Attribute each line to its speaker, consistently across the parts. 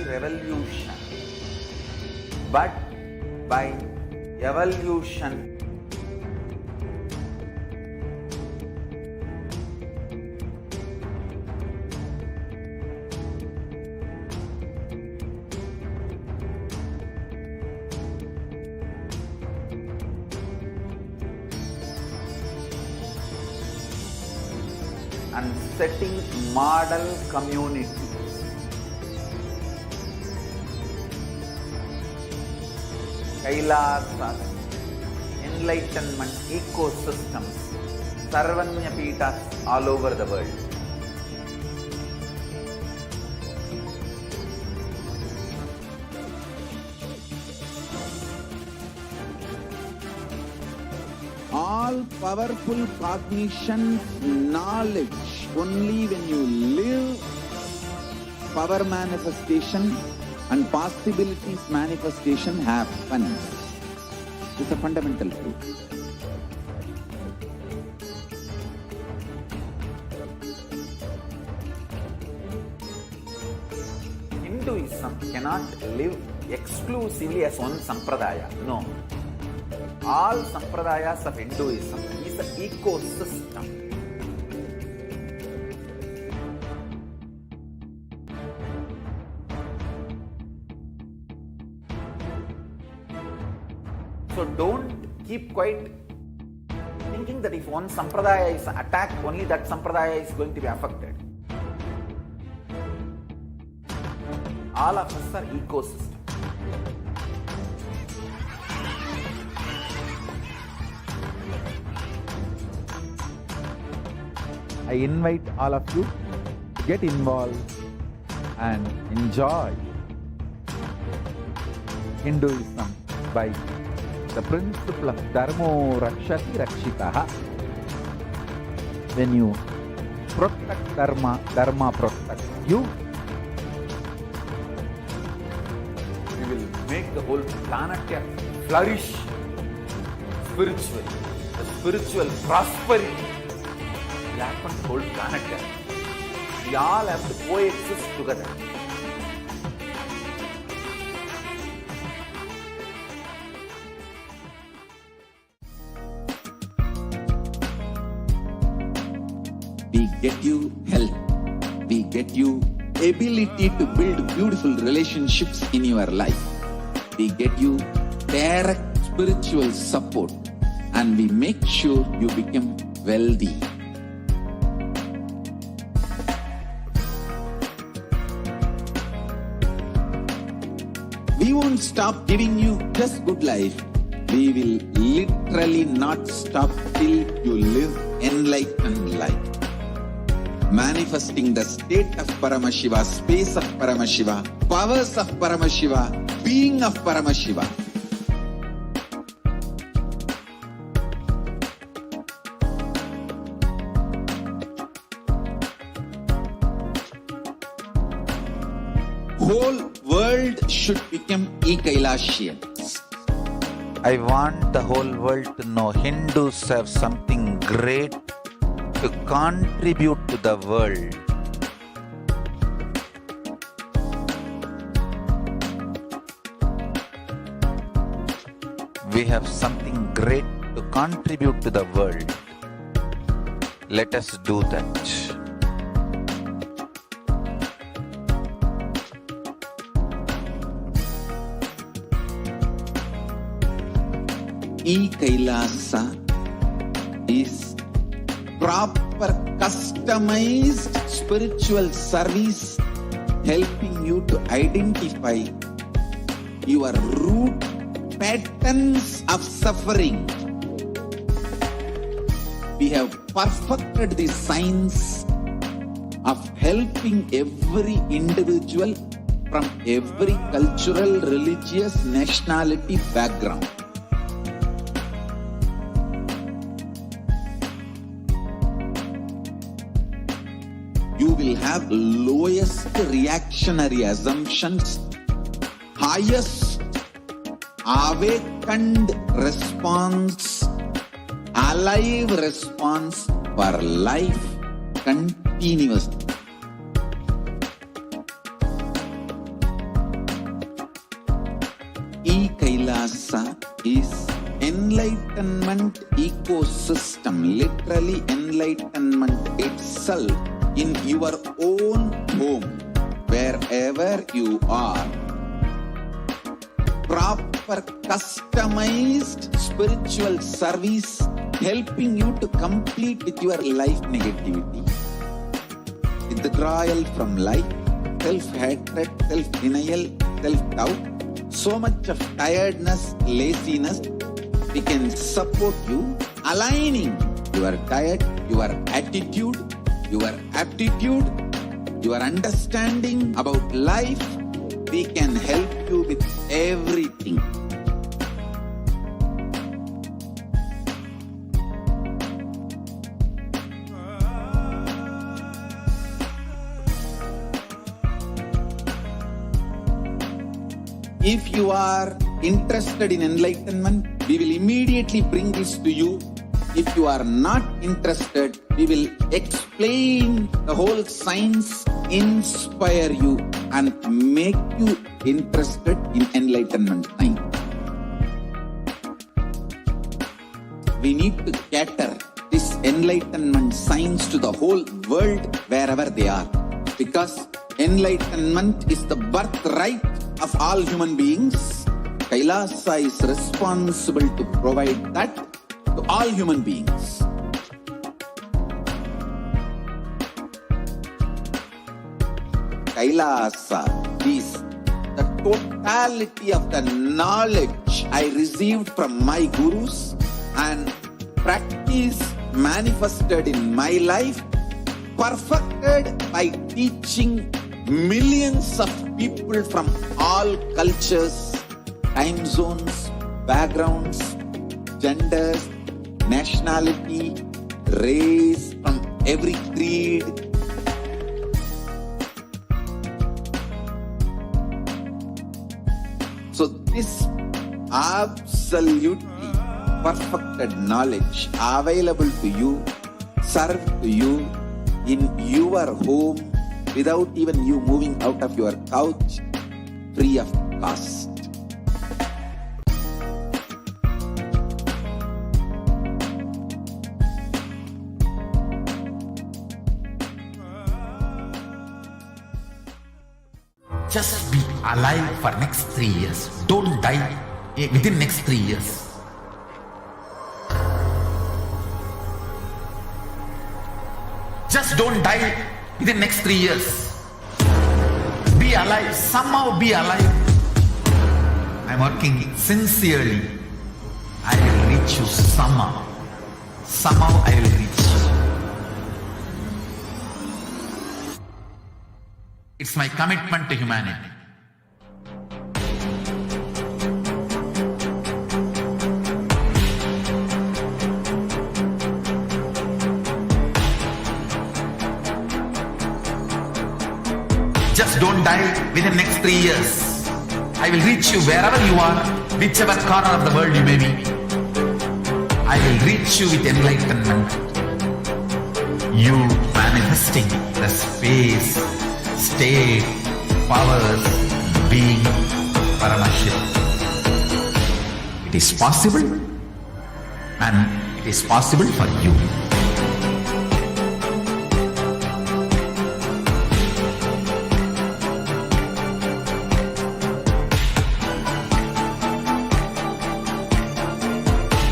Speaker 1: revolution, but by evolution. And setting model community. Kailasas, enlightenment ecosystems, Sarvanya Pitas all over the world.
Speaker 2: All powerful cognition, knowledge, only when you live, power manifestation and possibilities manifestation happens. It's a fundamental truth.
Speaker 1: Hinduism cannot live exclusively as one sampradaya. No. All sampradayas of Hinduism is an ecosystem. So don't keep quiet thinking that if one sampradaya is attacked, only that sampradaya is going to be affected. All of us are ecosystem.
Speaker 3: I invite all of you to get involved and enjoy Hinduism by the principle of Dharmo Rakshati Rakshitaha. When you protect Dharma, Dharma protects you.
Speaker 1: We will make the whole planet flourish spiritually. The spiritual prosperity will happen to the whole planet. We all have to coexist together.
Speaker 2: We get you health. We get you ability to build beautiful relationships in your life. We get you direct spiritual support, and we make sure you become wealthy. We won't stop giving you just good life. We will literally not stop till you live enlightened life. Manifesting the state of Paramashiva, space of Paramashiva, powers of Paramashiva, being of Paramashiva. Whole world should become e-Kailashians.
Speaker 4: I want the whole world to know Hindus have something great to contribute to the world. We have something great to contribute to the world. Let us do that.
Speaker 2: E-Kailasa is proper customized spiritual service helping you to identify your root patterns of suffering. We have perfected the science of helping every individual from every cultural, religious, nationality background. You will have lowest reactionary assumptions, highest awakened response, alive response for life continuously. E-Kailasa is enlightenment ecosystem, literally enlightenment itself in your own home, wherever you are. Proper customized spiritual service helping you to complete with your life negativity, withdrawal from life, self-hatred, self-denial, self-doubt, so much of tiredness, laziness. We can support you, aligning your diet, your attitude, your aptitude, your understanding about life. We can help you with everything. If you are interested in enlightenment, we will immediately bring this to you. If you are not interested, we will explain the whole science, inspire you and make you interested in enlightenment time. We need to cater this enlightenment science to the whole world wherever they are, because enlightenment is the birthright of all human beings. Kailasa is responsible to provide that to all human beings. Kailasa is the totality of the knowledge I received from my gurus and practice manifested in my life, perfected by teaching millions of people from all cultures, time zones, backgrounds, genders, nationality, race, from every creed. So this absolutely perfected knowledge available to you, served to you in your home without even you moving out of your couch, free of cost.
Speaker 5: Just be alive for next 3 years. Don't die within next 3 years. Just don't die within next 3 years. Be alive. Somehow be alive. I'm working sincerely. I will reach you somehow. Somehow I will reach you. It's my commitment to humanity. Just don't die within the next 3 years. I will reach you wherever you are, whichever corner of the world you may be. I will reach you with enlightenment. You manifesting the space, state, powers, being Paramashivoham. It is possible, and it is possible for you.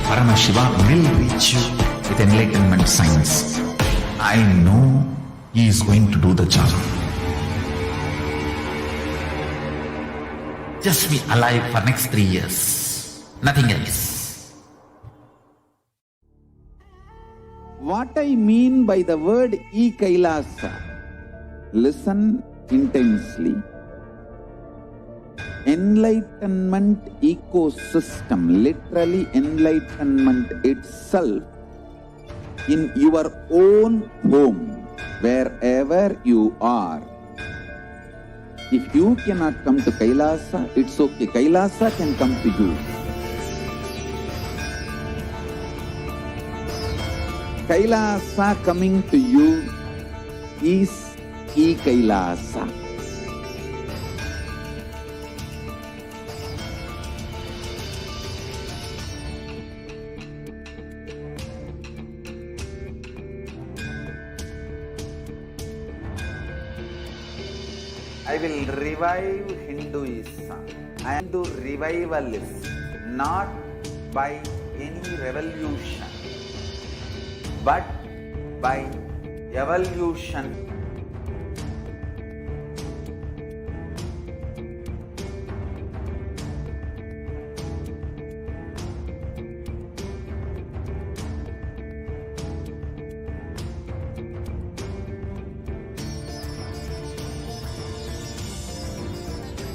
Speaker 5: Paramashivoham will reach you with enlightenment science. I know he is going to do the job. Just be alive for next 3 years. Nothing else.
Speaker 2: What I mean by the word E-Kailasa, listen intensely. Enlightenment ecosystem, literally enlightenment itself in your own home, wherever you are. If you cannot come to Kailasa, it's okay. Kailasa can come to you. Kailasa coming to you is E-Kailasa.
Speaker 1: I will revive Hinduism. And the revival is not by any revolution, but by evolution.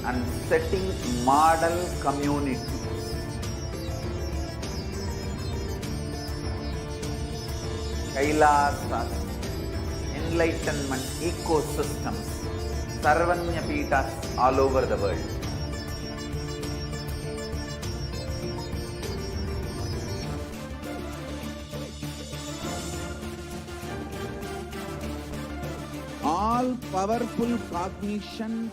Speaker 1: And setting model community. Kailasas, enlightenment ecosystems, Sarvanya Pitas all over the world.
Speaker 2: All powerful cognition.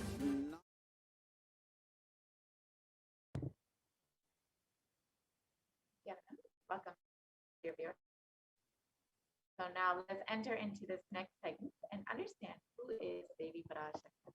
Speaker 6: Welcome, dear viewer. So now let's enter into this next segment and understand who is Devi Parashakti.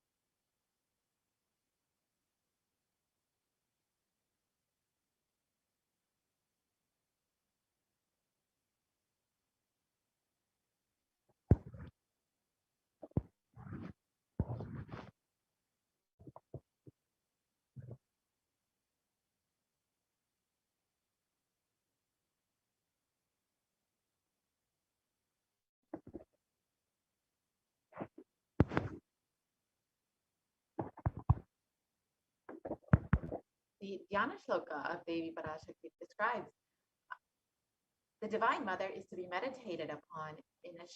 Speaker 6: The Dhyana Shloka of Devi Parashakti describes the Divine Mother is to be meditated upon in a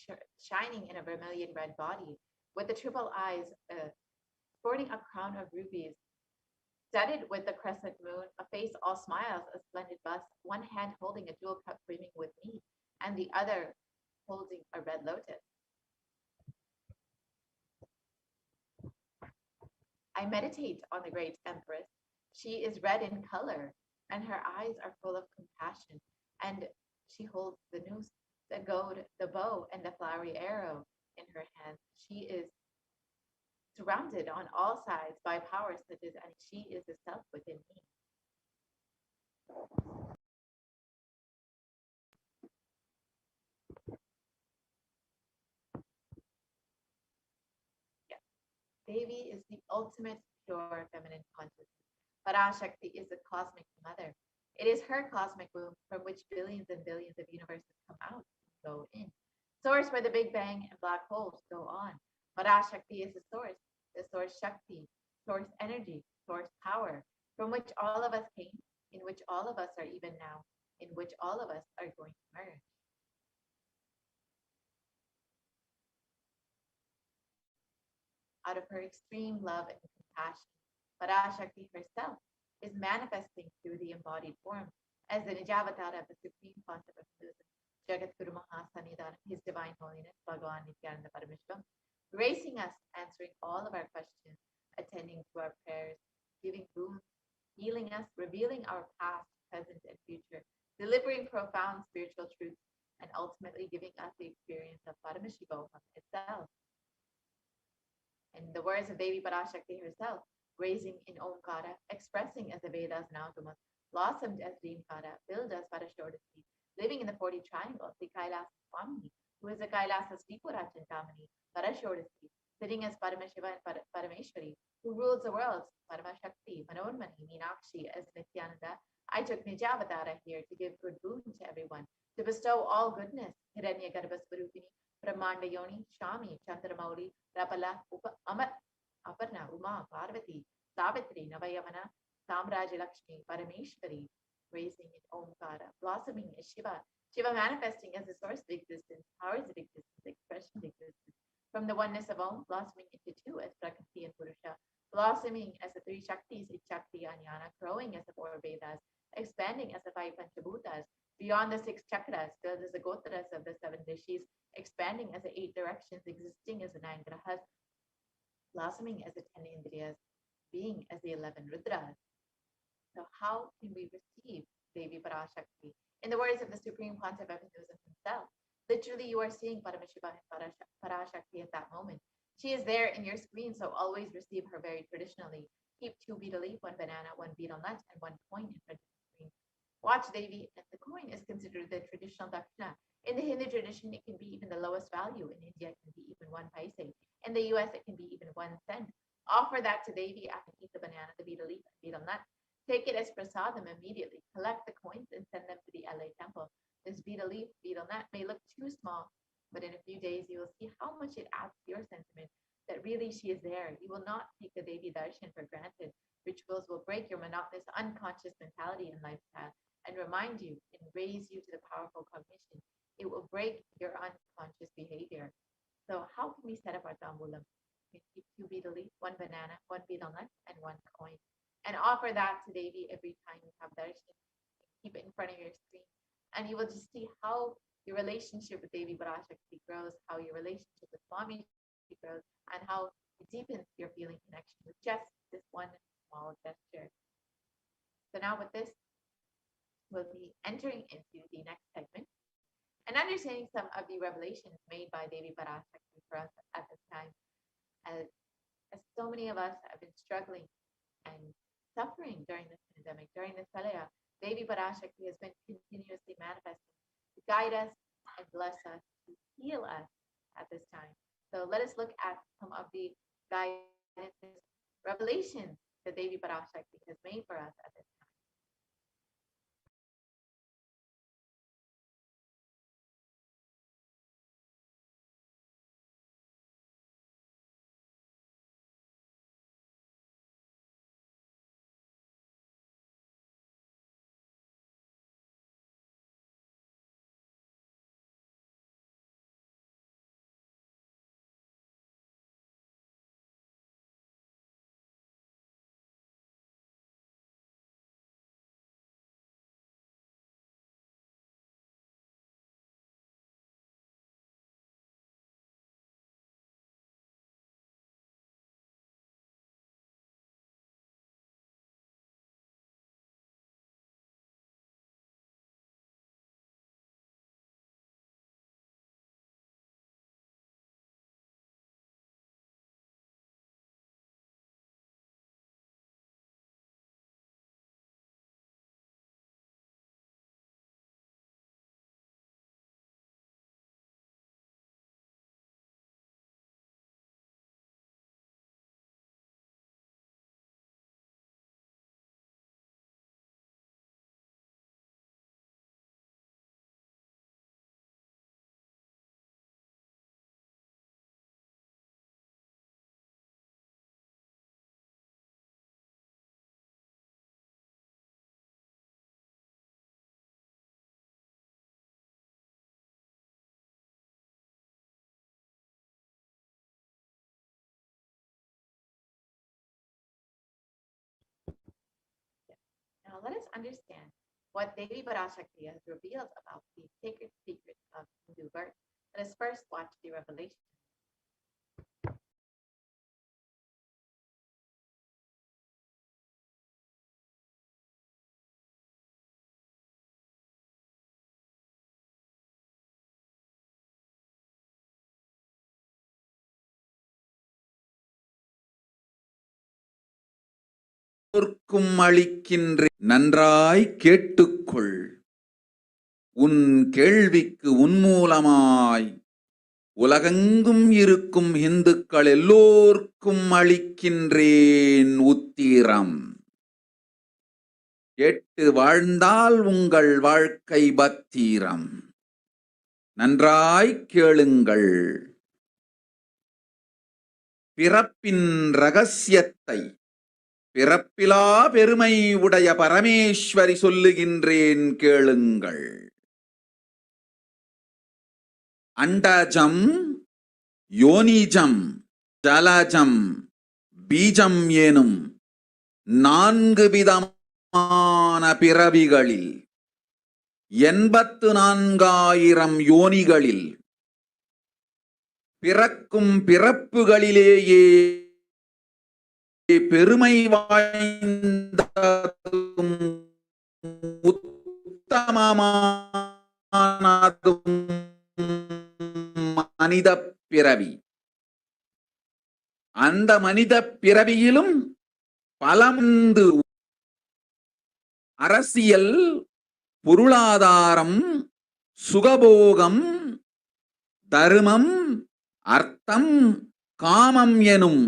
Speaker 6: shining in a vermilion red body, with the triple eyes sporting a crown of rubies, studded with the crescent moon, a face all smiles, a splendid bust, one hand holding a jewel cup brimming with mead, and the other holding a red lotus. I meditate on the great Empress. She is red in color, and her eyes are full of compassion, and she holds the noose, the goad, the bow, and the flowery arrow in her hand. She is surrounded on all sides by powers such as, and she is the self within me. Yes. Devi is the ultimate pure feminine consciousness. Parashakti is the cosmic mother. It is her cosmic womb from which billions and billions of universes come out and go in. Source where the Big Bang and black holes go on. Parashakti is the source Shakti, source energy, source power, from which all of us came, in which all of us are even now, in which all of us are going to merge. Out of her extreme love and compassion, Parashakti herself is manifesting through the embodied form as the Nijavatara of the Supreme Concept of Hinduism, Jagat Guru Mahasanidana, His Divine Holiness, Bhagavan Nithyananda Paramashivam, gracing us, answering all of our questions, attending to our prayers, giving boons, healing us, revealing our past, present, and future, delivering profound spiritual truths, and ultimately giving us the experience of Paramashivoham itself. In the words of Devi Parashakti herself, raising in Omkara, expressing as the Vedas and Agamas, blossomed as Dreamkara, filled as Parashakti, living in the 40 triangles, the Kailasa Swami, who is the Kailasa Tripura Chintamani, Parashakti, sitting as Paramashiva and Parameshwari, who rules the worlds, Paramashakti, Manormani, Meenakshi, as Nithyananda. I took Nijavatara here to give good boon to everyone, to bestow all goodness, Hiranya Garbhasvarupini, Brahmanda Yoni, Shami, Chandramauli, Rapala, Amar, Aparna, Uma, Parvati, Savitri, Navayamana, Samraja Lakshmi, Parameshwari, raising in Omkara, blossoming as Shiva, Shiva manifesting as the source of existence, powers of existence, expression of existence, from the oneness of Om, blossoming into two as Prakriti and Purusha, blossoming as the three Shaktis, Shakti and Jnana, growing as the four Vedas, expanding as the five Panchabhutas, beyond the six chakras, filled as the Gotras of the seven Rishis, expanding as the eight directions, existing as the nine Grahas, blossoming as the 10 Indriyas, being as the 11 Rudras. So how can we receive Devi Parashakti? In the words of the Supreme Concept of Hinduism himself, literally you are seeing Paramashiva and Parashakti at that moment. She is there in your screen, so always receive her very traditionally. Keep 2 betel leaf, 1 banana, 1 betel nut, and 1 coin in front of the screen. Watch Devi, and the coin is considered the traditional dakshina. In the Hindu tradition, it can be even the lowest value. In India, it can be even 1 paise. In the US, it can be even 1 cent. Offer that to Devi after eat the banana, the betel leaf, and betel nut. Take it as prasadam immediately. Collect the coins and send them to the LA temple. This betel leaf, betel nut may look too small, but in a few days you will see how much it adds to your sentiment that really she is there. You will not take the Devi darshan for granted. Rituals will break your monotonous, unconscious mentality and lifestyle and remind you and raise you to the powerful cognition. It will break your unconscious behavior. So how can we set up our tambulam? We keep 2 betel leaf, 1 banana, 1 betel nut, and 1 coin. And offer that to Devi every time you have darshan. Keep it in front of your screen. And you will just see how your relationship with Devi Parashakti grows, how your relationship with Swami grows, and how it deepens your feeling connection with just this one small gesture. So now with this, we'll be entering into the next segment and understanding some of the revelations made by Devi Parashakti for us at this time. As so many of us have been struggling and suffering during this pandemic, during this Pralaya, Devi Parashakti has been continuously manifesting to guide us and bless us, to heal us at this time. So let us look at some of the guidance, revelations that Devi Parashakti has made for us at this time. Now let us understand what Devi Parashakti has revealed about the sacred secrets of Hindu birth. Let us first watch the revelation.
Speaker 2: அளிக்கின்றேன், நன்றாய் கேட்டுக்கொள். உன் கேள்விக்கு உன்மூலமாய் உலகெங்கும் இருக்கும் இந்துக்கள் எல்லோர்க்கும் அளிக்கின்றேன் உத்திரம். கேட்டு வாழ்ந்தால் உங்கள் வாழ்க்கை பத்திரம். நன்றாய் கேளுங்கள். பிறப்பின் ரகசியத்தை பிறப்பிலா பெருமை உடைய பரமேஸ்வரி சொல்லுகின்றேன் கேளுங்கள். அண்டஜம், யோனிஜம், ஜலஜம், பீஜம் எனும் 4 விதமான பிறவிகளில் 84,000 யோனிகளில் பிறக்கும் பிறப்புகளிலேயே பெருமை வாய்ந்ததும் உத்தமமானதும் மனித பிறவி. அந்த மனித பிறவியிலும் பலமுண்டு. அரசியல், பொருளாதாரம், சுகபோகம், தர்மம், அர்த்தம், காமம் எனும்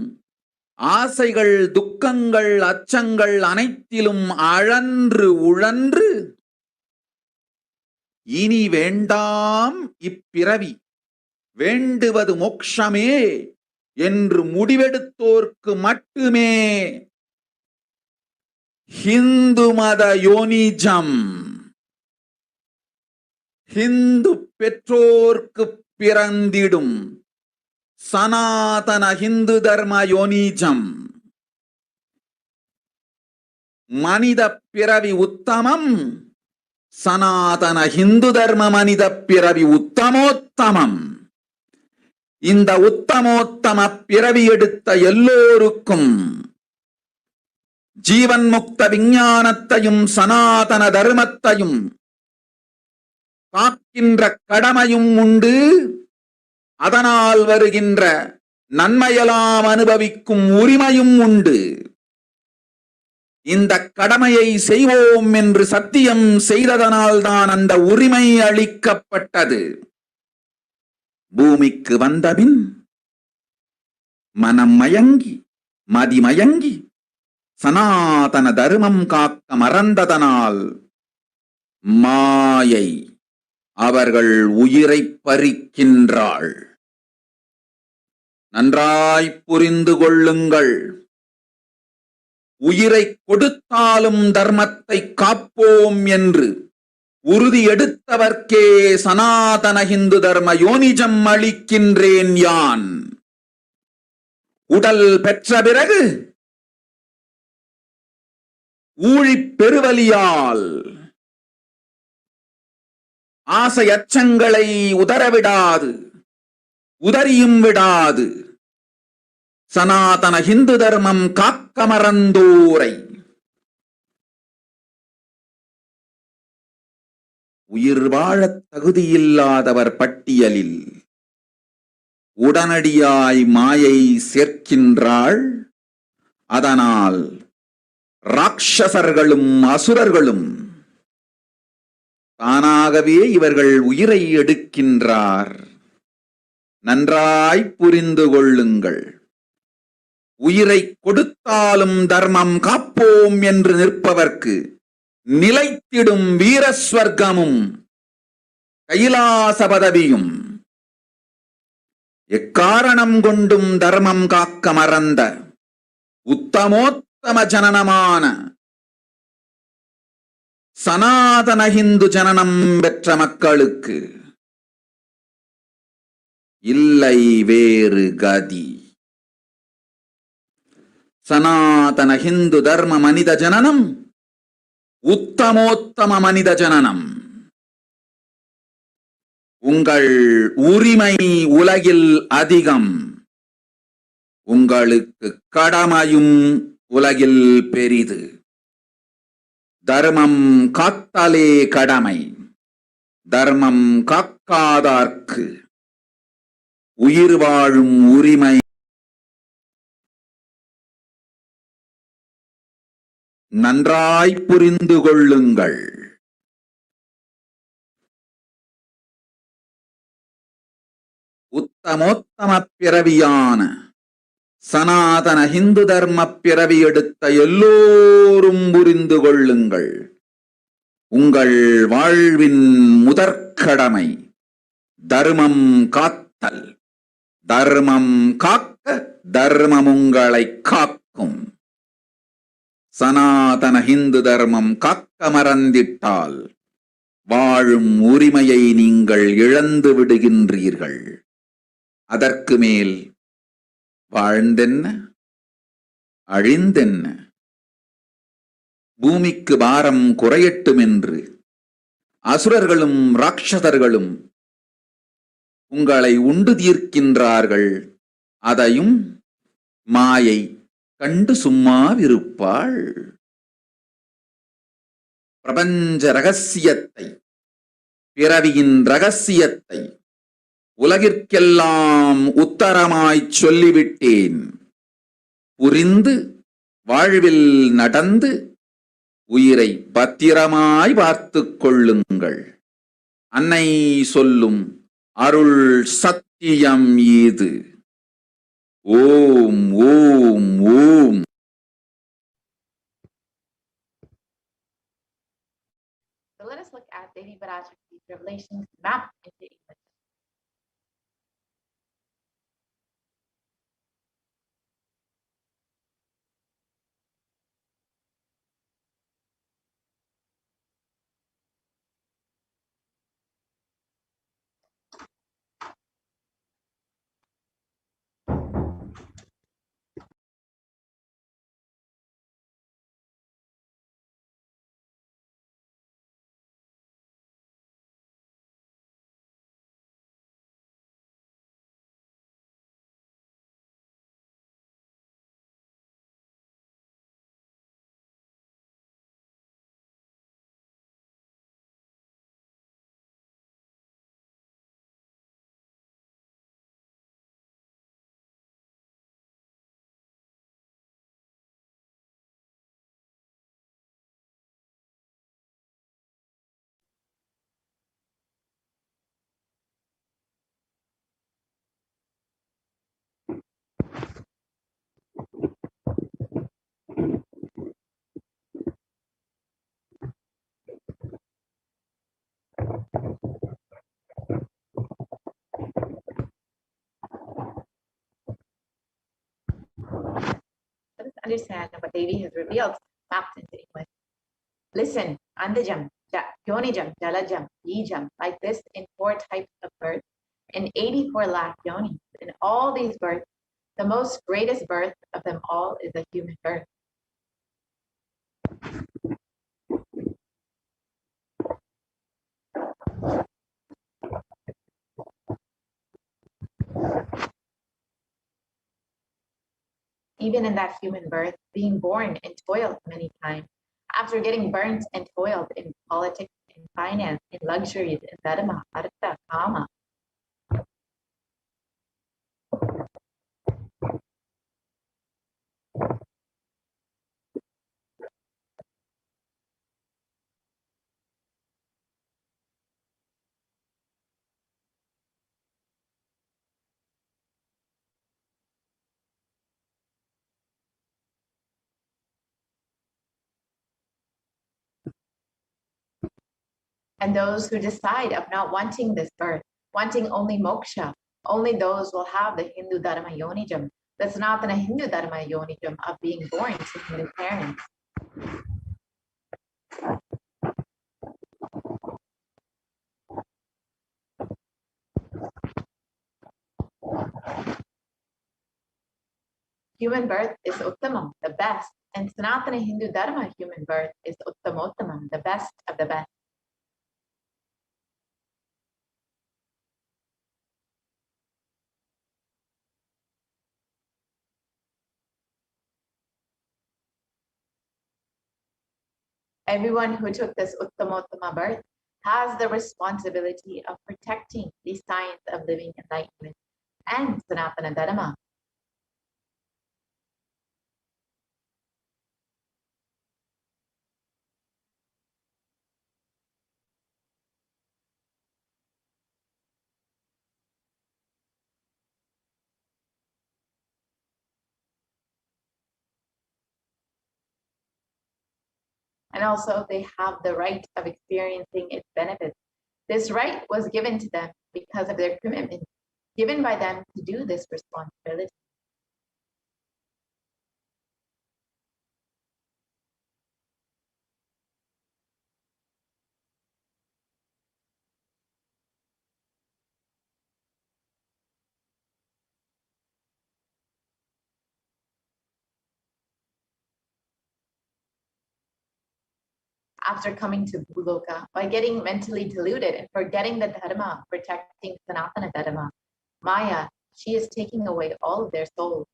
Speaker 2: ஆசைகள், துக்கங்கள், அச்சங்கள் அனைத்திலும் அழன்று உழன்று இனி வேண்டாம் இப்பிறவி, வேண்டுவது மோட்சமே என்று முடிவெடுத்தோர்க்கு மட்டுமே ஹிந்து மத யோனிஜம், ஹிந்து பெற்றோர்க்கு பிறந்திடும் சனாதன ஹிந்து தர்ம யோனிஜம். மனித பிறவி உத்தமம், சனாதன ஹிந்து தர்ம மனித பிறவி உத்தமோத்தமம். இந்த உத்தமோத்தம பிறவி எடுத்த எல்லோருக்கும் ஜீவன் முக்த விஞ்ஞானத்தையும் சனாதன தர்மத்தையும் காக்கின்ற கடமையும் உண்டு. அதனால் வருகின்ற நன்மையெல்லாம் அனுபவிக்கும் உரிமையும் உண்டு. இந்த கடமையை செய்வோம் என்று சத்தியம் செய்ததனால்தான் அந்த உரிமை அளிக்கப்பட்டது. பூமிக்கு வந்தபின் மனம் மயங்கி மதிமயங்கி சனாதன தர்மம் காக்க மறந்ததனால் மாயை அவர்கள் உயிரை பறிக்கின்றாள். நன்றாய் புரிந்து கொள்ளுங்கள். உயிரை கொடுத்தாலும் தர்மத்தை காப்போம் என்று உறுதி எடுத்தவர்க்கே சனாதன ஹிந்து தர்ம யோனிஜம் அளிக்கின்றேன் யான். உடல் பெற்ற பிறகு ஊழிப் பெருவலியால் ஆசை அச்சங்களை உதறவிடாது, உதறியும் விடாது சனாதன ஹிந்து தர்மம் காக்க மறந்தோரை உயிர் வாழத் தகுதியில்லாதவர் பட்டியலில் உடனடியாய் மாயை சேர்க்கின்றாள். அதனால் ராட்சசர்களும் அசுரர்களும் தானாகவே இவர்கள் உயிரை எடுக்கின்றார். நன்றாய் புரிந்து கொள்ளுங்கள். உயிரை கொடுத்தாலும் தர்மம் காப்போம் என்று நிற்பவர்க்கு நிலைத்திடும் வீரஸ்வர்க்கமும் கைலாச பதவியும், எக்காரணம் கொண்டும் தர்மம் காக்க மறந்த உத்தமோத்தம ஜனனமான சனாதன ஹிந்து ஜனனம் பெற்ற மக்களுக்கு இல்லை வேறு கதி. சனாதன ஹிந்து தர்ம மனித ஜனனம் உத்தமோத்தம மனித ஜனனம். உங்கள் உரிமை உலகில் அதிகம், உங்களுக்கு கடமையும் உலகில் பெரிது. தர்மம் காத்தலே கடமை, தர்மம் காக்காதார்க்கு உயிர் வாழும் உரிமை. நன்றாய் புரிந்து கொள்ளுங்கள். உத்தமோத்தம பிறவியான சனாதன ஹிந்து தர்ம பிறவி எடுத்த எல்லோரும் புரிந்து கொள்ளுங்கள். உங்கள் வாழ்வின் முதற்கடமை தர்மம் காத்தல். தர்மம் காக்க தர்மம் உங்களை காக்கும். சனாதன ஹிந்து தர்மம் காக்க மறந்திட்டால் வாழும் உரிமையை நீங்கள் இழந்து விடுகின்றீர்கள். அதற்கு மேல் வாழ்ந்தென்ன, அழிந்தென்ன? பூமிக்கு பாரம் குறையட்டும் என்று அசுரர்களும் ராட்சதர்களும் உங்களை உண்டு தீர்க்கின்றார்கள். அதையும் மாயை கண்டு சும்மாவிருப்பாள். பிரபஞ்ச ரகசியத்தை, பிறவியின் ரகசியத்தை, உலகிற்கெல்லாம் உத்தரமாய்ச் சொல்லிவிட்டேன். புரிந்து வாழ்வில் நடந்து உயிரை பத்திரமாய் பார்த்துக் கொள்ளுங்கள். அன்னை சொல்லும் அருள் சத்தியம் இது. ஓம் ஓம் ஓம்.
Speaker 6: So let us look at Devi Parashakti's revelations mapped into English. Let us understand what Devi has revealed, mapped into English. Listen, Andajam, Yonijam, Jalajam, Yijam, like this in 4 types of birth, in 84 lakh yonis. In all these births, the most greatest birth of them all is the human birth. Even in that human birth, being born and toiled many times, after getting burnt and toiled in politics, in finance, in luxuries, in dharma, artha, kama. And those who decide of not wanting this birth, wanting only moksha, only those will have the Hindu Dharma Yonijam, the Sanatana Hindu Dharma Yonijam of being born to Hindu parents. Human birth is Uttamam, the best, and Sanatana Hindu Dharma human birth is Uttamottamam, the best of the best. Everyone who took this Uttamottama birth has the responsibility of protecting the science of living enlightenment and Sanatana Dharma. And also they have the right of experiencing its benefits. This right was given to them because of their commitment, given by them to do this responsibility. After coming to Bhuloka, by getting mentally deluded and forgetting the Dharma, protecting Sanatana Dharma, Maya, she is taking away all of their souls.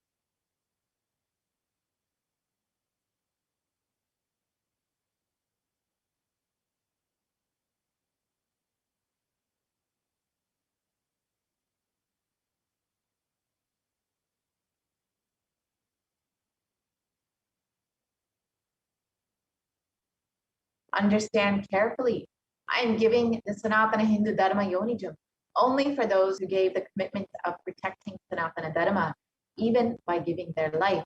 Speaker 6: Understand carefully. I am giving the Sanatana Hindu Dharma Yonijam only for those who gave the commitment of protecting Sanatana Dharma, even by giving their life.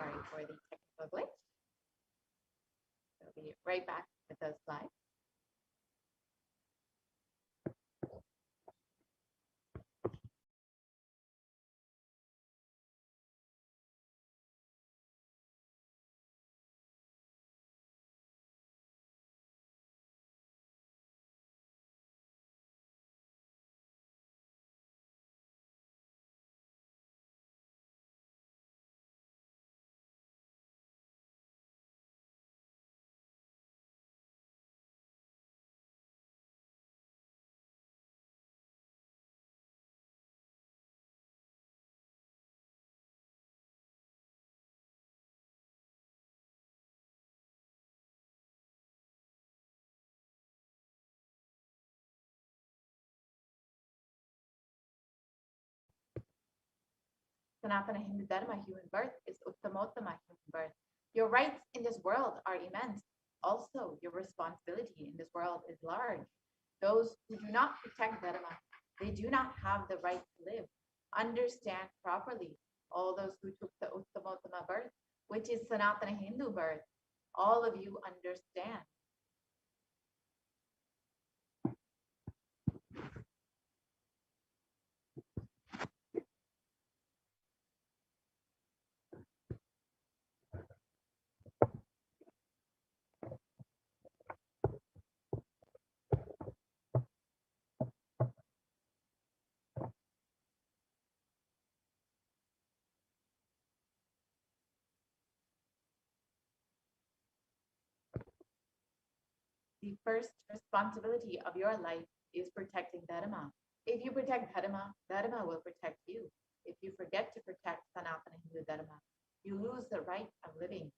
Speaker 6: Sorry for the technical glitch. We'll be right back with those slides. Sanatana Hindu Dharma, human birth, is Uttamottama human birth. Your rights in this world are immense. Also, your responsibility in this world is large. Those who do not protect Dharma, they do not have the right to live. Understand properly. All those who took the Uttamottama birth, which is Sanatana Hindu birth, all of you understand. The first responsibility of your life is protecting Dharma. If you protect Dharma, Dharma will protect you. If you forget to protect Sanatana Hindu Dharma, you lose the right of living.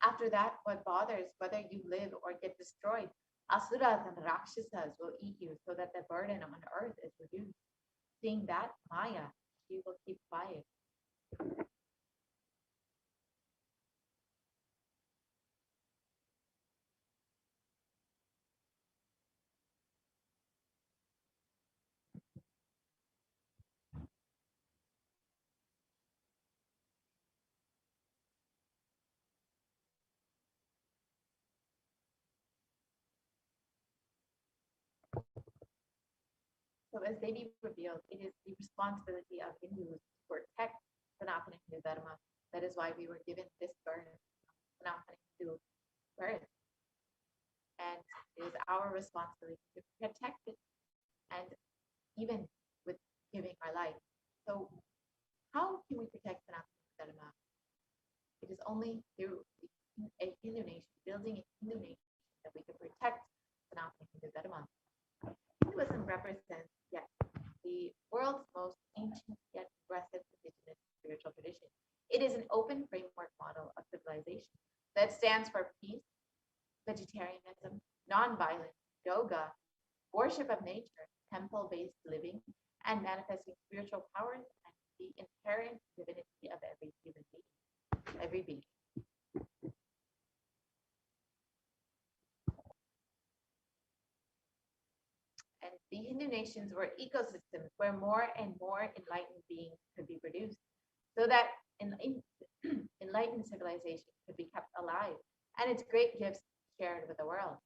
Speaker 6: After that, what bothers whether you live or get destroyed? Asuras and Rakshasas will eat you so that the burden on earth is reduced. Seeing that, Maya, she will keep quiet. So as Devi revealed, it is the responsibility of Hindus to protect Sanatana Hindu Dharma. That is why we were given this birth, Sanatana Hindu birth. And it is our responsibility to protect it. And even with giving our life. So how can we protect Sanatana Dharma? It is only through a Hindu nation, building a Hindu nation, that we can protect Sanatana Hindu Dharma. Hinduism represents yet the world's most ancient yet progressive indigenous spiritual tradition. It is an open framework model of civilization that stands for peace, vegetarianism, nonviolence, yoga, worship of nature, temple-based living, and manifesting spiritual powers and the inherent divinity of every human being, every being. And the Hindu nations were ecosystems where more and more enlightened beings could be produced, so that enlightened civilization could be kept alive and its great gifts shared with the world.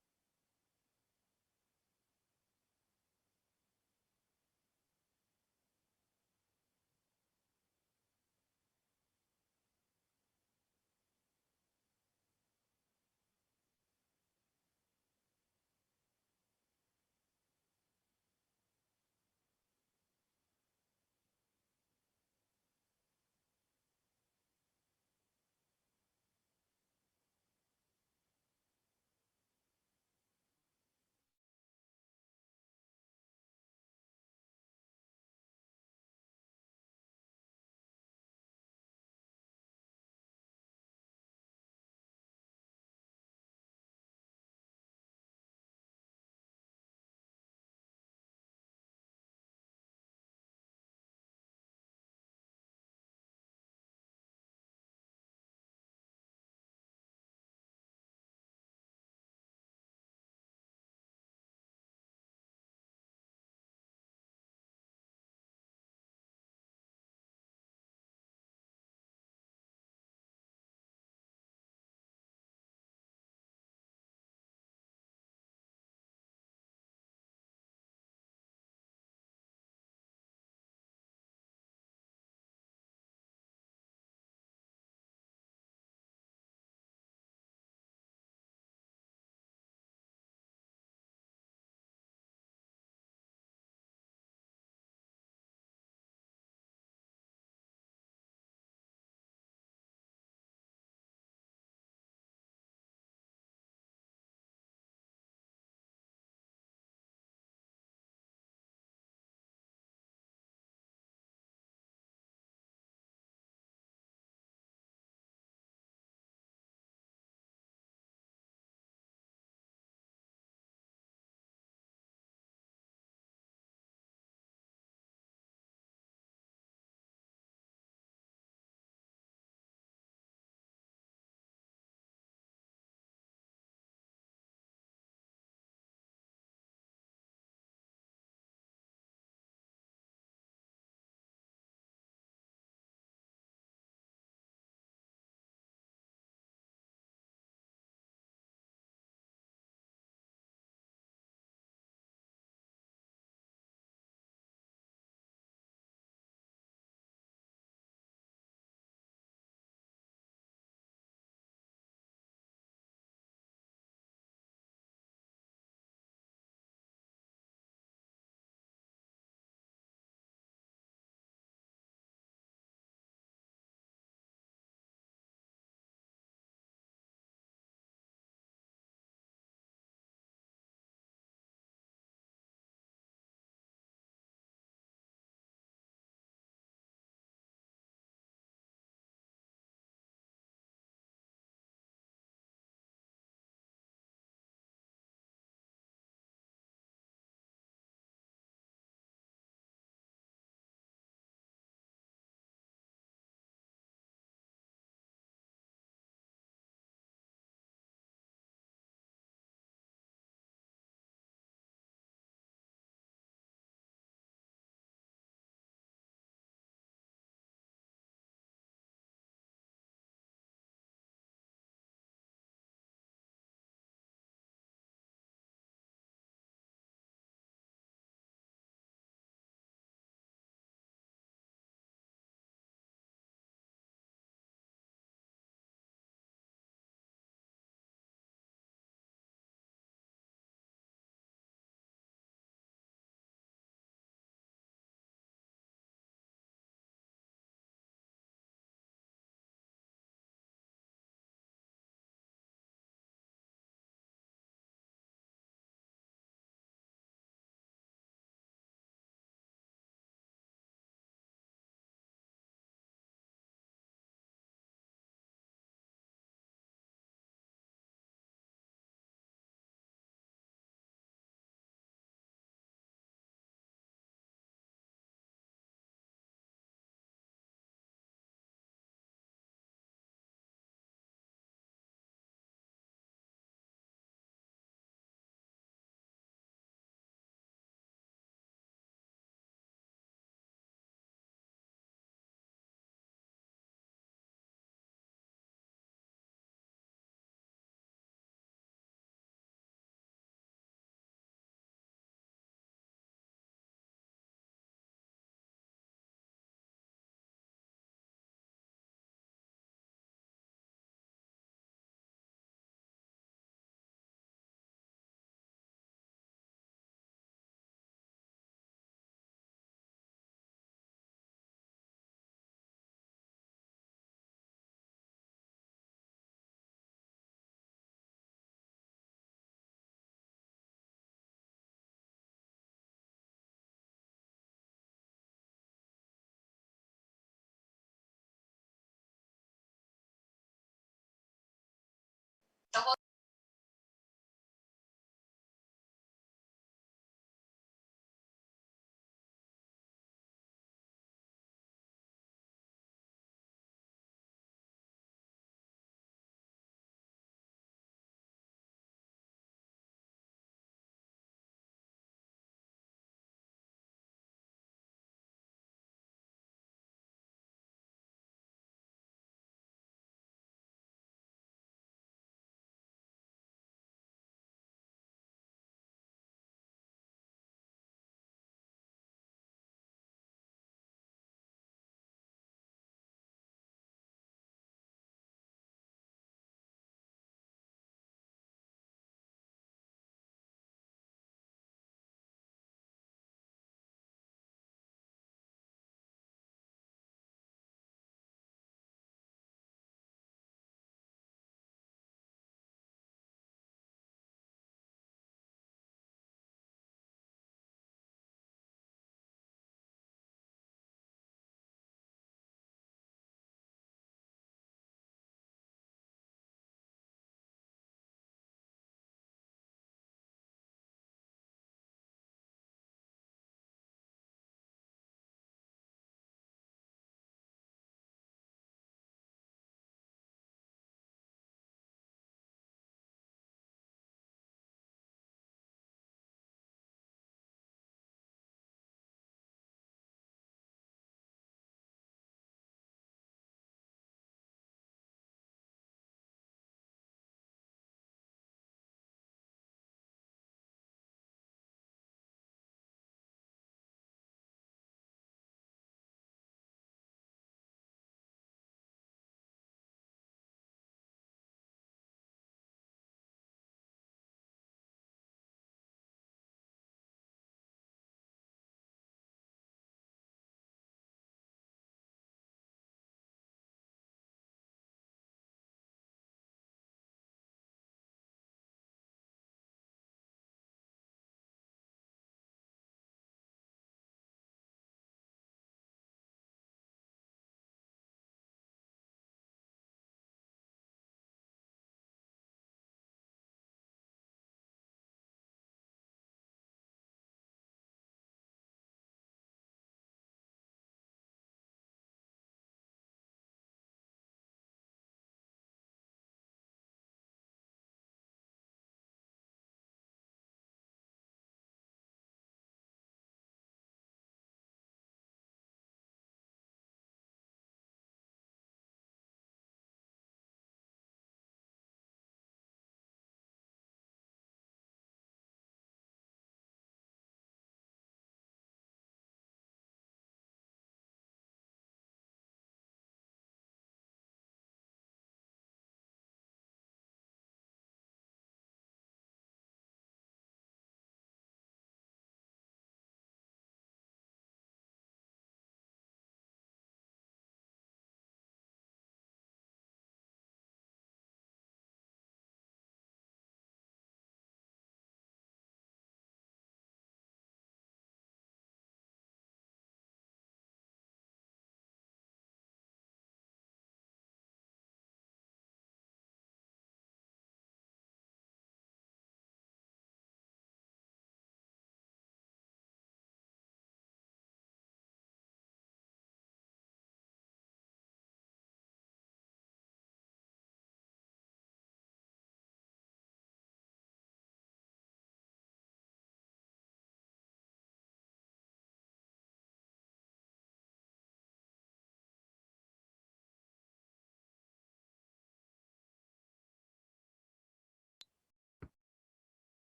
Speaker 6: Sorry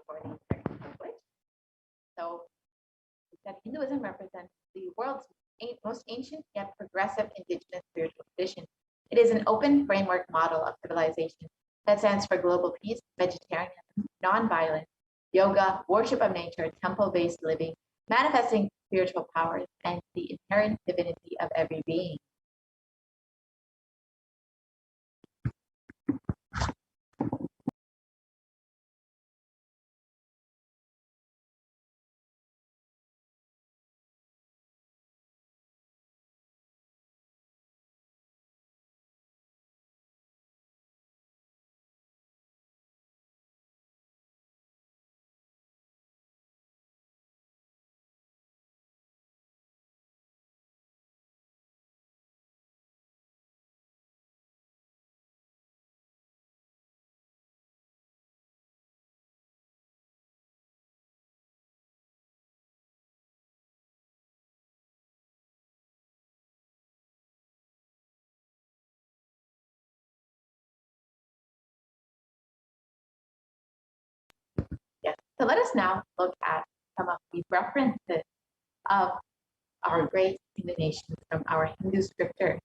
Speaker 6: for the technical glitch. So that Hinduism represents the world's most ancient yet progressive indigenous spiritual tradition. It is an open framework model of civilization that stands for global peace, vegetarianism, nonviolence, yoga, worship of nature, temple-based living, manifesting spiritual powers, and the inherent divinity of every being. So let us now look at some of the references of our great Hindu nations from our Hindu scripture.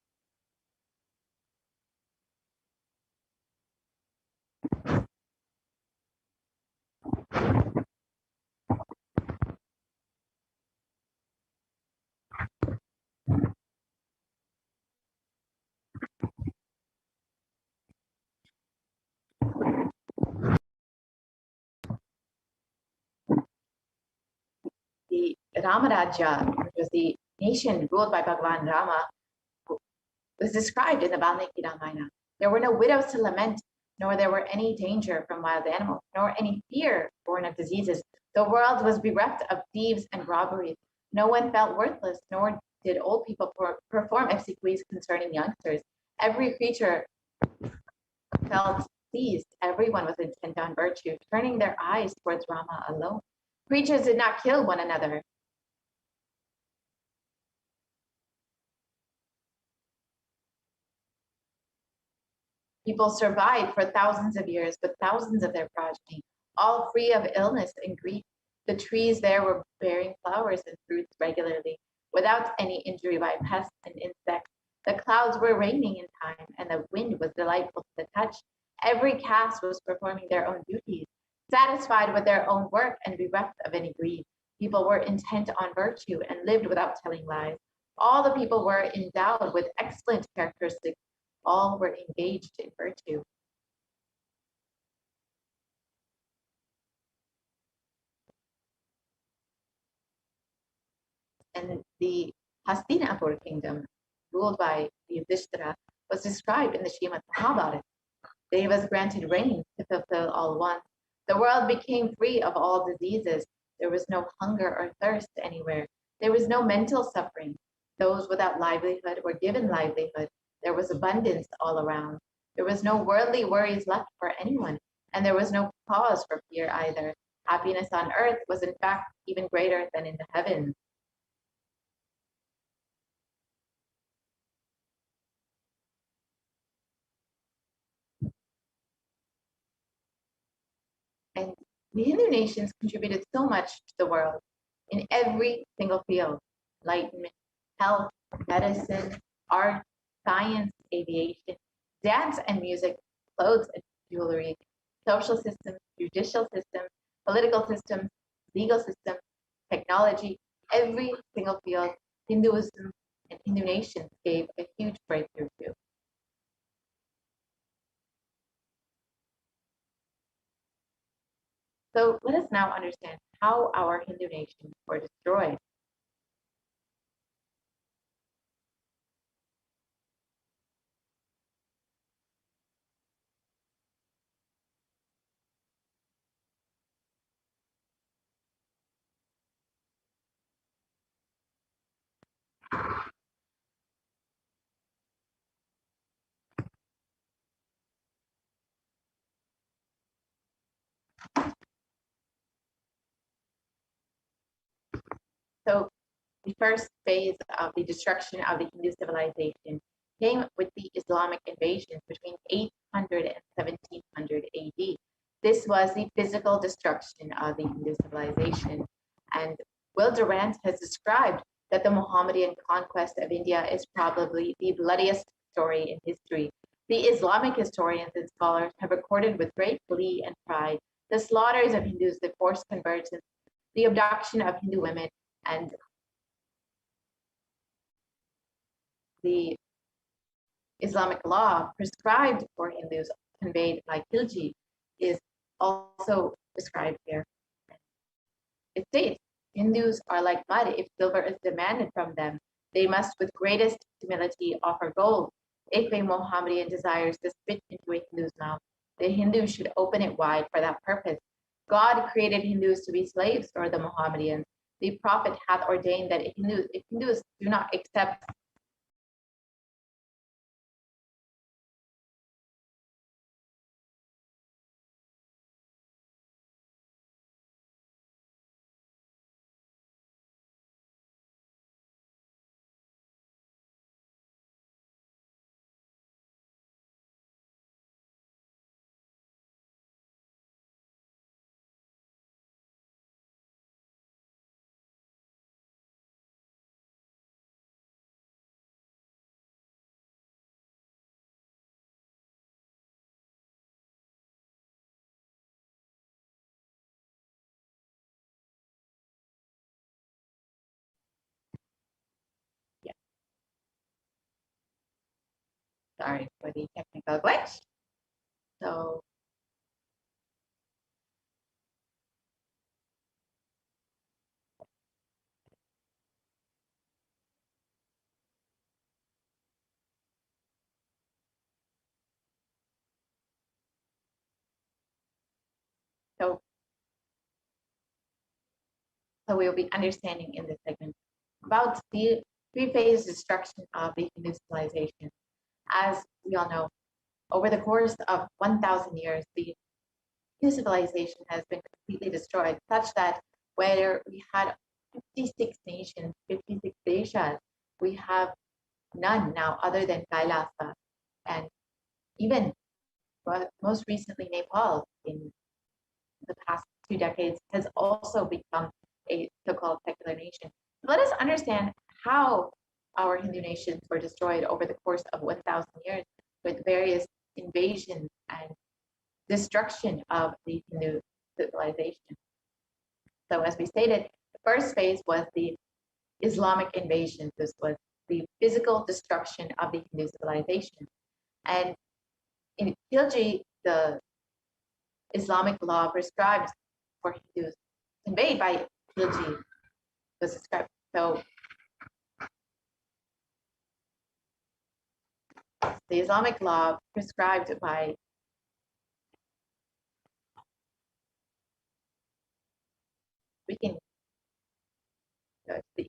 Speaker 6: The Ramaraja, which was the nation ruled by Bhagavan Rama, was described in the Valmiki Ramayana. There were no widows to lament, nor there were any danger from wild animals, nor any fear born of diseases. The world was bereft of thieves and robberies. No one felt worthless, nor did old people perform obsequies concerning youngsters. Every creature felt pleased. Everyone was intent on virtue, turning their eyes towards Rama alone. Creatures did not kill one another. People survived for thousands of years with thousands of their progeny, all free of illness and grief. The trees there were bearing flowers and fruits regularly, without any injury by pests and insects. The clouds were raining in time, and the wind was delightful to the touch. Every caste was performing their own duties, satisfied with their own work and bereft of any greed. People were intent on virtue and lived without telling lies. All the people were endowed with excellent characteristics. All were engaged in virtue. And the Hastinapur kingdom, ruled by Yudhishthira, was described in the Srimad Mahabharata. Devas granted rain to fulfill all wants. The world became free of all diseases. There was no hunger or thirst anywhere. There was no mental suffering. Those without livelihood were given livelihood. There was abundance all around. There was no worldly worries left for anyone, and there was no cause for fear either. Happiness on earth was in fact even greater than in the heavens. And the Hindu nations contributed so much to the world in every single field: enlightenment, health, medicine, art, science, aviation, dance and music, clothes and jewelry, social systems, judicial systems, political systems, legal systems, technology. Every single field, Hinduism and Hindu nations gave a huge breakthrough to. So let us now understand how our Hindu nations were destroyed. So the first phase of the destruction of the Hindu civilization came with the Islamic invasions between 800 and 1700 AD. This was the physical destruction of the Hindu civilization. And Will Durant has described that the Mohammedan conquest of India is probably the bloodiest story in history. The Islamic historians and scholars have recorded with great glee and pride the slaughters of Hindus, the forced conversions, the abduction of Hindu women, and the Islamic law prescribed for Hindus, conveyed by Khilji, is also described here. It states, Hindus are like mud. If silver is demanded from them, they must with greatest humility offer gold. If a Mohammedan desires to spit into a Hindu's mouth, the Hindu should open it wide for that purpose. God created Hindus to be slaves for the Mohammedans. The Prophet hath ordained that if Hindus do not accept Sorry for the technical glitch. So So we'll be understanding in this segment about the three-phase destruction of the Hindu civilization. As we all know, over the course of 1,000 years, the Hindu civilization has been completely destroyed, such that where we had 56 nations, 56 deshas, we have none now other than Kailasa. And even most recently, Nepal, in the past 2 decades, has also become a so-called secular nation. Let us understand how our Hindu nations were destroyed over the course of 1,000 years with various invasions and destruction of the Hindu civilization. So as we stated, the first phase was the Islamic invasion. This was the physical destruction of the Hindu civilization. And in Khilji, the Islamic law prescribed for Hindus, conveyed by Khilji, was described. So the Islamic law prescribed by the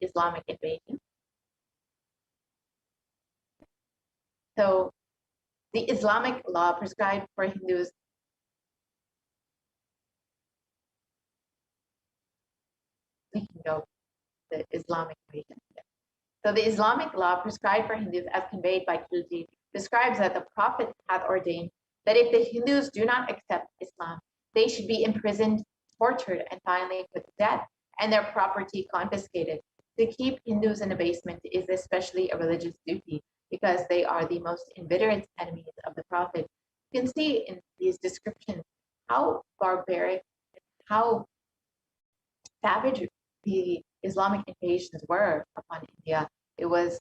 Speaker 6: Islamic invasion. So the Islamic law prescribed for Hindus we can go the Islamic invasion. So the Islamic law prescribed for Hindus as conveyed by Khilji describes that the Prophet had ordained that if the Hindus do not accept Islam, they should be imprisoned, tortured, and finally put to death, and their property confiscated. To keep Hindus in abasement is especially a religious duty because they are the most inveterate enemies of the Prophet. You can see in these descriptions how barbaric, how savage the Islamic invasions were upon India. It was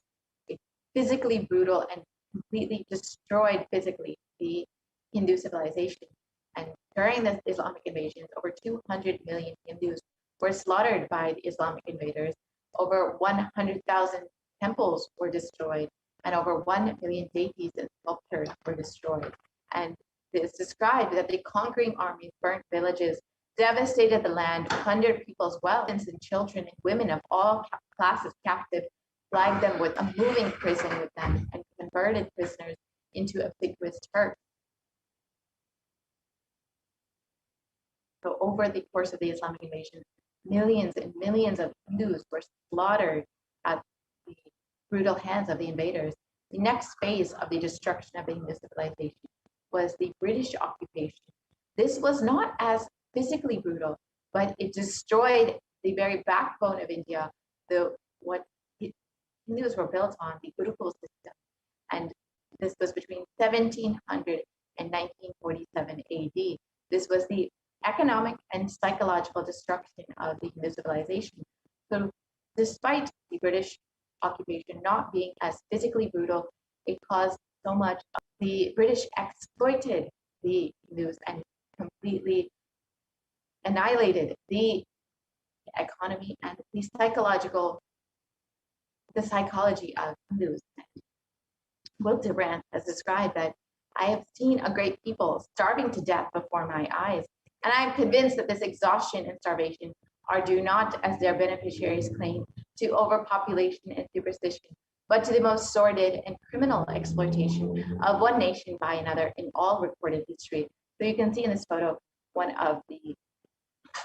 Speaker 6: physically brutal and completely destroyed physically the Hindu civilization. And during the Islamic invasions, over 200 million Hindus were slaughtered by the Islamic invaders. Over 100,000 temples were destroyed, and over 1 million deities and sculptures were destroyed. And it is described that the conquering armies burnt villages, devastated the land, plundered people's wealth, and children and women of all classes captive, flagged them with a moving prison with them, and converted prisoners into obsequious Turks. So over the course of the Islamic invasion, millions and millions of Hindus were slaughtered at the brutal hands of the invaders. The next phase of the destruction of the Hindu civilization was the British occupation. This was not as physically brutal, but it destroyed the very backbone of India, what Hindus were built on, the Gurukul system. And this was between 1700 and 1947 AD. This was the economic and psychological destruction of the Hindu civilization. So despite the British occupation not being as physically brutal, it caused so much. The British exploited the Hindus and completely annihilated the economy and the psychology of Hindus. Wildebrand has described that I have seen a great people starving to death before my eyes, and I am convinced that this exhaustion and starvation are due not, as their beneficiaries claim, to overpopulation and superstition, but to the most sordid and criminal exploitation of one nation by another in all recorded history. So you can see in this photo one of the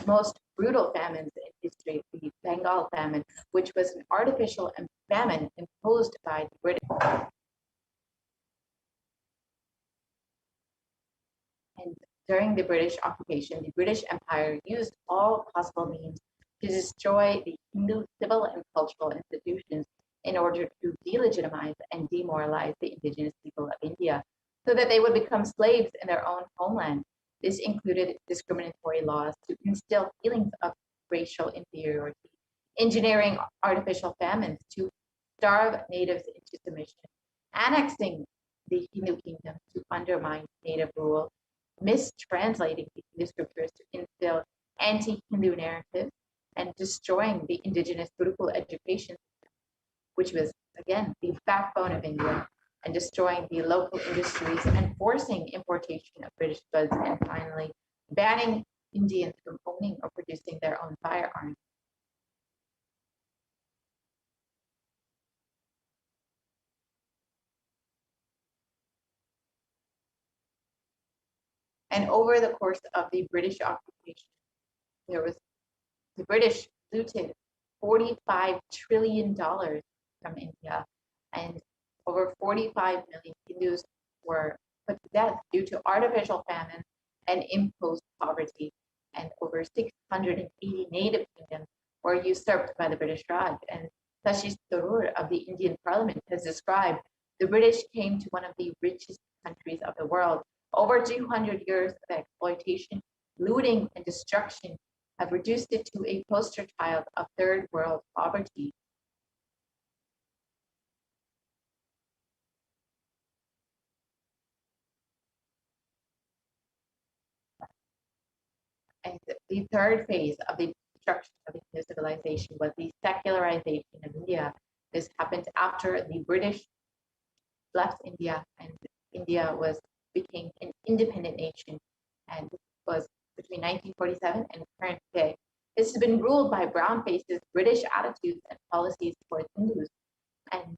Speaker 6: most brutal famines in history, the Bengal famine, which was an artificial famine imposed by the British. And during the British occupation, the British Empire used all possible means to destroy the Hindu civil and cultural institutions in order to delegitimize and demoralize the indigenous people of India so that they would become slaves in their own homeland. This included discriminatory laws to instill feelings of racial inferiority, engineering artificial famines to starve natives into submission, annexing the Hindu kingdom to undermine native rule, mistranslating the Hindu scriptures to instill anti-Hindu narratives, and destroying the indigenous Gurukul education system, which was, again, the backbone of India, and destroying the local industries and forcing importation of British goods, and finally banning Indians from owning or producing their own firearms. And over the course of the British occupation, the British looted $45 trillion from India, and over 45 million Hindus were put to death due to artificial famine and imposed poverty, and over 680 native kingdoms were usurped by the British Raj. And Sashi Tharoor of the Indian Parliament has described the British came to one of the richest countries of the world. Over 200 years of exploitation, looting, and destruction have reduced it to a poster child of third world poverty. And the third phase of the destruction of the Hindu civilization was the secularization of India. This happened after the British left India and India became an independent nation, and was between 1947 and current day. This has been ruled by brown faces, British attitudes and policies towards Hindus. And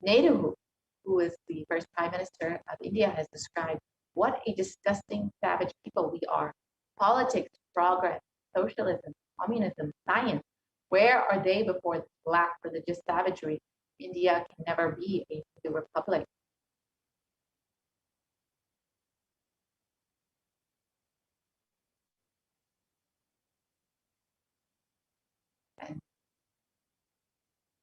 Speaker 6: Nehru, who is the first Prime Minister of India, has described what a disgusting, savage people we are. Politics, progress, socialism, communism, science, where are they before this black religious savagery? India can never be a Hindu republic. And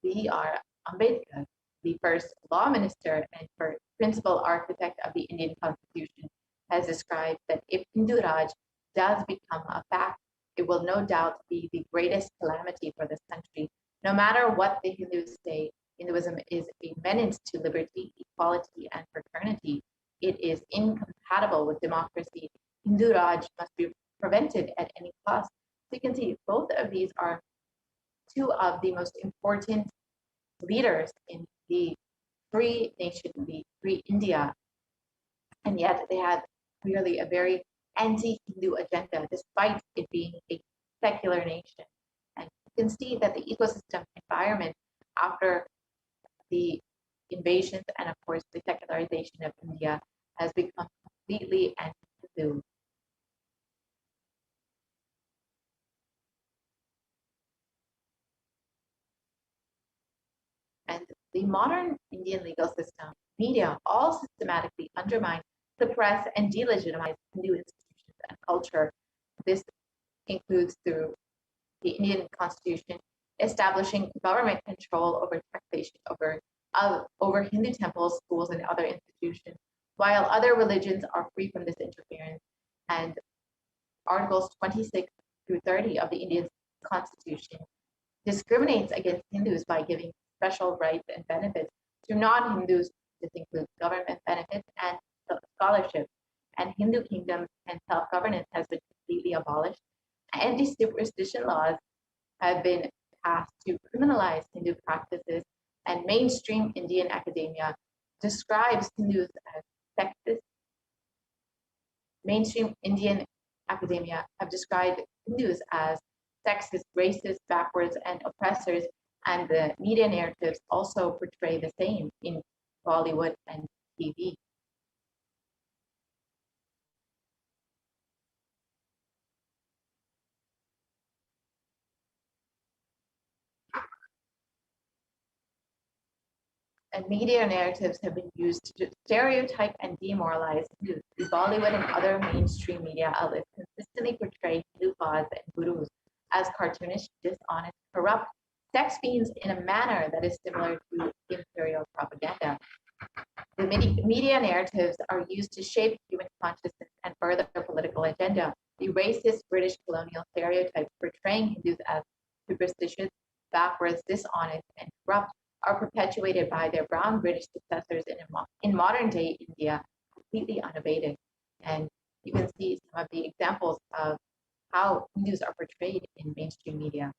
Speaker 6: B.R. Ambedkar, the first law minister and principal architect of the Indian Constitution, has described that if Hindu Raj does become a fact, it will no doubt be the greatest calamity for this country. No matter what the Hindus say, Hinduism is a menace to liberty, equality, and fraternity. It is incompatible with democracy. Hindu Raj must be prevented at any cost. So you can see both of these are two of the most important leaders in the free nation, the free India, and yet they had clearly a very anti-Hindu agenda, despite it being a secular nation. And you can see that the ecosystem environment after the invasions and, of course, the secularization of India has become completely anti-Hindu. And the modern Indian legal system, media, all systematically undermine, suppress, and delegitimize Hindu institutions and culture. This includes through the Indian Constitution establishing government control over taxation over Hindu temples, schools, and other institutions, while other religions are free from this interference. And Articles 26 through 30 of the Indian Constitution discriminates against Hindus by giving special rights and benefits to non-Hindus. This includes government benefits and scholarships. And Hindu kingdoms and self-governance has been completely abolished. Anti-superstition laws have been passed to criminalize Hindu practices, and mainstream Indian academia describes Hindus as sexist. Mainstream Indian academia have described Hindus as sexist, racist, backwards, and oppressors, and the media narratives also portray the same in Bollywood and TV. And media narratives have been used to stereotype and demoralize Hindus. The Bollywood and other mainstream media outlets consistently portray Hindu gods and gurus as cartoonish, dishonest, corrupt sex fiends in a manner that is similar to imperial propaganda. The media narratives are used to shape human consciousness and further their political agenda. The racist British colonial stereotypes portraying Hindus as superstitious, backwards, dishonest, and corrupt are perpetuated by their brown British successors in modern day India, completely unabated. And you can see some of the examples of how Hindus are portrayed in mainstream media.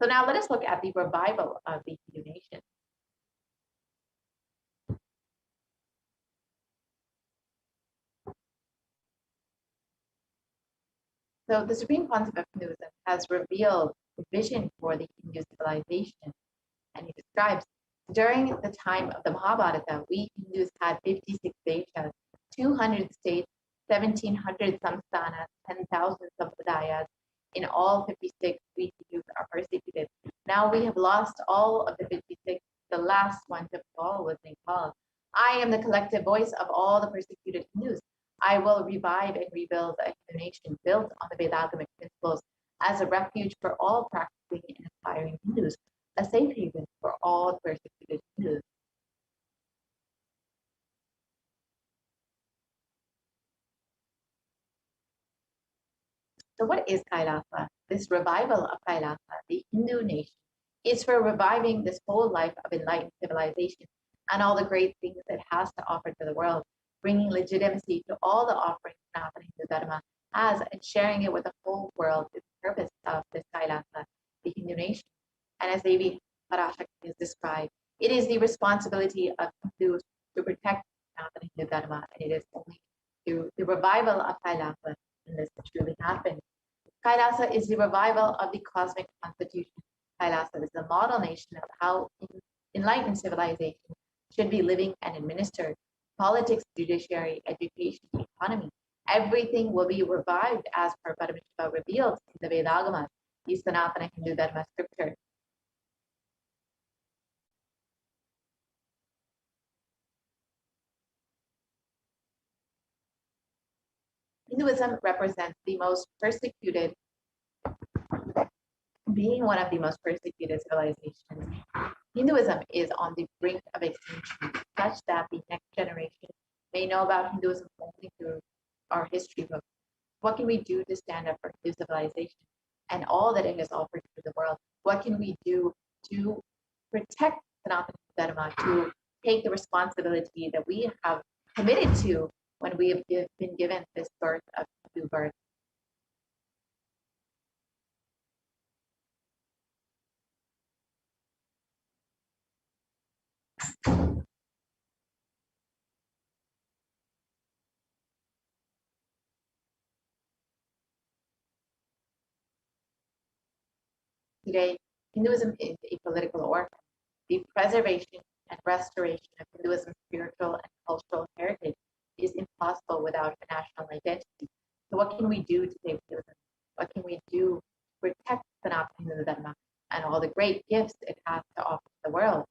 Speaker 6: So now let us look at the revival of the Hindu nation. So the Supreme Concept of Hinduism has revealed the vision for the Hindu civilization. And he describes, during the time of the Mahabharata, we Hindus had 56 deshas, 200 states, 1,700 samsthanas, 10,000 sampradayas. In all 56, we Hindus are persecuted. Now we have lost all of the 56. The last one to fall was Nepal. I am the collective voice of all the persecuted Hindus. I will revive and rebuild a Hindu nation built on the Vedagamic principles as a refuge for all practicing and aspiring Hindus, a safe haven for all persecuted Hindus. So what is Kailasa? This revival of Kailasa, the Hindu nation, is for reviving this whole life of enlightened civilization and all the great things it has to offer to the world, bringing legitimacy to all the offerings Sanatana Hindu Dharma has and sharing it with the whole world is the purpose of this Kailasa, the Hindu nation. And as Devi Parashakti is described, it is the responsibility of Hindus to protect Sanatana Hindu Dharma, and it is only through the revival of Kailasa when this truly happens. Kailasa is the revival of the cosmic constitution. Kailasa is the model nation of how enlightened civilization should be living and administered. Politics, judiciary, education, economy, everything will be revived as per Paramashiva revealed in the Vedagamas, the Sanatana Hindu Dharma scripture. Hinduism represents the most persecuted, being one of the most persecuted civilizations. Hinduism is on the brink of extinction, such that the next generation may know about Hinduism only through our history books. What can we do to stand up for Hindu civilization and all that it has offered to the world? What can we do to protect Sanatana Dharma, to take the responsibility that we have committed to when we have been given this birth of Hindu birth? Today, Hinduism is a political orphan. The preservation and restoration of Hinduism's spiritual and cultural heritage is impossible without a national identity. So what can we do to save Hinduism? What can we do to protect Sanatana Hindu Dharma and all the great gifts it has to offer to the world?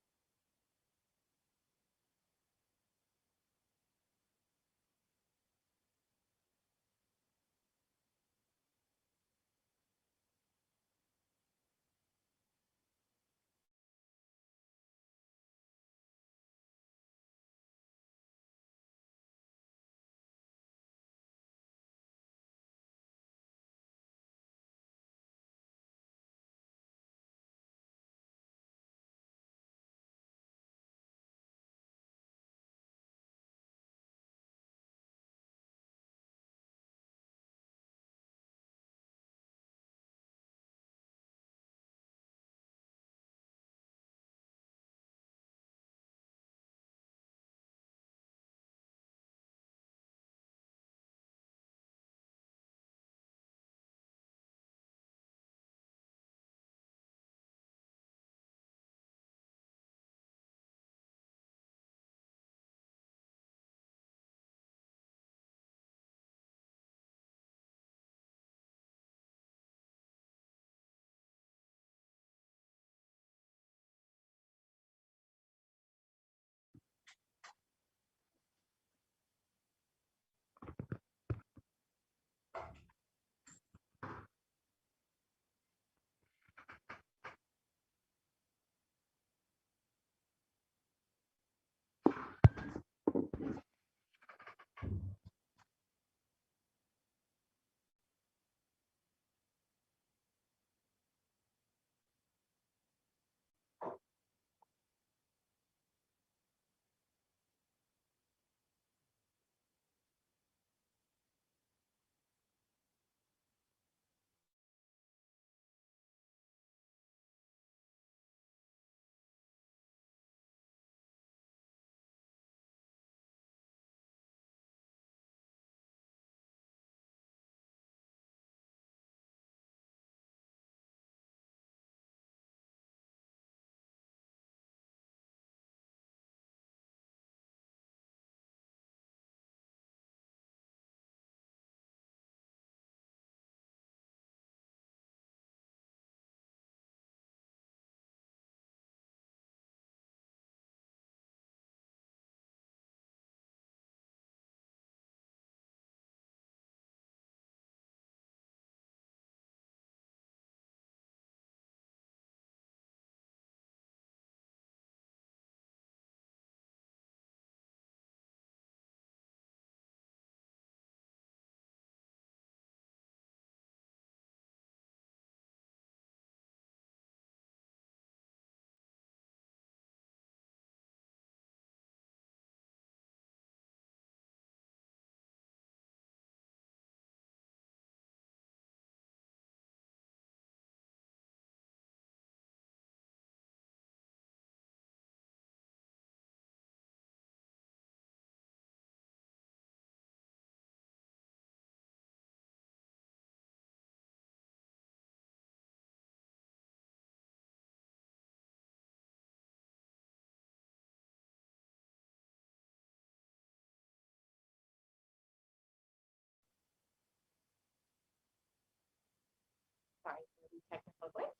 Speaker 6: technical glitch.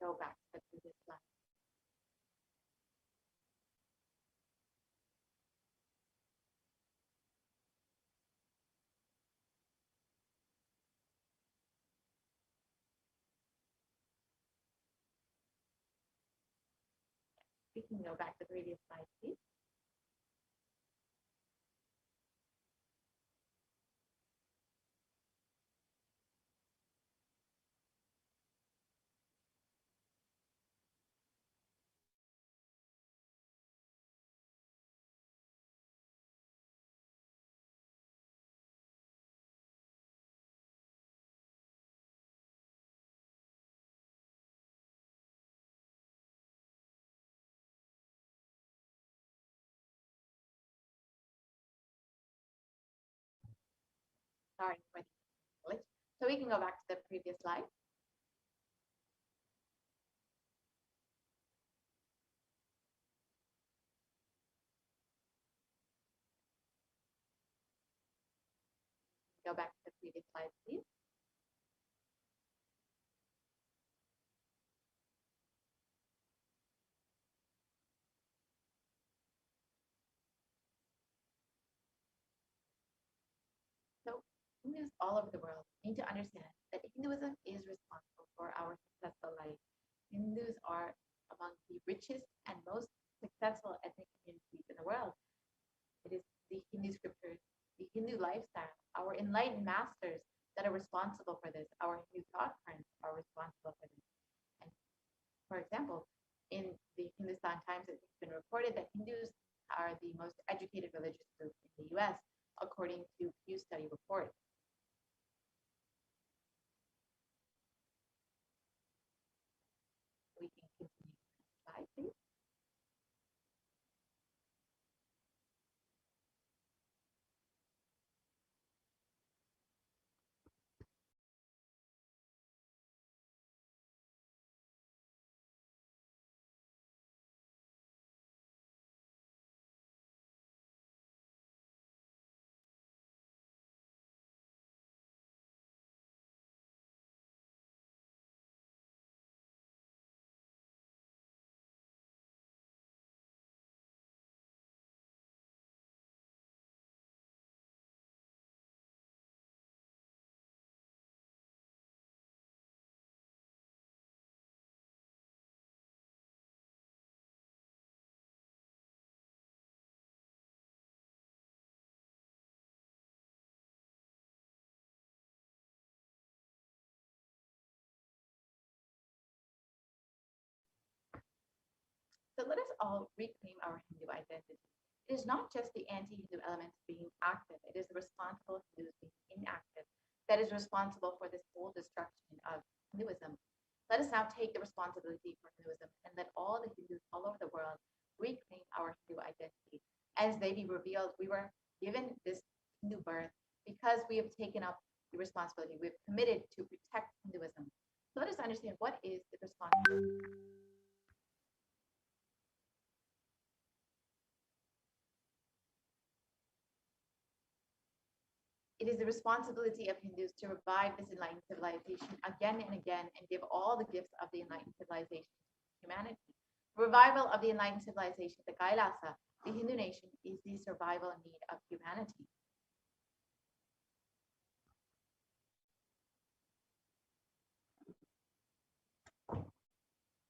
Speaker 6: Go back to the previous slide. We can go back to the previous slide, please. Sorry for the glitch. So we can go back to the previous slide. Go back to the previous slide, please. So Hindus all over the world need to understand that Hinduism is responsible for our successful life. Hindus are among the richest and most successful ethnic communities in the world. It is the Hindu scriptures, the Hindu lifestyle, our enlightened masters that are responsible for this. Our Hindu thought currents are responsible for this. And for example, in the Hindustan Times, it's been reported that Hindus are the most educated religious group in the US, according to Pew Study report. We can continue. Next slide, please. So let us all reclaim our Hindu identity. It is not just the anti-Hindu elements being active, it is the responsible Hindus being inactive that is responsible for this whole destruction of Hinduism. Let us now take the responsibility for Hinduism and let all the Hindus all over the world reclaim our Hindu identity. As they be revealed, we were given this Hindu birth because we have taken up the responsibility. We've committed to protect Hinduism. So let us understand what is the responsibility. It is the responsibility of Hindus to revive this enlightened civilization again and again and give all the gifts of the enlightened civilization to humanity. The revival of the enlightened civilization, the Kailasa, the Hindu nation, is the survival need of humanity.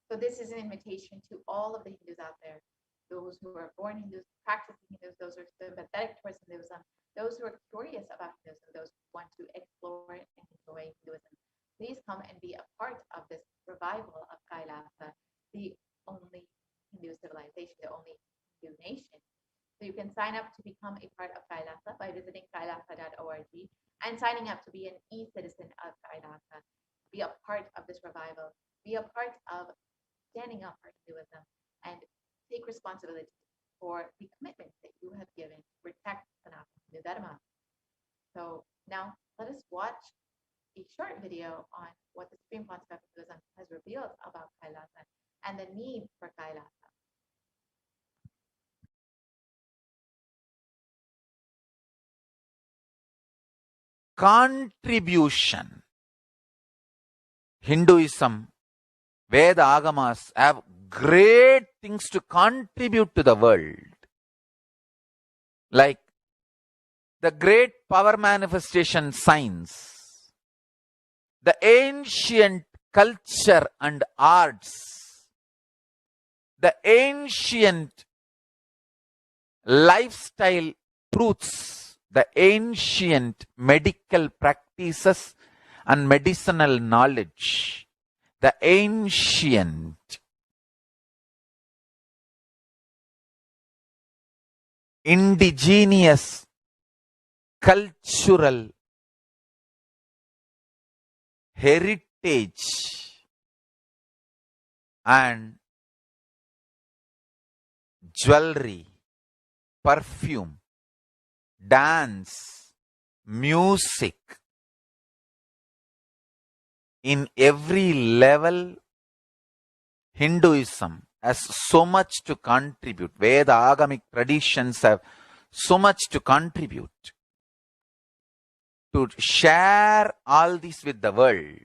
Speaker 6: So this is an invitation to all of the Hindus out there, those who are born Hindus, practicing Hindus, those who are sympathetic towards Hinduism, those who are curious about Hinduism, those who want to explore and enjoy Hinduism. Please come and be a part of this revival of Kailasa, the only Hindu civilization, the only Hindu nation. So you can sign up to become a part of Kailasa by visiting kailasa.org and signing up to be an e-citizen of Kailasa. Be a part of this revival. Be a part of standing up for Hinduism and take responsibility for the commitment that you have given to protect Sanatana Hindu Dharma. So now let us watch a short video on what the Supreme Concept of Hinduism has revealed about Kailasa and the need for Kailasa.
Speaker 4: Contribution Hinduism, Veda Agamas have great things to contribute to the world. Like the great power manifestation science, the ancient culture and arts, the ancient lifestyle truths, the ancient medical practices and medicinal knowledge, the ancient indigenous cultural heritage and jewelry, perfume, dance, music, in every level, Hinduism has so much to contribute. Veda Agamic traditions have so much to contribute. To share all this with the world,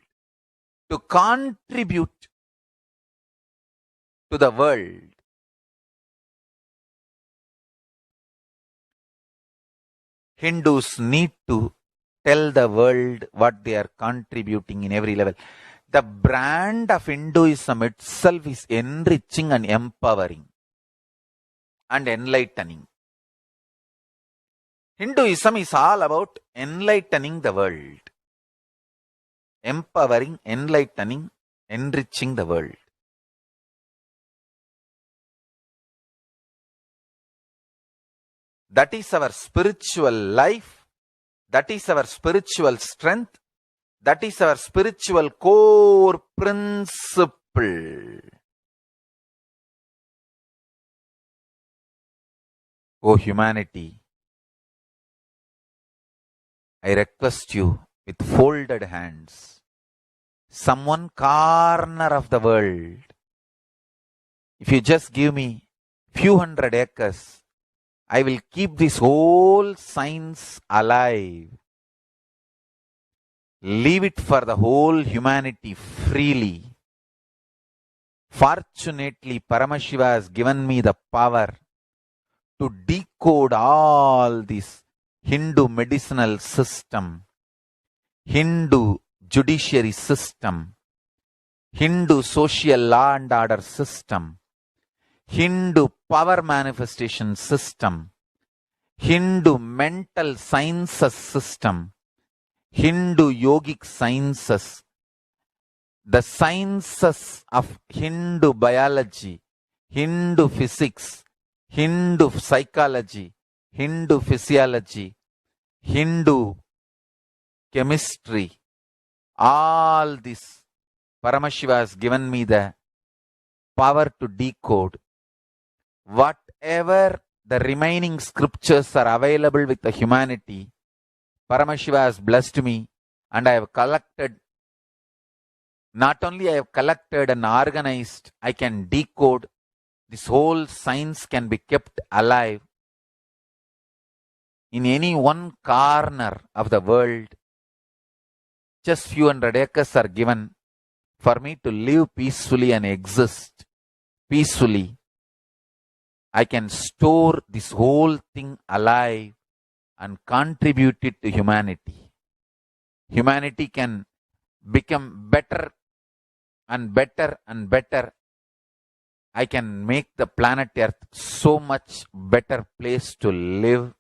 Speaker 4: to contribute to the world. Hindus need to tell the world what they are contributing in every level. The brand of Hinduism itself is enriching and empowering and enlightening. Hinduism is all about enlightening the world. Empowering, enlightening, enriching the world. That is our spiritual life. That is our spiritual strength. That is our spiritual core principle. O humanity, I request you with folded hands, some one corner of the world, if you just give me few hundred acres, I will keep this whole science alive. Leave it for the whole humanity freely. Fortunately, Paramashiva has given me the power to decode all this Hindu medicinal system, Hindu judiciary system, Hindu social law and order system, Hindu power manifestation system, Hindu mental sciences system, Hindu yogic sciences, the sciences of Hindu biology, Hindu physics, Hindu psychology, Hindu physiology, Hindu chemistry, all this Paramashiva has given me the power to decode. Whatever the remaining scriptures are available with the humanity, Paramashiva has blessed me, and I have collected. Not only I have collected and organized, I can decode. This whole science can be kept alive in any one corner of the world. Just few hundred acres are given for me to live peacefully and exist peacefully. I can store this whole thing alive and contribute it to humanity. Humanity can become better and better and better. I can make the planet Earth so much better place to live.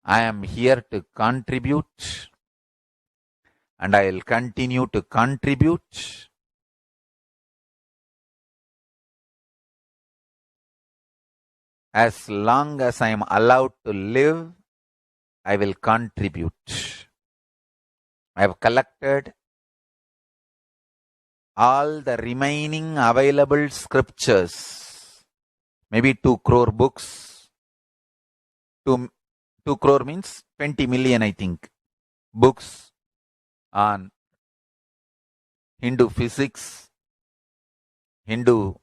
Speaker 4: I am here to contribute, and I will continue to contribute. As long as I am allowed to live, I will contribute. I have collected all the remaining available scriptures, maybe 2 crore books. 2 crore means 20 million, I think, books on Hindu physics, Hindu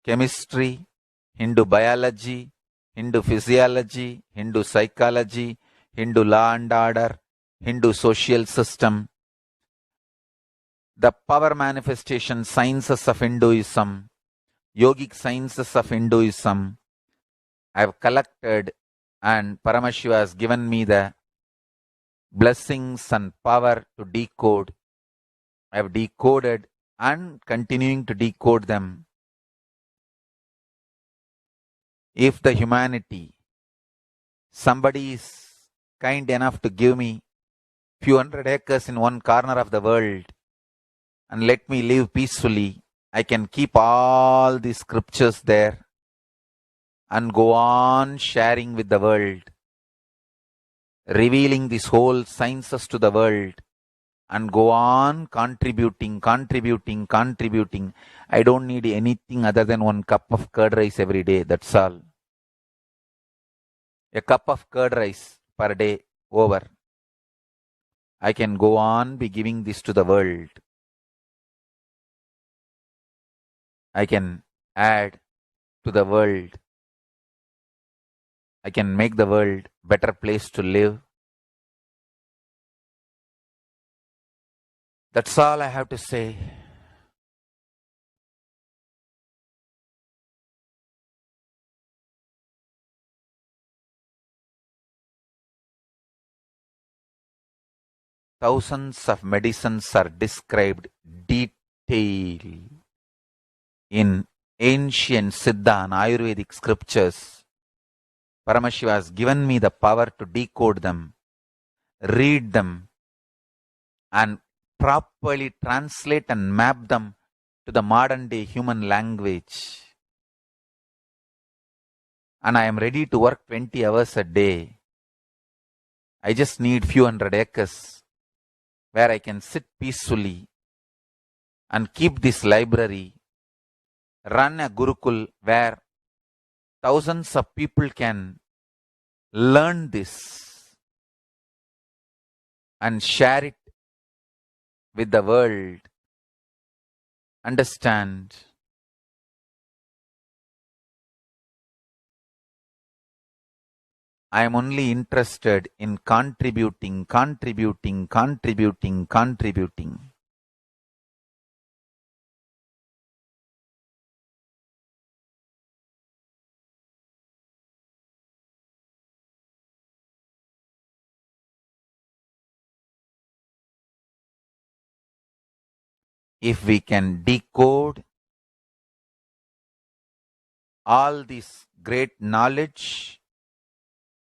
Speaker 4: chemistry, Hindu biology, Hindu physiology, Hindu psychology, Hindu law and order, Hindu social system, the power manifestation sciences of Hinduism, yogic sciences of Hinduism, I have collected, and Paramashiva has given me the blessings and power to decode. I have decoded and continuing to decode them. If the humanity, somebody is kind enough to give me few hundred acres in one corner of the world and let me live peacefully, I can keep all the scriptures there and go on sharing with the world, revealing this whole sciences to the world, and go on contributing. I don't need anything other than one cup of curd rice every day. That's all. A cup of curd rice per day over. I can go on be giving this to the world. I can add to the world. I can make the world better place to live. That's all I have to say. Thousands of medicines are described detail in ancient Siddha and Ayurvedic scriptures. Paramashiva has given me the power to decode them, read them, and properly translate and map them to the modern day human language. And I am ready to work 20 hours a day. I just need few hundred acres where I can sit peacefully and keep this library, run a Gurukul where thousands of people can learn this and share it with the world. Understand? I am only interested in contributing. If we can decode all this great knowledge,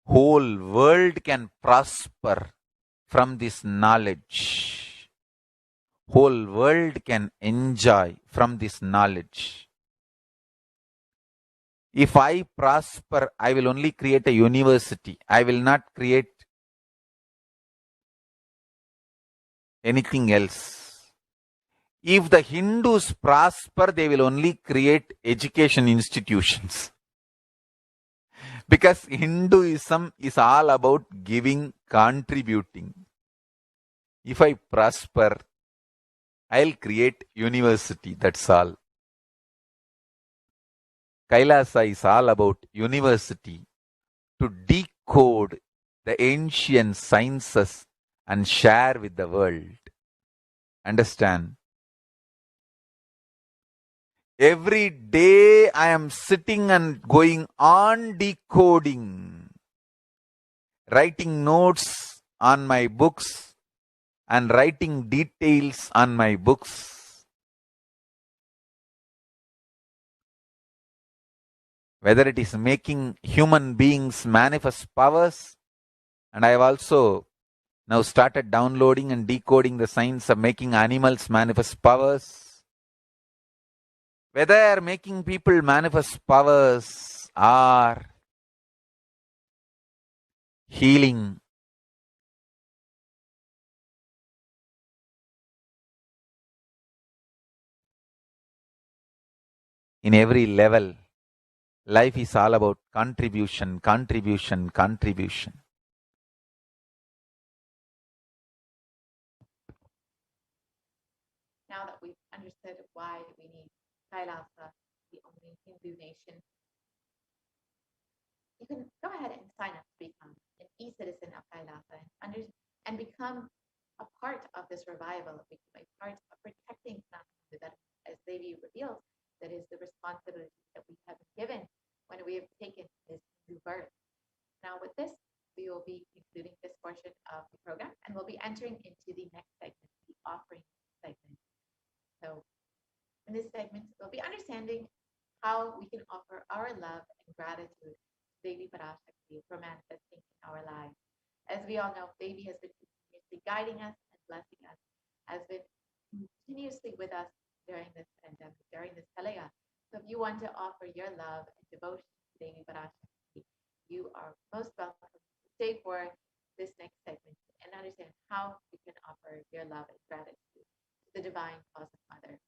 Speaker 4: whole world can prosper from this knowledge. Whole world can enjoy from this knowledge. If I prosper, I will only create a university. I will not create anything else. If the Hindus prosper, they will only create education institutions. Because Hinduism is all about giving, contributing. If I prosper, I'll create university, that's all. Kailasa is all about university, to decode the ancient sciences and share with the world. Understand? Every day I am sitting and going on decoding, writing notes on my books and writing details on my books. Whether it is making human beings manifest powers, and I have also now started downloading and decoding the science of making animals manifest powers. Whether making people manifest powers or healing, in every level, life is all about contribution.
Speaker 6: Now that we've understood why we need Kailasa, the only Hindu nation, you can go ahead and sign up to become an e-citizen of Kailasa and become a part of this revival, become a part of protecting Sanatana Dharma, as Devi reveals, that is the responsibility that we have been given when we have taken this new birth. Now, with this, we will be concluding this portion of the program, and we'll be entering into the next segment, the offering segment. So, in this segment, we'll be understanding how we can offer our love and gratitude to Devi Parashakti for manifesting in our lives. As we all know, Devi has been continuously guiding us and blessing us, has been continuously with us during this pandemic, during this Kalaya. So if you want to offer your love and devotion to Devi Parashakti, you are most welcome to stay for this next segment and understand how you can offer your love and gratitude to the Divine Cosmic Mother.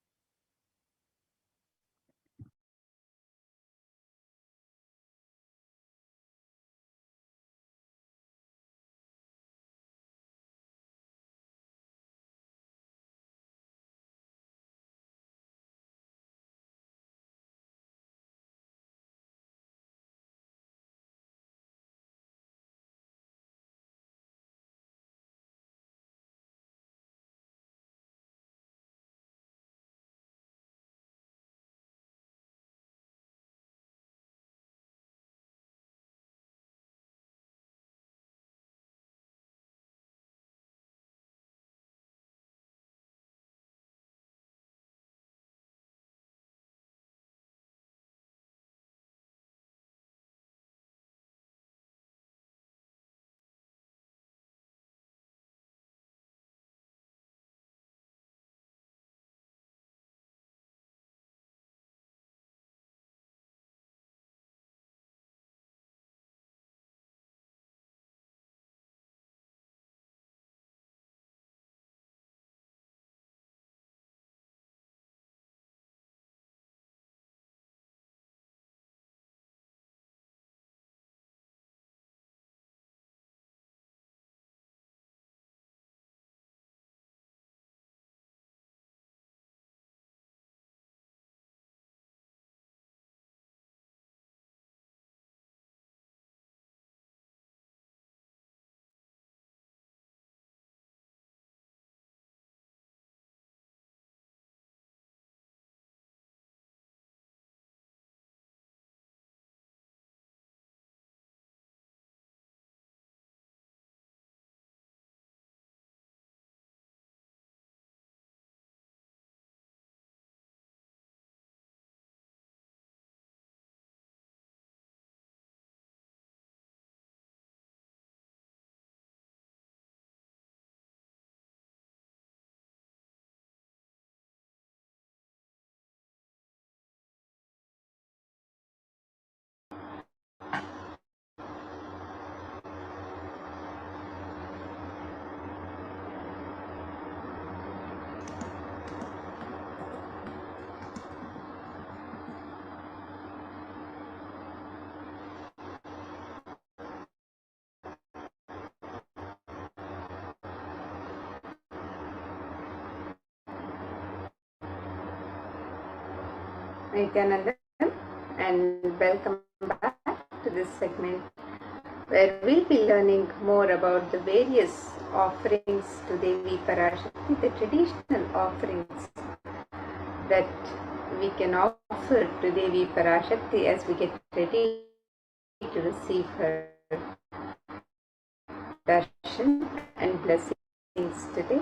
Speaker 7: Nithyananda, and welcome back to this segment where we'll be learning more about the various offerings to Devi Parashakti, the traditional offerings that we can offer to Devi Parashakti as we get ready to receive her darshan and blessings today.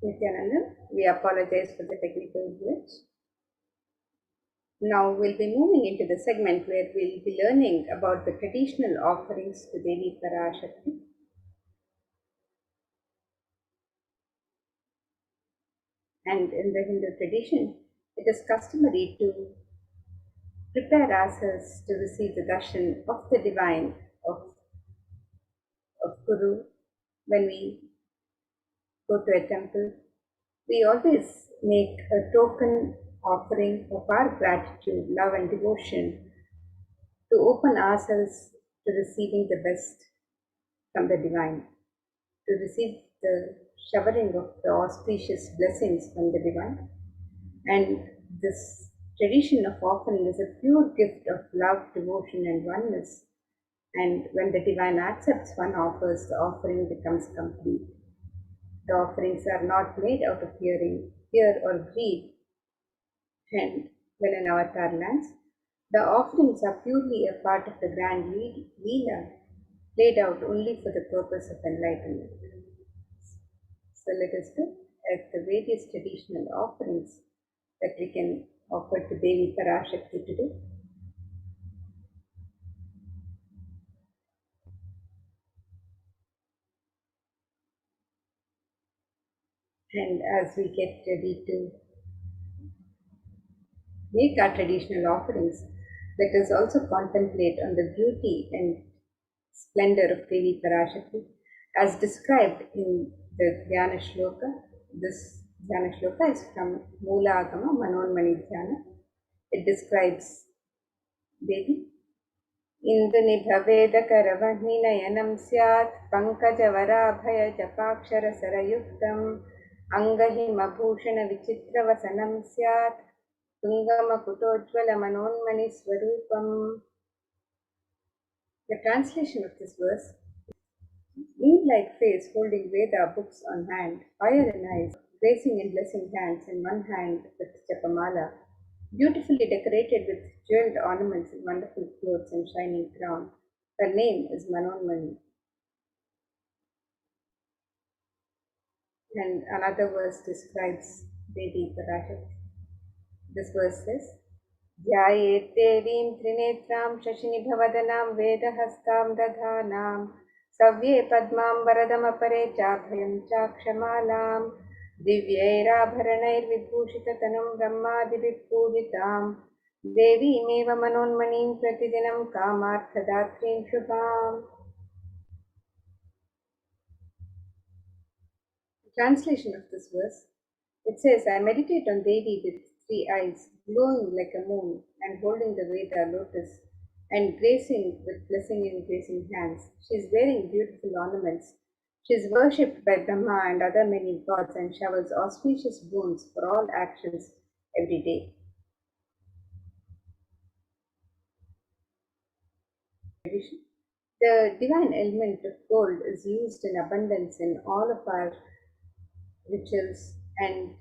Speaker 7: Nithyananda. We apologize for the technical glitch. Now we'll be moving into the segment where we'll be learning about the traditional offerings to Devi Parashakti. And in the Hindu tradition, it is customary to prepare ourselves to receive the darshan of the divine, of Guru. When we go to a temple, we always make a token offering of our gratitude, love and devotion to open ourselves to receiving the best from the divine, to receive the showering of the auspicious blessings from the divine. And this tradition of offering is a pure gift of love, devotion and oneness. And when the divine accepts one offers, the offering becomes complete. The offerings are not made out of fear or greed. And when an avatar lands, the offerings are purely a part of the grand Leela, laid out only for the purpose of enlightenment. So let us look at the various traditional offerings that we can offer to Devi Parashakti today. And as we get ready to make our traditional offerings, let us also contemplate on the beauty and splendor of Devi Parashakti as described in the Dhyana Shloka. This Dhyana Shloka is from Moola Agama Manonmani Dhyana. It describes Devi. Induniभवेदकरवह्निनयनं स्यात् पङ्कजवराभयजपाक्षरसरयुक्तम् अङ्गहिमभूषणविचित्रवसनं स्यात् तुङ्गमकुटोज्ज्वलमनोन्मणिस्वरूपम्. The translation of this verse: moon-like face holding Veda books on hand, fire in eyes, gracing and blessing hands, in one hand with Japamala, beautifully decorated with jeweled ornaments and wonderful clothes and shining crown. Her name is Manonmani. And another verse describes Devi Parashakti. This verse says, ध्यायेत् देवीं त्रिनेत्रां शशिनिभवदनां वेदहस्तां दधानां सव्ये पद्मां वरदमपरे चाभयं चाक्षमालां दिव्यैराभरणैर्विभूषिततनुं ब्रह्मादिभिः पूजितां देवीमेव मनोन्मणीं प्रतिदिनं कामार्थदात्रीं शुभाम्. Translation of this verse: it says, I meditate on Devi with 3 eyes, glowing like a moon, and holding the Veda lotus, and gracing with blessing and gracing hands. She is wearing beautiful ornaments. She is worshipped by Brahma and other many gods, and showers auspicious boons for all actions every day. The divine element of gold is used in abundance in all of our rituals and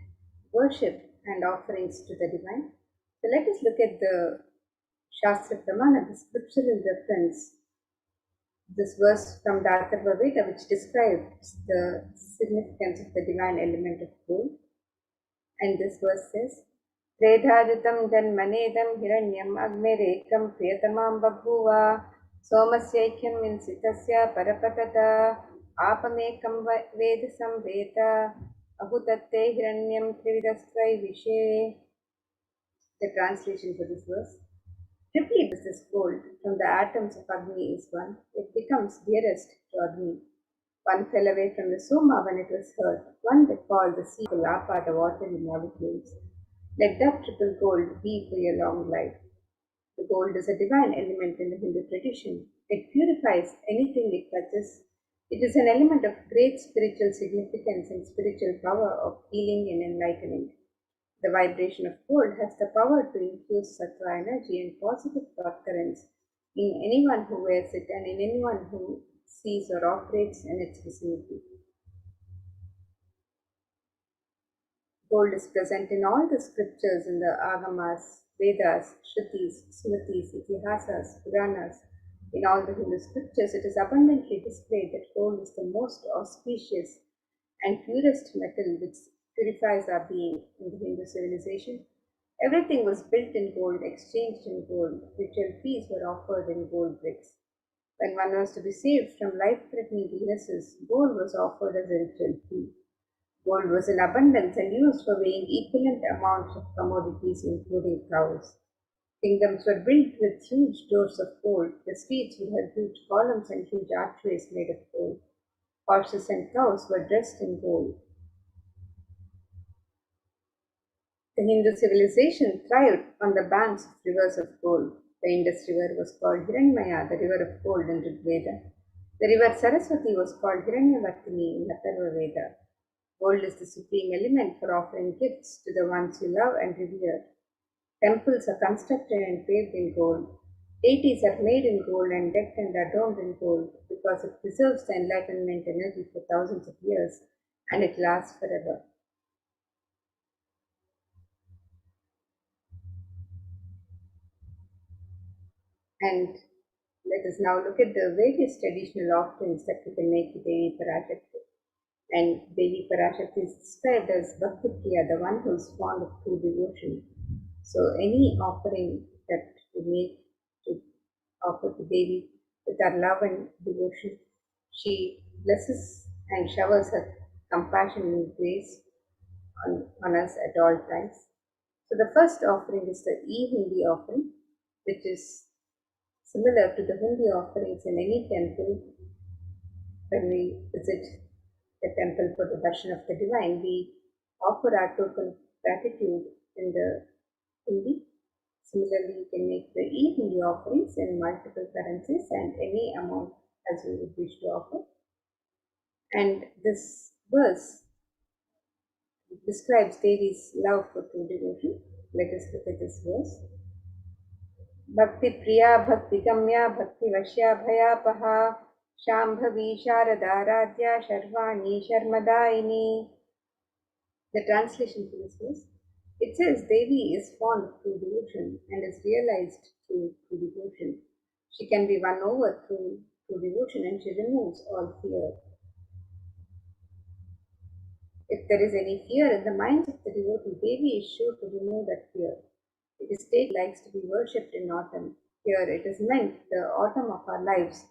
Speaker 7: worship and offerings to the divine. So let us look at the Shastra Pramana, the scriptural reference, this verse from the Atharva Veda, which describes the significance of the divine element of gold. And this verse says, Tredhajutam janmanedam hiranyam agmerekam priyatamam babhuva somasyaikyam insitasya parapatata apamekam vedasam veta ahutatte hiranyam trividastvai vishe. The translation for this verse: triply this gold from the atoms of Agni is one. It becomes dearest to Agni. One fell away from the Soma when it was hurt. One they call the sea will lap out the watery molecules. Let that triple gold be for your long life. The gold is a divine element in the Hindu tradition. It purifies anything it touches. It is an element of great spiritual significance and spiritual power of healing and enlightening. The vibration of gold has the power to infuse sattva energy and positive thought currents in anyone who wears it and in anyone who sees or operates in its vicinity. Gold is present in all the scriptures in the Agamas, Vedas, Shrutis, Smritis, Itihasas, Puranas. In all the Hindu scriptures, it is abundantly displayed that gold is the most auspicious and purest metal which purifies our being in the Hindu civilization. Everything was built in gold, exchanged in gold. Ritual fees were offered in gold bricks. When one was to be saved from life-threatening illnesses, gold was offered as a ritual fee. Gold was in abundance and used for weighing equivalent amounts of commodities, including cows. Kingdoms were built with huge doors of gold. The streets would have huge columns and huge archways made of gold. Horses and cows were dressed in gold. The Hindu civilization thrived on the banks of rivers of gold. The Indus River was called Hiranmaya, the river of gold in Rigveda. The river Saraswati was called Hiranyavartini in Atharva Veda. Gold is the supreme element for offering gifts to the ones you love and revere. Temples are constructed and paved in gold. Deities are made in gold and decked and adorned in gold because it preserves the enlightenment energy for thousands of years and it lasts forever. And let us now look at the various traditional offerings that we can make to Devi Parashakti. And Devi Parashakti is described as Bhakti Priya, the one who is fond of true devotion. So any offering that we make to offer to Devi with our love and devotion, she blesses and showers her compassion and grace on us at all times. So the first offering is the E-Hundi offering, which is similar to the Hundi offerings in any temple. When we visit the temple for the darshan of the divine, we offer our total gratitude in the Hundi. Similarly, you can make the E-Hundi offerings in multiple currencies and any amount as you would wish to offer. And this verse describes Devi's love for true devotion. Let us look at this verse. Bhakti Priya Bhakti Gamya Bhakti Vashya Bhayapaha Shambhavi Sharadaradhya Sharvani Sharmadaini. The translation to this verse. It says Devi is fond of true devotion and is realized through true devotion. She can be won over through true devotion and she removes all fear. If there is any fear in the minds of the devotee, Devi is sure to remove that fear. It is state likes to be worshipped in autumn. Here it is meant the autumn of our lives.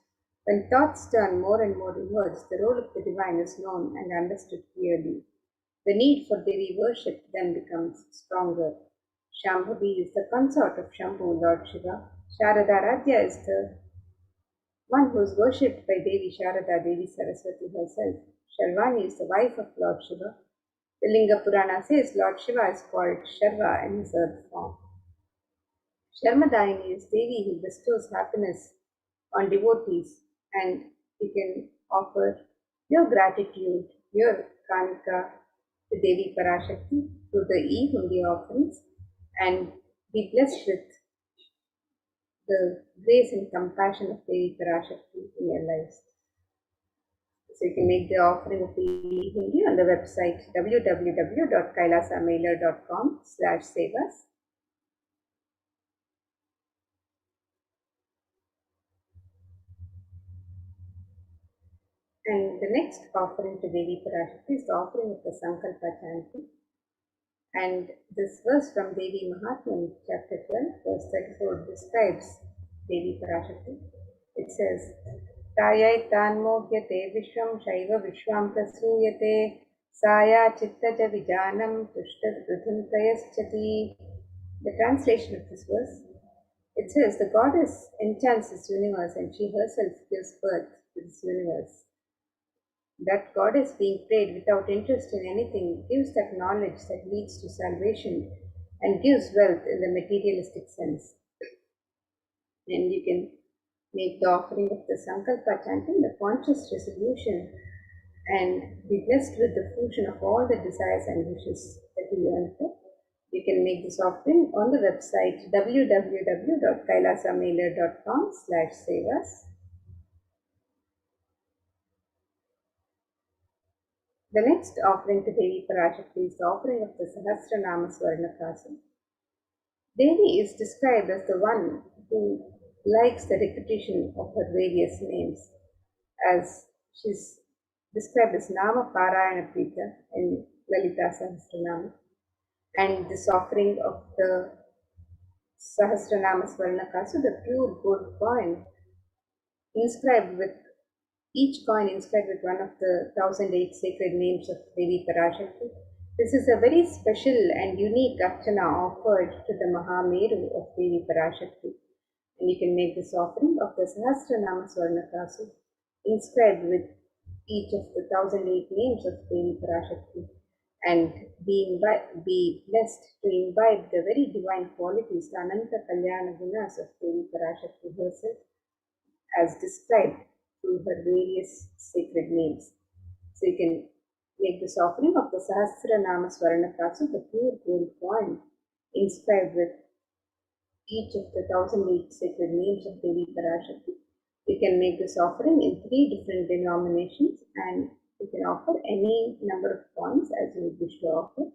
Speaker 7: When thoughts turn more and more inwards, the role of the divine is known and understood clearly. The need for Devi worship then becomes stronger. Shambhavi is the consort of Shambhu, Lord Shiva. Sharadaradhya is the one who is worshipped by Devi Sharada, Devi Saraswati herself. Sharvani is the wife of Lord Shiva. The Linga Purana says Lord Shiva is called Sharva in his earth form. Sharmadaini is Devi who bestows happiness on devotees, and you can offer your gratitude, your kanika to Devi Parashakti through the E-Hundi offerings and be blessed with the grace and compassion of Devi Parashakti in your lives. So you can make the offering of the E-Hundi on the website www.kailasamailer.com/sevas. And the next offering to Devi Parashakti is the offering of the Sankalpa chanting. And this verse from Devi Mahatmya, chapter 12, verse 34, describes Devi Parashakti. It says, Tayai tanmogyate vishvam shaiva vishwam prasuyate saya chittaja vijanam tushta drudham prayaschati. The translation of this verse, it says, the goddess enchants this universe and she herself gives birth to this universe. That goddess being prayed without interest in anything gives that knowledge that leads to salvation and gives wealth in the materialistic sense. And you can make the offering of the Sankalpa chanting, the conscious resolution, and be blessed with the fruition of all the desires and wishes that you yearn for. You can make this offering on the website www.kailasamailer.com/sevas. The next offering to Devi Parashakti is the offering of the Sahasranama Swarnaprasam. Devi is described as the one who likes the repetition of her various names, as she's described as Nama Parayana Prita in Lalita Sahasranama. And this offering of the Sahasranama Swarnakasu, the pure gold coin, inscribed with each coin inscribed with one of the 1008 sacred names of Devi Parashakti. This is a very special and unique archana offered to the Mahameru of Devi Parashakti. And you can make this offering of the Sahasranama Swarnakasu inscribed with each of the 1008 names of Devi Parashakti, and be blessed to imbibe the very divine qualities, the Ananta Kalyana Gunas of Devi Parashakti herself, as described through her various sacred names. So you can make this offering of the Sahasranama Swarnakasu, the pure gold coin, inscribed with each of the 1008 sacred names of Devi Parashakti. You can make this offering in 3 different denominations, and you can offer any number of coins as you would wish to offer.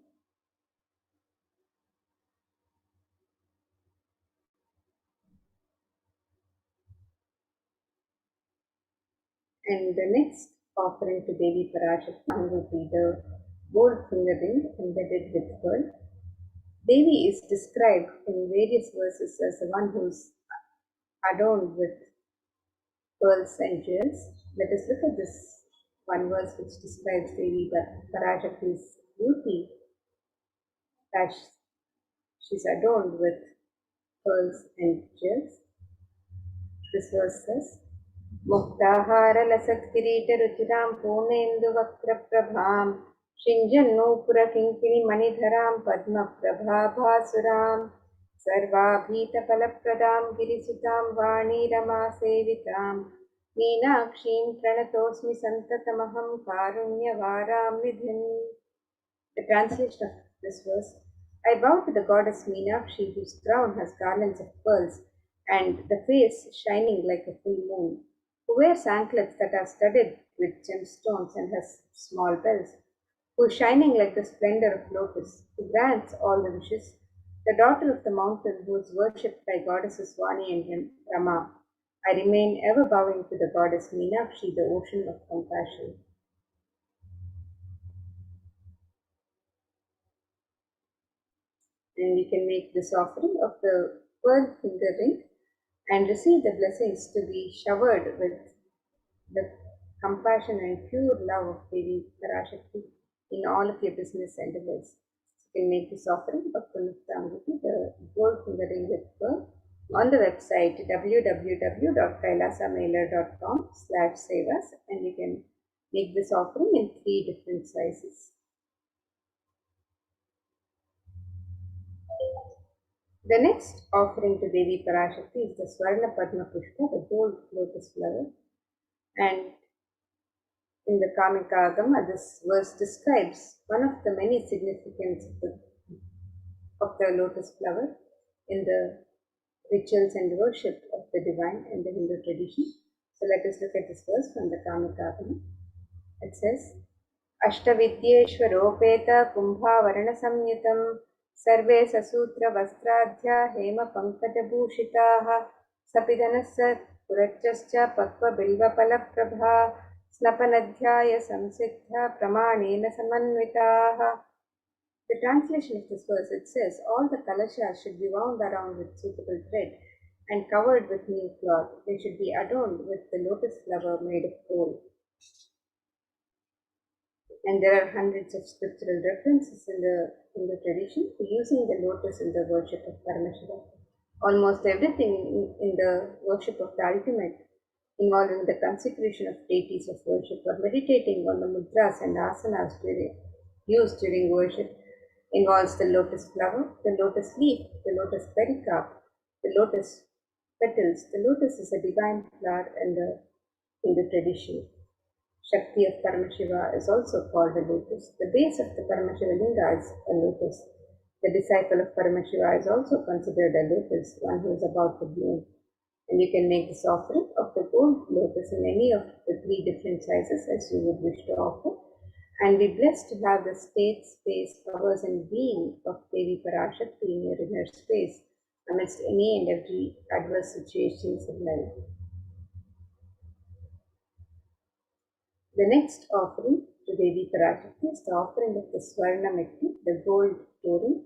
Speaker 7: And the next offering to Devi Parashakti will be the gold finger ring embedded with pearl. Devi is described in various verses as the one who is adorned with pearls and jewels. Let us look at this one verse which describes Devi Parashakti's beauty, that she is adorned with pearls and jewels. This verse says, मुक्ताहारलसत्किरीटरुचिरां पूर्णेन्दुवक्त्रप्रभां शिञ्जन्नूपुरकिङ्किणिमणिधरां पद्मप्रभाभासुरां सर्वाभीतफलप्रदां गिरिसुतां वाणीरमासेवितां मीनाक्षीं प्रणतोऽस्मि सन्ततमहं कारुण्यवारां निधिम्. The translation of this verse: I bow to the goddess Meenakshi, whose crown has garlands of pearls and the face shining like a full moon, who wears anklets that are studded with gemstones and has small bells, who is shining like the splendor of lotus, who grants all the wishes, the daughter of the mountain, who is worshipped by goddesses Vani and Rama. I remain ever bowing to the goddess Meenakshi, the ocean of compassion. And we can make this offering of the pearl finger ring and receive the blessings to be showered with the compassion and pure love of Devi Parashakti in all of your business endeavors. So you can make this offering of the Nithyananda, the gold finger ring with pearl, on the website www.kailasamailer.com/sevas, and you can make this offering in 3 different sizes. The next offering to Devi Parashakti is the Swarna Padma Pushpa, the gold lotus flower. And in the Kamika Agama, this verse describes one of the many significance of the lotus flower in the rituals and worship of the divine in the Hindu tradition. So let us look at this verse from the Kamika Agama. It says, Ashtavidyeshwaropeta kumbhavarana samyutam सर्वे ससूत्र वस्त्राध्या हेम पंकजभूषिताः सपिधनस्य पुरच्चश्च पक्वबिल्वफलप्रभा स्नपनध्याय संसिद्धा प्रमाणेन समन्विताः. The translation of this verse, it says, all the kalashas should be wound around with suitable thread and covered with new cloth. They should be adorned with the lotus flower made of gold. And there are hundreds of scriptural references in the tradition to using the lotus in the worship of Paramashivoham. Almost everything in the worship of the ultimate, involving the consecration of deities of worship or meditating on the mudras and asanas used during worship, involves the lotus flower, the lotus leaf, the lotus pericarp, the lotus petals. The lotus is a divine flower in the tradition. Shakti of Paramashiva is also called a lotus. The base of the Paramashiva linga is a lotus. The disciple of Paramashiva is also considered a lotus, one who is about to bloom. And you can make this offering of the gold lotus in any of the 3 different sizes as you would wish to offer. And be blessed to have the state, space, powers, and being of Devi Parashakti in your inner space amidst any and every adverse situations of life. The next offering to Devi Parashakti is the offering of the Swarna Mekti, the gold touring.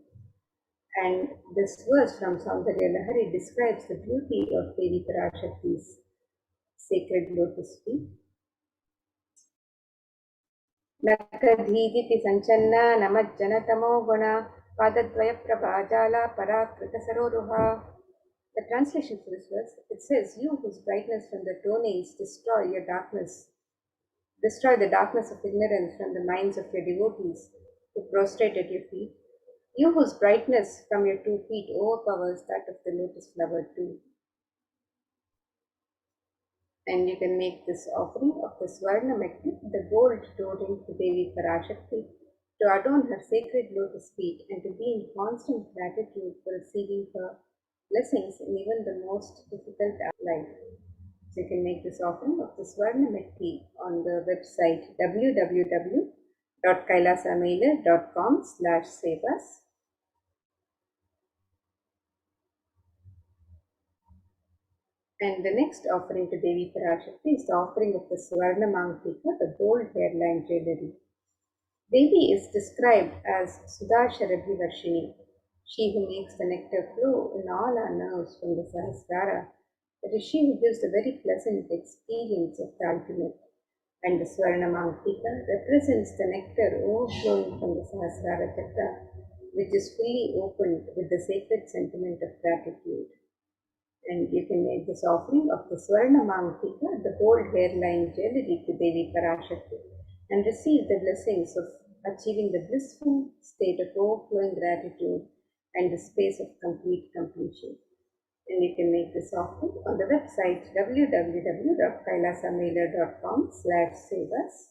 Speaker 7: And this verse from Saundarya Lahari describes the beauty of Devi Parashakti's sacred lotus feet. Nakadhiditi Sanchanna Namajjanatamo Guna Padadvaya Prabhajala Parakrita Saroruha. The translation for this verse, it says, "You whose brightness from the toenails destroy the darkness of ignorance from the minds of your devotees who prostrate at your feet. You whose brightness from your 2 feet overpowers that of the lotus flower too." And you can make this offering of the Swarna Mekti, the gold touring to Devi Parashakti, to adorn her sacred lotus feet and to be in constant gratitude for receiving her blessings in even the most difficult life. So you can make this offering of the Swarna Mekti on the website www.kailasamailer.com/sevas. And the next offering to Devi Parashakti is the offering of the Swarna Mangtika, the gold hairline jewelry. Devi is described as Sudasharabhivarshini, she who makes the nectar flow in all our nerves from the Sahasrara. That is she who gives the very pleasant experience of the ultimate. And the Swarna Mangtika represents the nectar overflowing from the Sahasrara Chakra, which is fully opened with the sacred sentiment of gratitude. And you can make this offering of the Swarna Mangtika, the gold hairline jewelry, to Devi Parashakti, and receive the blessings of achieving the blissful state of overflowing gratitude and the space of complete completion. And you can make this offering on the website www.kailasamailer.com/sevas.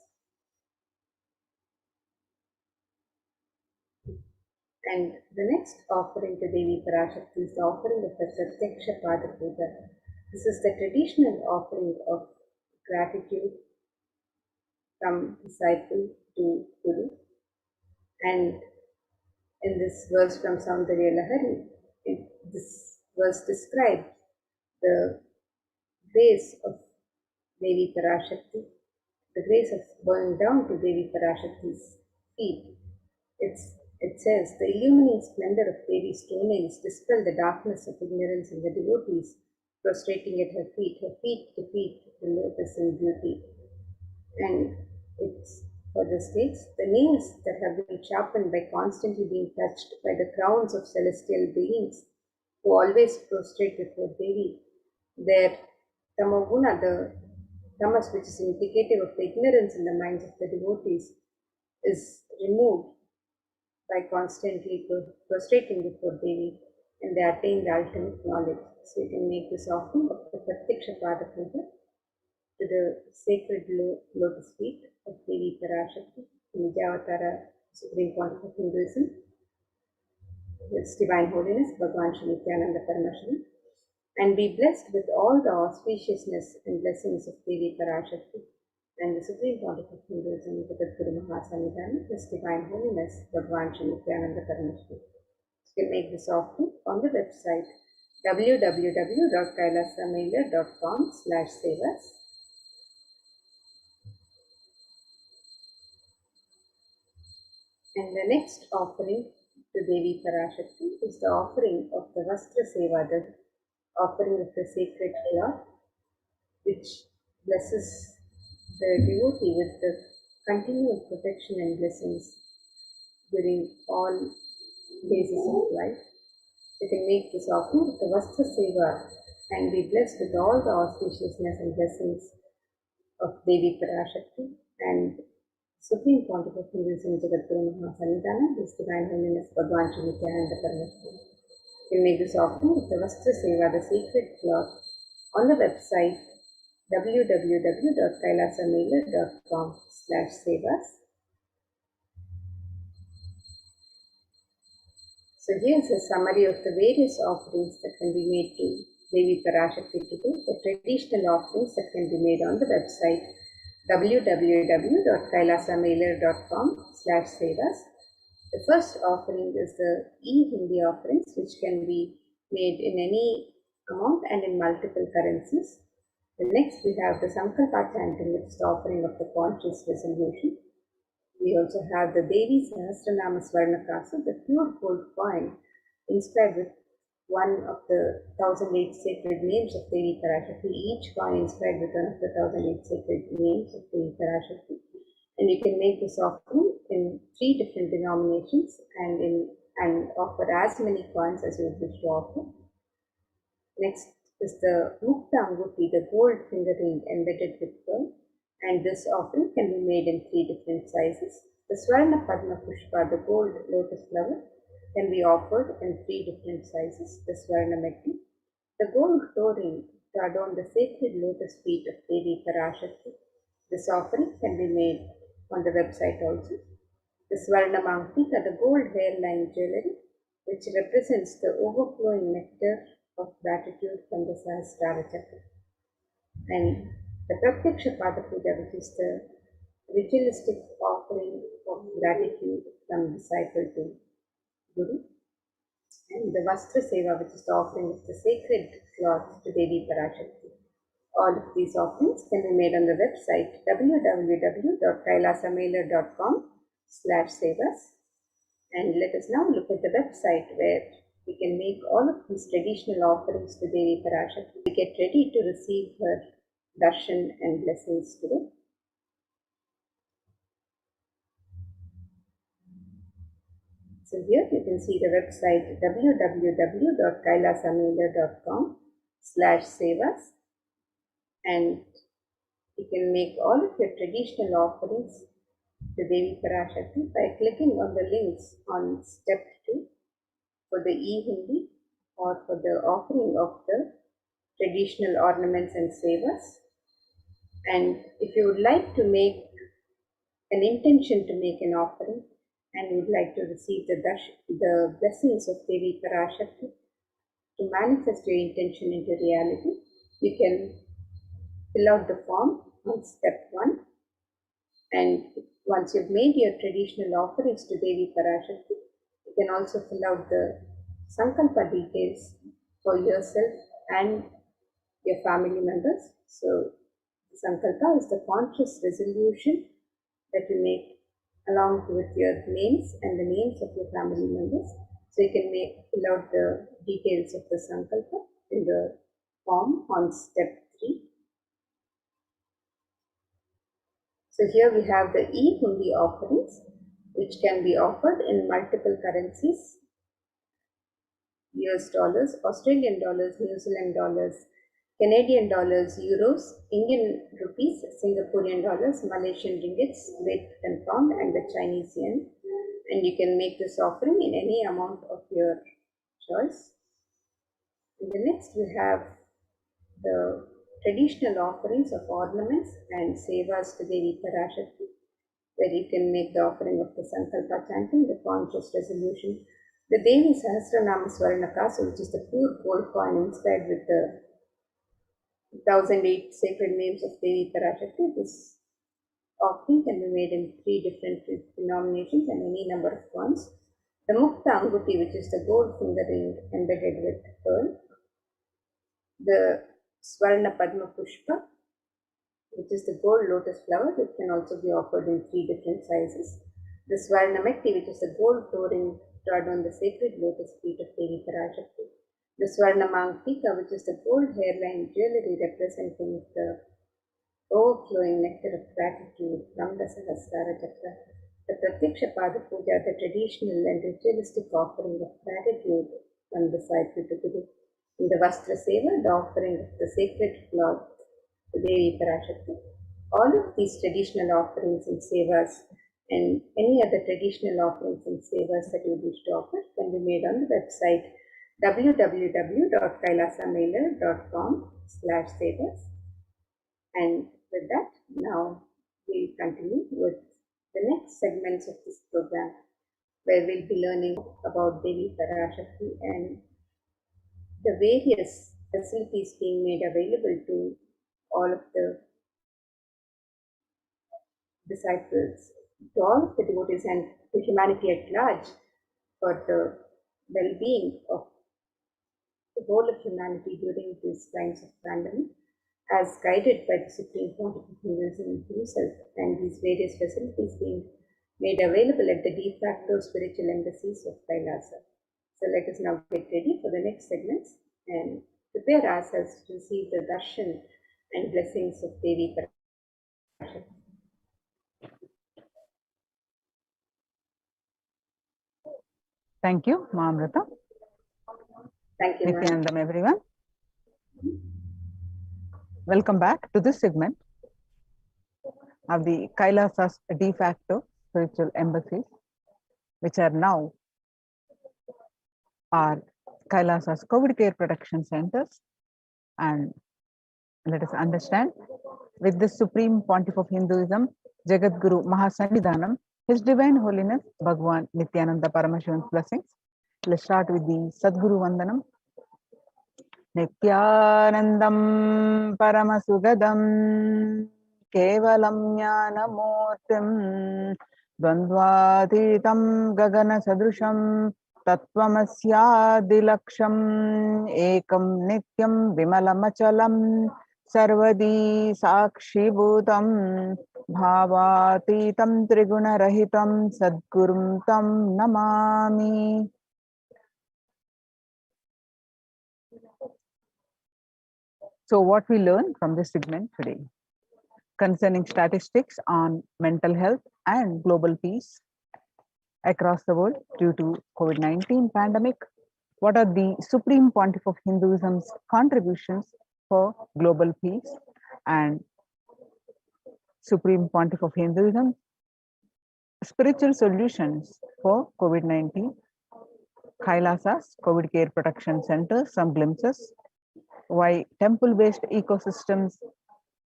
Speaker 7: And the next offering to Devi Parashakti is the offering of the Pratyaksha Pada Puja. This is the traditional offering of gratitude from disciple to Guru. And in this verse from Saundarya Lahari, this verse describes the grace of Devi Parashakti, the grace of bowing down to Devi Parashakti's feet. It says, "The illumining splendor of Devi's toenails dispel the darkness of ignorance in the devotees, prostrating at her feet defeat the lotus in beauty." And it further states, "The nails that have been sharpened by constantly being touched by the crowns of celestial beings who always prostrate before Devi, their tamoguna, the tamas which is indicative of the ignorance in the minds of the devotees, is removed by constantly prostrating before Devi, and they attain the ultimate knowledge." So you can make this offering of the Pratyaksha Pada Puja to the sacred lotus feet of Devi Parashakti, Nijavatara, Supreme Pontiff of Hinduism, His Divine Holiness Bhagwan Shri Nithyananda Paramashivam, and be blessed with all the auspiciousness and blessings of Devi Parashakti and the Supreme Pontiff of Hinduism, Jagadguru Mahasanidhana, His Divine Holiness Bhagwan Shri Nithyananda Paramashivam. You can make this offering on the website www.kailasamailer.com/sevas. And the next offering to Devi Parashakti is the offering of the Vastra Seva, the offering of the sacred cloth, which blesses the devotee with the continued protection and blessings during all phases of life. You can make this offering of the Vastra Seva and be blessed with all the auspiciousness and blessings of Devi Parashakti and Supreme Pontiff of Hinduism, Jagadguru Mahasanidhana, His Divine Holiness Bhagwan Shri Nithyananda Paramashivam. You can make this offering of the Vastra Seva, the sacred cloth, on the website www.kailasamailer.com/sevas. So here's a summary of the various offerings that can be made to Devi Parashakti today, the traditional offerings that can be made on the website www.kailasamailer.com/sevas. The first offering is the e-Hindi offerings, which can be made in any amount and in multiple currencies. The next we have the Sankalpa chanting, which is the offering of the conscious resolution. We also have the Devi Sahasranama Swarnakasa, the pure gold coin inscribed with one of the 1008 sacred names of Devi Parashakti, each coin inscribed with one of the 1008 sacred names of Devi Parashakti. And you can make this offering in 3 different denominations and offer as many coins as you wish to offer. Next is the Mukta Anguti, the gold finger ring embedded with pearl, and this offering can be made in 3 different sizes. The Swarna Padma Pushpa, the gold lotus flower, can be offered in 3 different sizes. The Swarna Metti, the gold toe ring to adorn the sacred lotus feet of Devi Parashakti. This offering can be made on the website also. The Swarna Mantika, the gold hairline jewelry, which represents the overflowing nectar of gratitude from the Sahasrara Chakra. And the Pratyaksha Pada Puja, which is the ritualistic offering of gratitude from disciple to Guru. And the Vastra Seva, which is the offering of the sacred cloth to Devi Parashakti. All of these offerings can be made on the website www.kailasamailer.com/sevas. And let us now look at the website where we can make all of these traditional offerings to Devi Parashakti. We get ready to receive her darshan and blessings today. So here you can see the website www.kailasamailer.com/sevas, and you can make all of your traditional offerings to Devi Parashakti by clicking on the links on step 2 for the e-Hindi or for the offering of the traditional ornaments and sevas. And if you would like to make an intention to make an offering and you would like to receive the blessings of Devi Parashakti, to manifest your intention into reality, you can fill out the form on step 1. And once you've made your traditional offerings to Devi Parashakti, you can also fill out the Sankalpa details for yourself and your family members. So, Sankalpa is the conscious resolution that you make along with your names and the names of your family members. So, you can fill out the details of the Sankalpa in the form on step 3. So here we have the e-Hundi offerings, which can be offered in multiple currencies: US dollars, Australian dollars, New Zealand dollars, Canadian dollars, euros, Indian rupees, Singaporean dollars, Malaysian ringgits, Great Britain pound, and the Chinese yen. And you can make this offering in any amount of your choice. In the next we have the traditional offerings of ornaments and sevas to Devi Parashakti, where you can make the offering of the Sankalpa chanting, the conscious resolution, the Devi Sahasranama Swarnakasa, which is the pure gold coin inscribed with the 1008 sacred names of Devi Parashakti. This offering can be made in 3 different denominations and any number of coins. The Mukta Anguti, which is the gold finger ring embedded with pearl. The Swarna Padma Pushpa, which is the gold lotus flower, which can also be offered in 3 different sizes. The Swarna Metti, which is the gold toe ring to adorn the sacred lotus feet of Devi Parashakti. The Swarna Mantika, which is the gold hairline jewelry representing the overflowing nectar of gratitude from the Sahasrara Chakra. The Pratyaksha Pada Puja, the traditional and ritualistic offering of gratitude from the disciple to Guru. In the Vastra Seva, the offering of the sacred cloth to Devi Parashakti. All of these traditional offerings and sevas and any other traditional offerings and sevas that you wish to offer can be made on the website www.kailasamailer.com/sevas. And with that, now we'll continue with the next segments of this program, where we'll be learning about Devi Parashakti and the various facilities being made available to all of the disciples, to all of the devotees and to humanity at large, for the well-being of the whole of humanity during these times of pandemic. as guided by the Supreme Pontificalism himself, and these various facilities being made available at the de facto spiritual embassies of Kailasa. So let us now get ready for the next segments and prepare ourselves to receive the darshan and blessings of Devi Parashakti.
Speaker 8: Thank you, Maamrita.
Speaker 7: Thank you, ma'am.
Speaker 8: Nithyanandam, everyone. Welcome back to this segment of the Kailasa's de facto spiritual embassies, which are now our Kailasa's COVID care protection centers. And let us understand, with the Supreme Pontiff of Hinduism, Jagat Guru Mahasannidhanam, His Divine Holiness Bhagwan Nithyananda Paramashivan's blessings. Let's start with the Sadguru Vandanam. Nithyanandam Paramasugadam Kevalam Jnanamurtim Dvandvatitam Gagana Sadrusham Tattvamasya Ekam Nityam Vimalamachalam Sarvadi Sakshibhutam Bhavatitam Triguna Rahitam Sadgurum Tam Namami. So what we learn from this segment today concerning statistics on mental health and global peace across the world due to COVID-19 pandemic. What are the Supreme Pontiff of Hinduism's contributions for global peace and Supreme Pontiff of Hinduism spiritual solutions for COVID-19, Kailasa's COVID care protection center, some glimpses, why temple-based ecosystems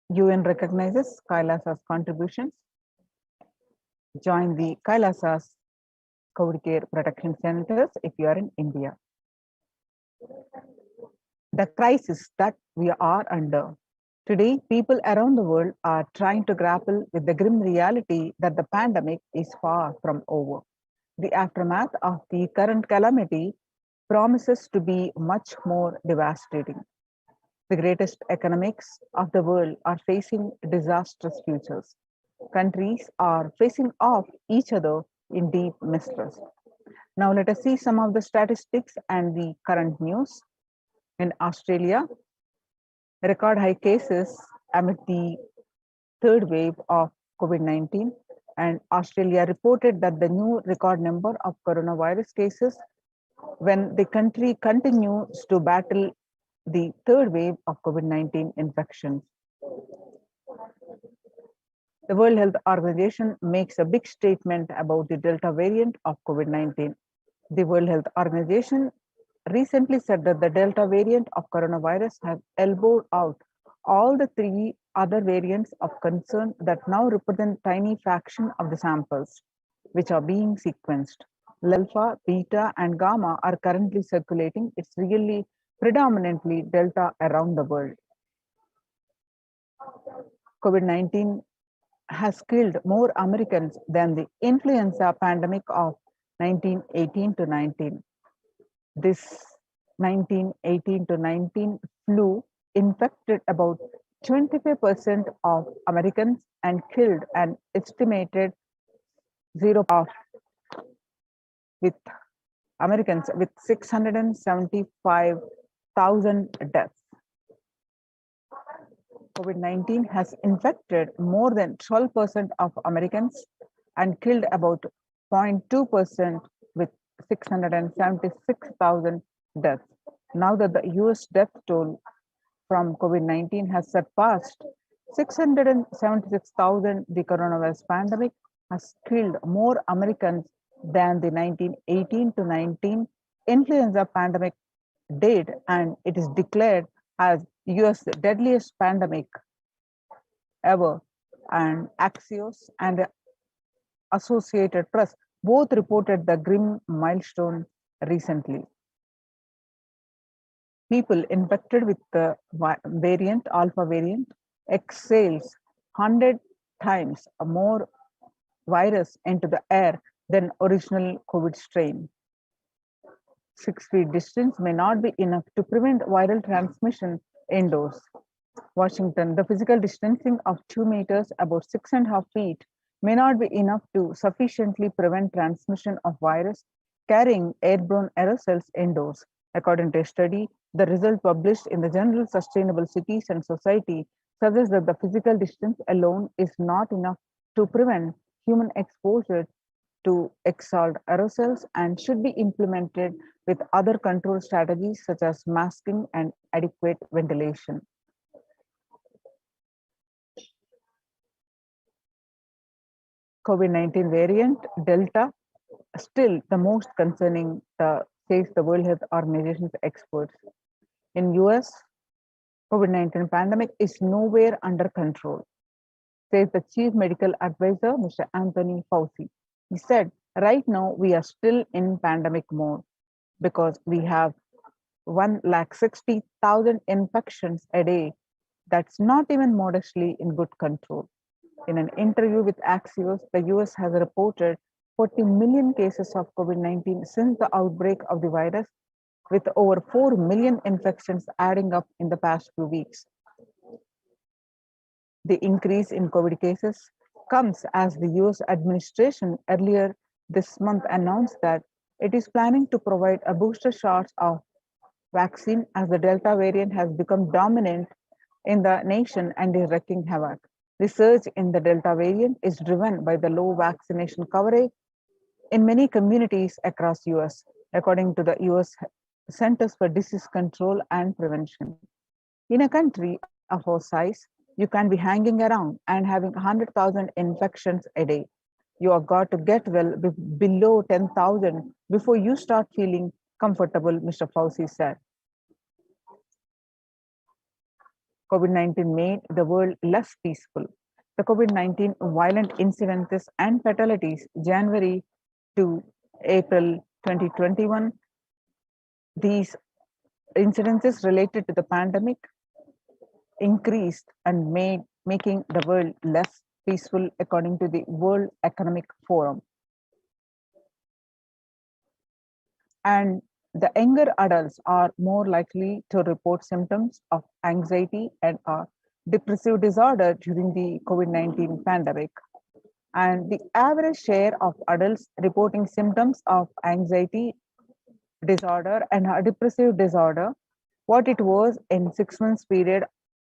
Speaker 8: UN recognizes Kailasa's contributions. Join the Kailasa's COVID care protection centers if you are in India. The crisis that we are under. Today, people around the world are trying to grapple with the grim reality that the pandemic is far from over. The aftermath of the current calamity promises to be much more devastating. The greatest economics of the world are facing disastrous futures. Countries are facing off each other in deep mistrust. Now let us see some of the statistics and the current news. In Australia, record high cases amid the third wave of COVID-19, and Australia reported that the new record number of coronavirus cases when the country continues to battle the third wave of COVID-19 infections. The World Health Organization makes a big statement about the Delta variant of COVID-19. The World Health Organization recently said that the Delta variant of coronavirus has elbowed out all the three other variants of concern that now represent tiny fraction of the samples which are being sequenced. Alpha, beta, and gamma are currently circulating. It's really predominantly Delta around the world. COVID-19 has killed more Americans than the influenza pandemic of 1918 to 19. This 1918 to 19 flu infected about 25% of Americans and killed an estimated 0 of with Americans with 675,000 deaths. COVID-19 has infected more than 12% of Americans and killed about 0.2% with 676,000 deaths. Now that the US death toll from COVID-19 has surpassed 676,000, the coronavirus pandemic has killed more Americans than the 1918 to 19 influenza pandemic did, and it is declared as US deadliest pandemic ever. And Axios and the Associated Press both reported the grim milestone recently. People infected with the variant, Alpha variant, exhales 100 times more virus into the air than original COVID strain. 6 feet distance may not be enough to prevent viral transmission indoors. Washington, the physical distancing of 2 meters, about 6.5 feet, may not be enough to sufficiently prevent transmission of virus carrying airborne aerosols indoors. According to a study, the result published in the journal Sustainable Cities and Society suggests that the physical distance alone is not enough to prevent human exposure to exhaled aerosols and should be implemented with other control strategies such as masking and adequate ventilation. COVID-19 variant Delta, still the most concerning, says the World Health Organization's experts. In US, COVID-19 pandemic is nowhere under control, says the Chief Medical Advisor, Mr. Anthony Fauci. He said, right now we are still in pandemic mode because we have 160,000 infections a day. That's not even modestly in good control. In an interview with Axios, the US has reported 40 million cases of COVID-19 since the outbreak of the virus, with over 4 million infections adding up in the past few weeks. The increase in COVID cases comes as the US administration earlier this month announced that it is planning to provide a booster shot of vaccine as the Delta variant has become dominant in the nation and is wreaking havoc. Research in the Delta variant is driven by the low vaccination coverage in many communities across US, according to the US Centers for Disease Control and Prevention. In a country of our size, you can be hanging around and having 100,000 infections a day. You have got to get well below 10,000 before you start feeling comfortable, Mr. Fauci said. COVID-19 made the world less peaceful. The COVID-19 violent incidences and fatalities January to April 2021, these incidences related to the pandemic increased and making the world less peaceful, according to the World Economic Forum. And the younger adults are more likely to report symptoms of anxiety and depressive disorder during the COVID-19 pandemic. And the average share of adults reporting symptoms of anxiety disorder and depressive disorder, what it was in 6 months period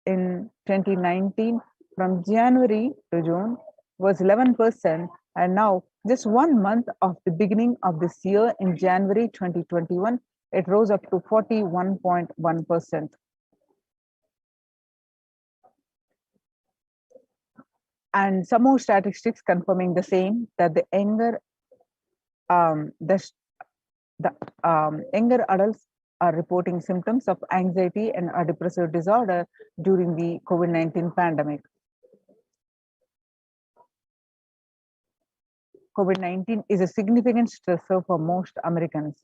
Speaker 8: in 2019 from January to June, was 11%, and now just 1 month of the beginning of this year in January 2021, it rose up to 41.1%. And some more statistics confirming the same, that the younger younger adults are reporting symptoms of anxiety and depressive disorder during the COVID-19 pandemic. COVID-19 is a significant stressor for most Americans.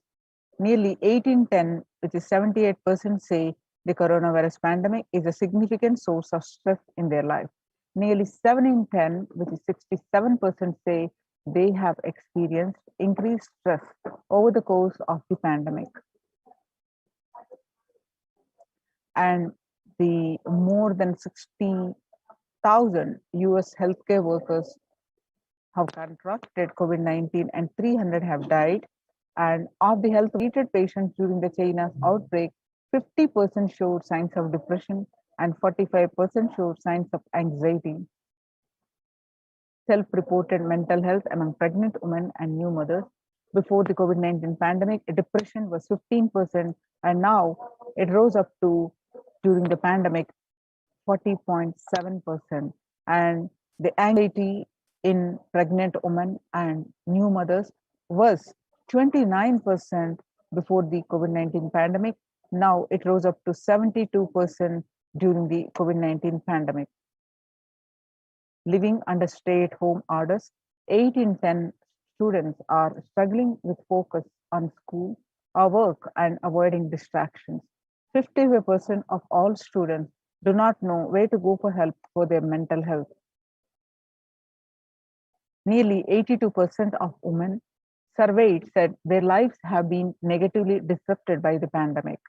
Speaker 8: Nearly 8 in 10, which is 78%, say the coronavirus pandemic is a significant source of stress in their life. Nearly 7 in 10, which is 67%, say they have experienced increased stress over the course of the pandemic. And the more than 60,000 US healthcare workers have contracted COVID-19 and 300 have died. And of the health treated patients during the China's outbreak, 50% showed signs of depression and 45% showed signs of anxiety. Self-reported mental health among pregnant women and new mothers. Before the COVID-19 pandemic, depression was 15%, and now it rose up to, during the pandemic, 40.7%. And the anxiety in pregnant women and new mothers was 29% before the COVID-19 pandemic. Now it rose up to 72% during the COVID-19 pandemic. Living under stay-at-home orders, 8 in 10 students are struggling with focus on school or work and avoiding distractions. 55% of all students do not know where to go for help for their mental health. Nearly 82% of women surveyed said their lives have been negatively disrupted by the pandemic.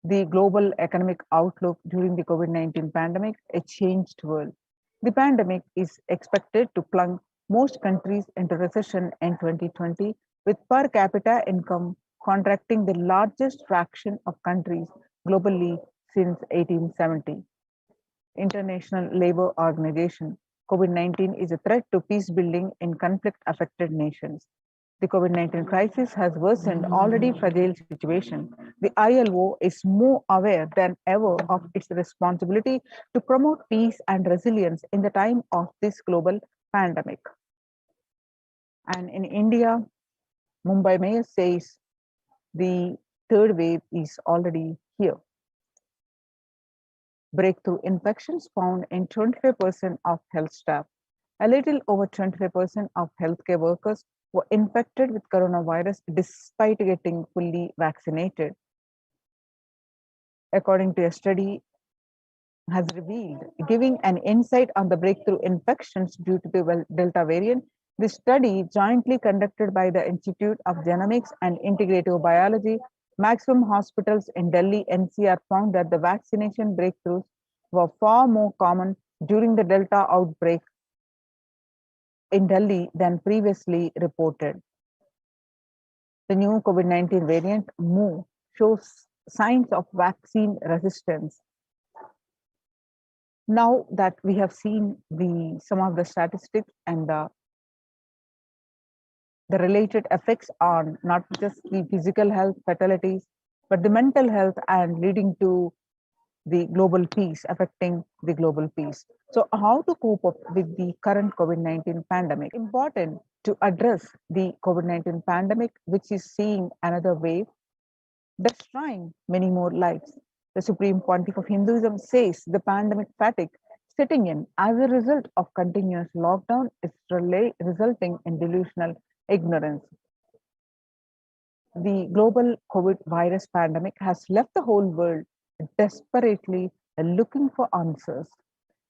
Speaker 8: the global economic outlook during the COVID-19 pandemic, a changed world. The pandemic is expected to plunge most countries into recession in 2020, with per capita income contracting the largest fraction of countries globally since 1870. International Labour Organization. COVID-19 is a threat to peace building in conflict affected nations. The COVID-19 crisis has worsened already fragile situation. The ILO is more aware than ever of its responsibility to promote peace and resilience in the time of this global pandemic. And in India, Mumbai Mayor says the third wave is already here. Breakthrough infections found in 25% of health staff. A little over 25% of healthcare workers were infected with coronavirus despite getting fully vaccinated. According to a study has revealed, giving an insight on the breakthrough infections due to the Delta variant. The study, jointly conducted by the Institute of Genomics and Integrative Biology, Maximum Hospitals in Delhi NCR, found that the vaccination breakthroughs were far more common during the Delta outbreak in Delhi than previously reported. The new COVID-19 variant Mu shows signs of vaccine resistance. Now that we have seen some of the statistics and the related effects on not just the physical health fatalities, but the mental health and leading to the global peace, affecting the global peace. So how to cope up with the current COVID-19 pandemic? Important to address the COVID-19 pandemic, which is seeing another wave, destroying many more lives. The Supreme Pontiff of Hinduism says the pandemic fatigue setting in as a result of continuous lockdown is resulting in delusional ignorance. The global COVID virus pandemic has left the whole world desperately looking for answers.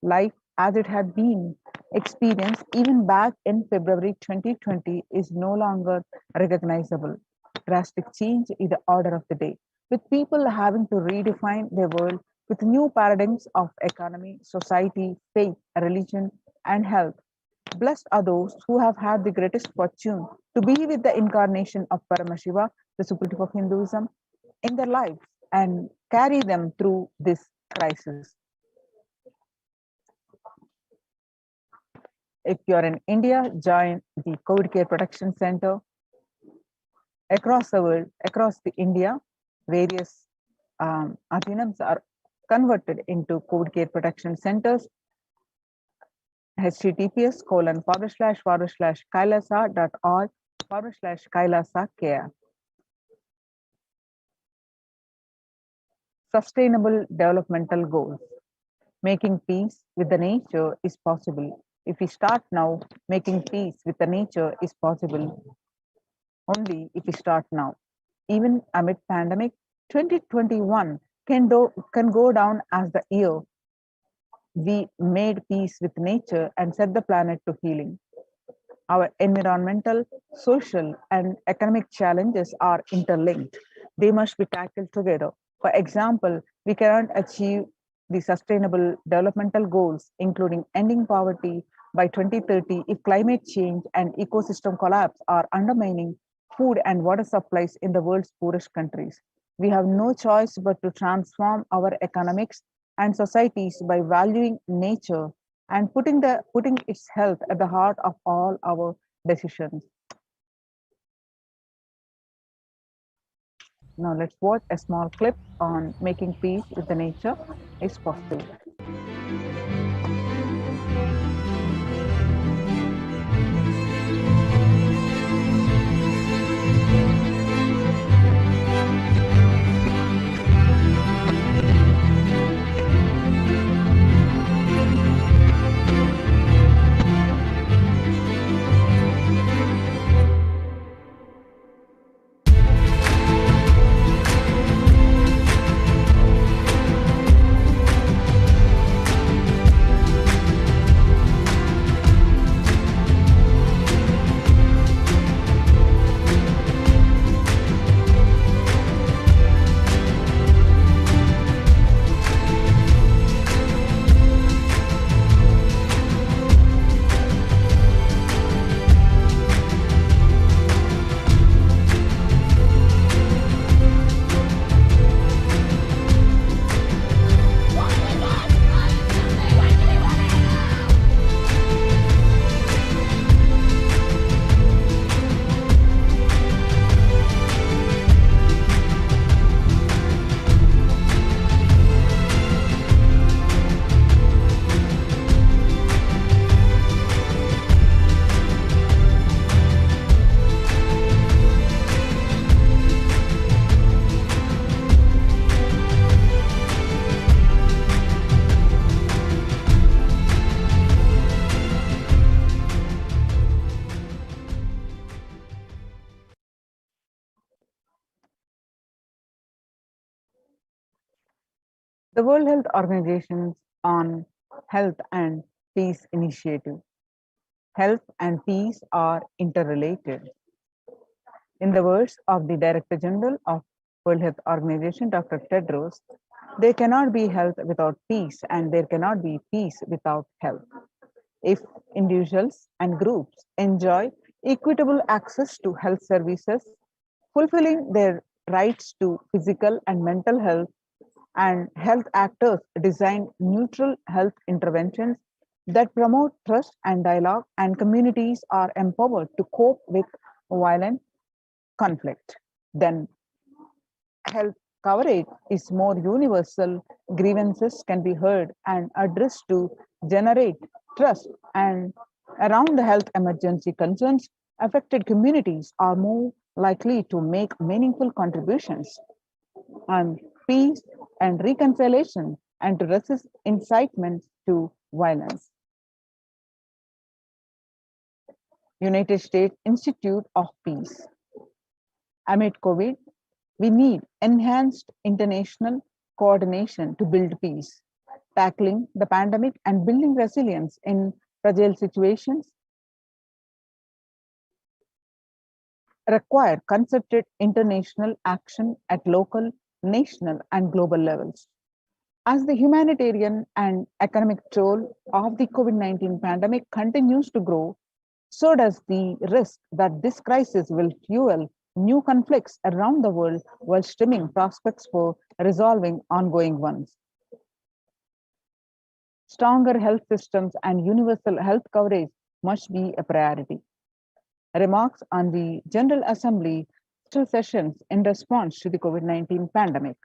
Speaker 8: Life as it had been experienced even back in February 2020 is no longer recognizable. Drastic change is the order of the day, with people having to redefine their world with new paradigms of economy, society, faith, religion, and health. Blessed are those who have had the greatest fortune to be with the incarnation of Paramashiva, the Supreme of Hinduism, in their lives and carry them through this crisis. If you're in India, join the COVID Care Protection Center. Across the world, across the India, various adhinams are converted into COVID Care Protection Centers. https://kailasa.org/kailasa Sustainable Developmental Goals. Making peace with the nature is possible. If we start now, making peace with the nature is possible only if we start now. Even amid pandemic, 2021 can go down as the year we made peace with nature and set the planet to healing. Our environmental, social, and economic challenges are interlinked. They must be tackled together. For example, we cannot achieve the sustainable developmental goals, including ending poverty by 2030, if climate change and ecosystem collapse are undermining food and water supplies in the world's poorest countries. We have no choice but to transform our economics and societies by valuing nature and putting its health at the heart of all our decisions. Now let's watch a small clip on making peace with the nature is possible. The World Health Organization's on Health and Peace Initiative. Health and peace are interrelated. In the words of the Director General of World Health Organization, Dr. Tedros, there cannot be health without peace, and there cannot be peace without health. If individuals and groups enjoy equitable access to health services, fulfilling their rights to physical and mental health, and health actors design neutral health interventions that promote trust and dialogue, and communities are empowered to cope with violent conflict, then health coverage is more universal, grievances can be heard and addressed to generate trust, and around the health emergency concerns, affected communities are more likely to make meaningful contributions on peace and reconciliation and to resist incitement to violence. United States Institute of Peace. Amid COVID, we need enhanced international coordination to build peace. Tackling the pandemic and building resilience in fragile situations require concerted international action at local, national, and global levels. As the humanitarian and economic toll of the COVID-19 pandemic continues to grow, so does the risk that this crisis will fuel new conflicts around the world while stemming prospects for resolving ongoing ones. Stronger health systems and universal health coverage must be a priority. Remarks on the General Assembly special sessions in response to the COVID-19 pandemic.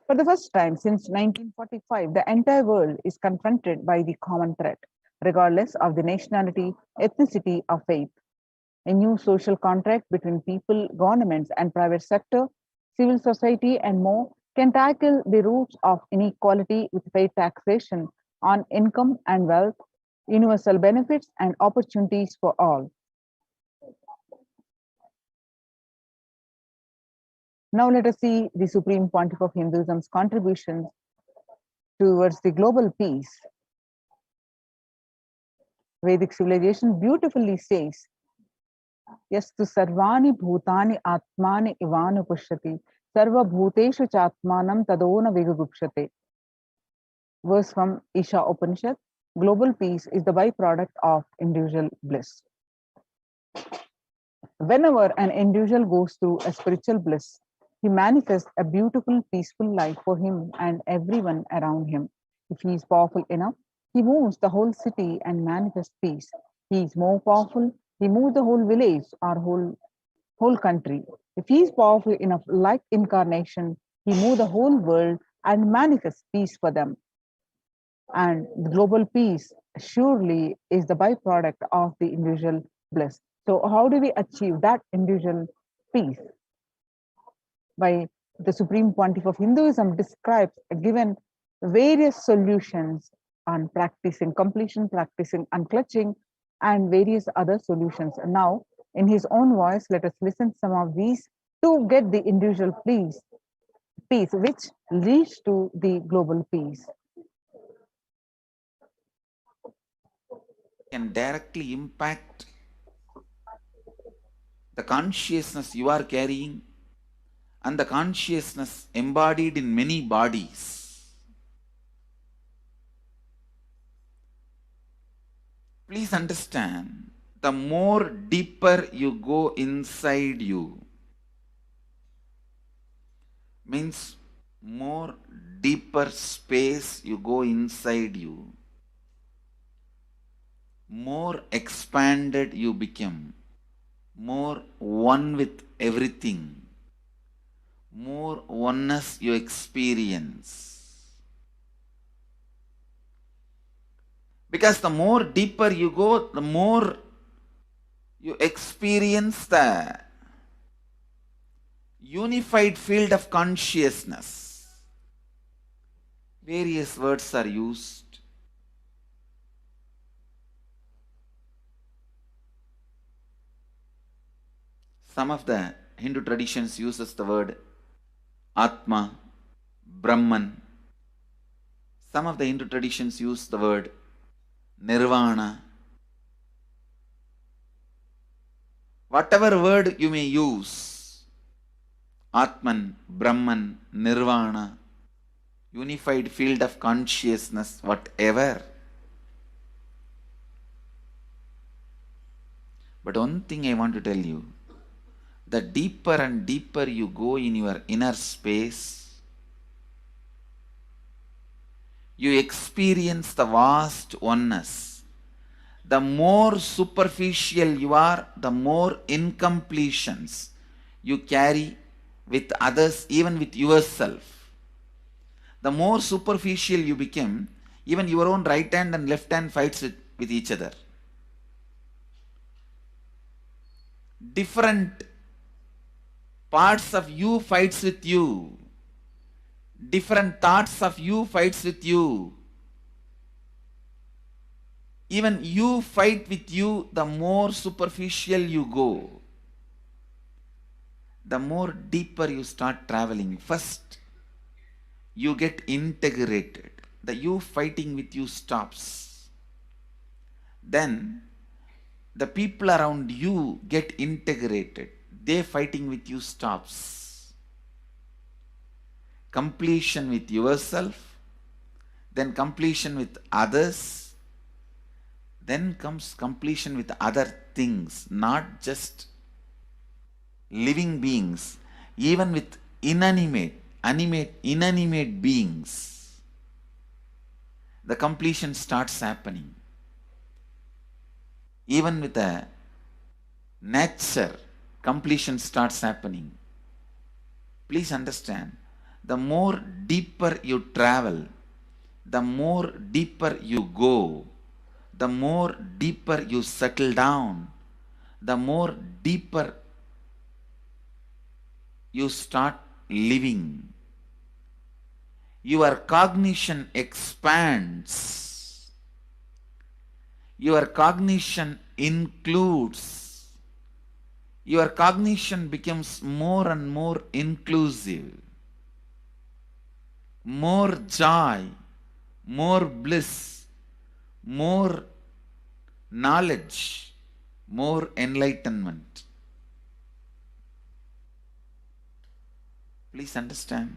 Speaker 8: For the first time since 1945, the entire world is confronted by the common threat, regardless of the nationality, ethnicity, or faith. A new social contract between people, governments, and private sector, civil society, and more can tackle the roots of inequality with fair taxation on income and wealth, universal benefits, and opportunities for all. Now let us see the Supreme Pontiff of Hinduism's contributions towards the global peace. Vedic civilization beautifully says, Yastu sarvani bhutani atmani ivanu pushyati, sarva bhuteshu chatmanam tadona vigagupshate. Verse from Isha Upanishad, global peace is the byproduct of individual bliss. Whenever an individual goes through a spiritual bliss, he manifests a beautiful, peaceful life for him and everyone around him. If he is powerful enough, he moves the whole city and manifests peace. He is more powerful, he moves the whole village or whole country. If he is powerful enough, like incarnation, he moves the whole world and manifests peace for them. And the global peace surely is the byproduct of the individual bliss. So how do we achieve that individual peace? By the Supreme Pontiff of Hinduism describes given various solutions on practicing completion, practicing unclutching, and various other solutions. Now, in his own voice, let us listen some of these to get the individual peace, which leads to the global peace.
Speaker 2: Can directly impact the consciousness you are carrying and the consciousness embodied in many bodies. Please understand, the more deeper you go inside you, means more deeper space you go inside you, more expanded you become, more one with everything, more oneness you experience. Because the more deeper you go, the more you experience the unified field of consciousness. Various words are used. Some of the Hindu traditions uses the word Atma, Brahman. Some of the Hindu traditions use the word Nirvana. Whatever word you may use, Atman, Brahman, Nirvana, unified field of consciousness, whatever. But one thing I want to tell you, the deeper and deeper you go in your inner space, you experience the vast oneness. The more superficial you are, the more incompletions you carry with others, even with yourself. The more superficial you become, even your own right hand and left hand fights with each other. Different parts of you fights with you. Different thoughts of you fights with you. Even you fight with you, the more superficial you go, the more deeper you start traveling. First, you get integrated. The you fighting with you stops. Then, the people around you get integrated. They fighting with you stops. Completion with yourself, then completion with others, then comes completion with other things, not just living beings, even with inanimate beings. The completion starts happening. Even with the nature, completion starts happening. Please understand, the more deeper you travel, the more deeper you go, the more deeper you settle down, the more deeper you start living. Your cognition expands. Your cognition includes. Your cognition becomes more and more inclusive. More joy, more bliss, more knowledge, more enlightenment. Please understand.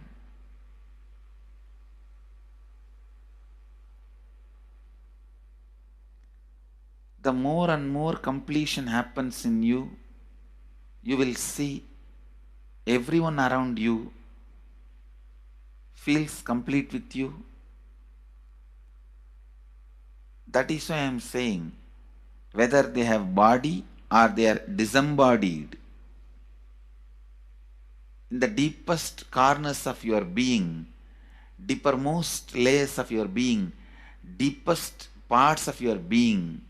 Speaker 2: The more and more completion happens in you, you will see everyone around you feels complete with you. That is why I am saying, whether they have body or they are disembodied, in the deepest corners of your being, deepermost layers of your being, deepest parts of your being,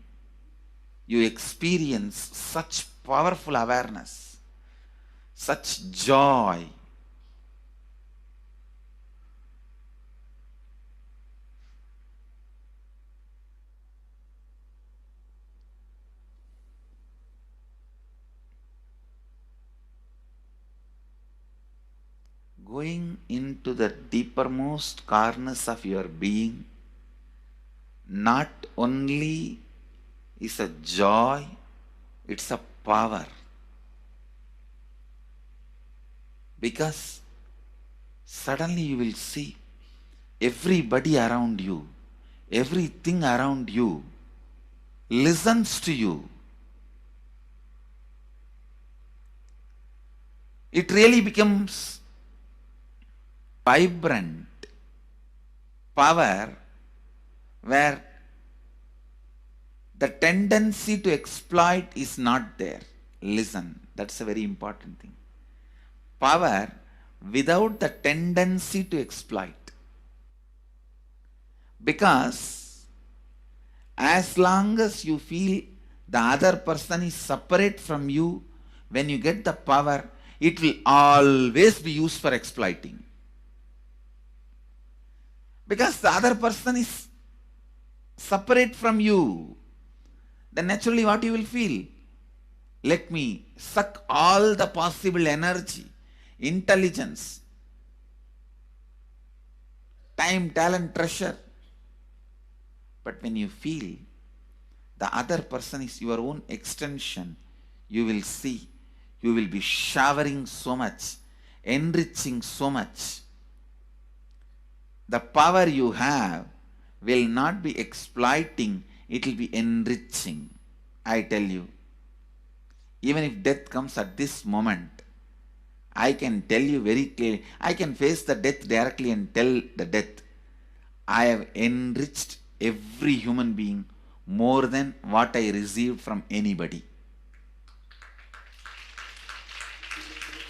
Speaker 2: you experience such powerful awareness, such joy. Going into the deepermost corners of your being not only is a joy, it's a power. Because suddenly you will see everybody around you, everything around you listens to you. It really becomes vibrant power where the tendency to exploit is not there. Listen, that's a very important thing. Power without the tendency to exploit. Because as long as you feel the other person is separate from you, when you get the power, it will always be used for exploiting. Because the other person is separate from you, then naturally what you will feel? Let me suck all the possible energy, intelligence, time, talent, treasure. But when you feel the other person is your own extension, you will see, you will be showering so much, enriching so much. The power you have will not be exploiting, it will be enriching. I tell you, even if death comes at this moment, I can tell you very clearly, I can face the death directly and tell the death, I have enriched every human being more than what I received from anybody.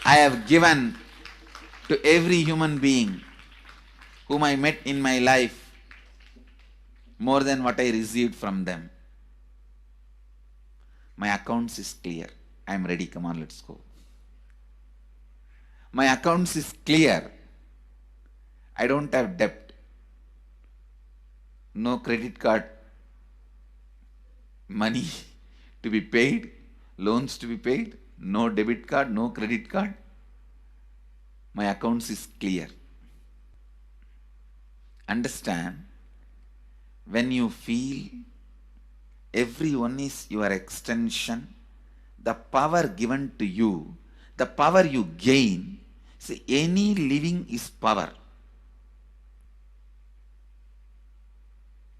Speaker 2: I have given to every human being whom I met in my life more than what I received from them. My accounts is clear. I am ready. Come on, let's go. My accounts is clear. I don't have debt. No credit card money to be paid, loans to be paid, no debit card, no credit card. My accounts is clear. Understand, when you feel everyone is your extension, the power given to you, the power you gain, see, any living is power.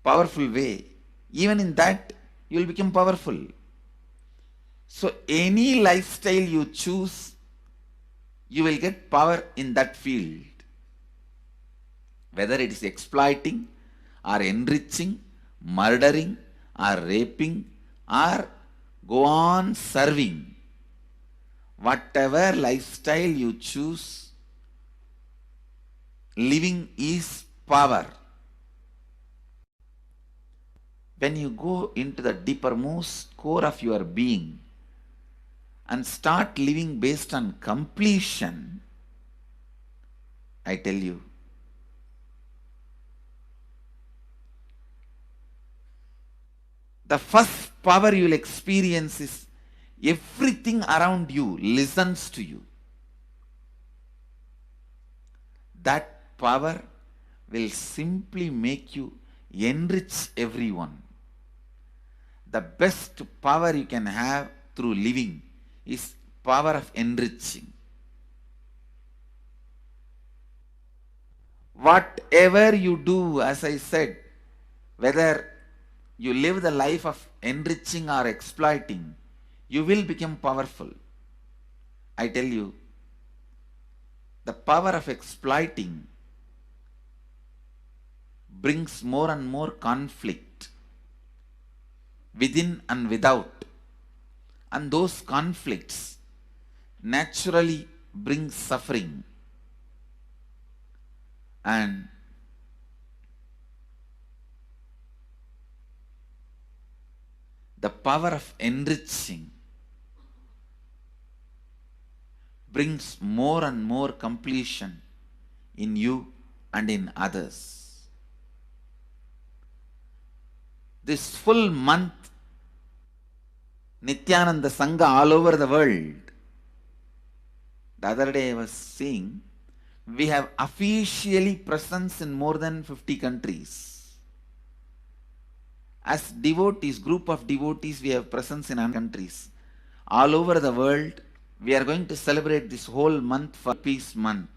Speaker 2: Powerful way. Even in that, you will become powerful. So any lifestyle you choose, you will get power in that field. Whether it is exploiting or enriching, murdering or raping or go on serving. Whatever lifestyle you choose, living is power. When you go into the deepermost core of your being and start living based on completion, I tell you, the first power you will experience is everything around you listens to you. That power will simply make you enrich everyone. The best power you can have through living is power of enriching. Whatever you do, as I said, whether you live the life of enriching or exploiting, you will become powerful. I tell you, the power of exploiting brings more and more conflict within and without. And those conflicts naturally bring suffering. And the power of enriching brings more and more completion in you and in others. This full month, Nithyananda Sangha all over the world. The other day I was seeing, we have officially presence in more than 50 countries. As devotees, group of devotees, we have presence in 100 countries. All over the world, we are going to celebrate this whole month for Peace Month,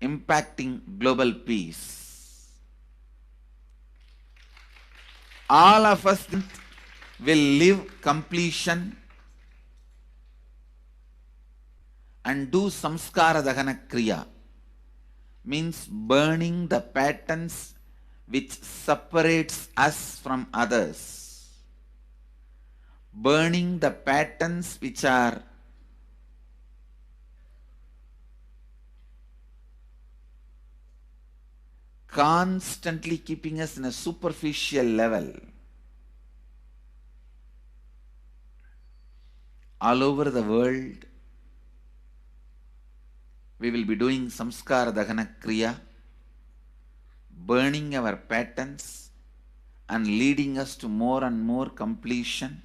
Speaker 2: impacting global peace. All of us will live completion and do samskara dahana kriya, means burning the patterns which separates us from others, burning the patterns which are constantly keeping us in a superficial level. All over the world, we will be doing samskara dahana kriya, burning our patterns and leading us to more and more completion.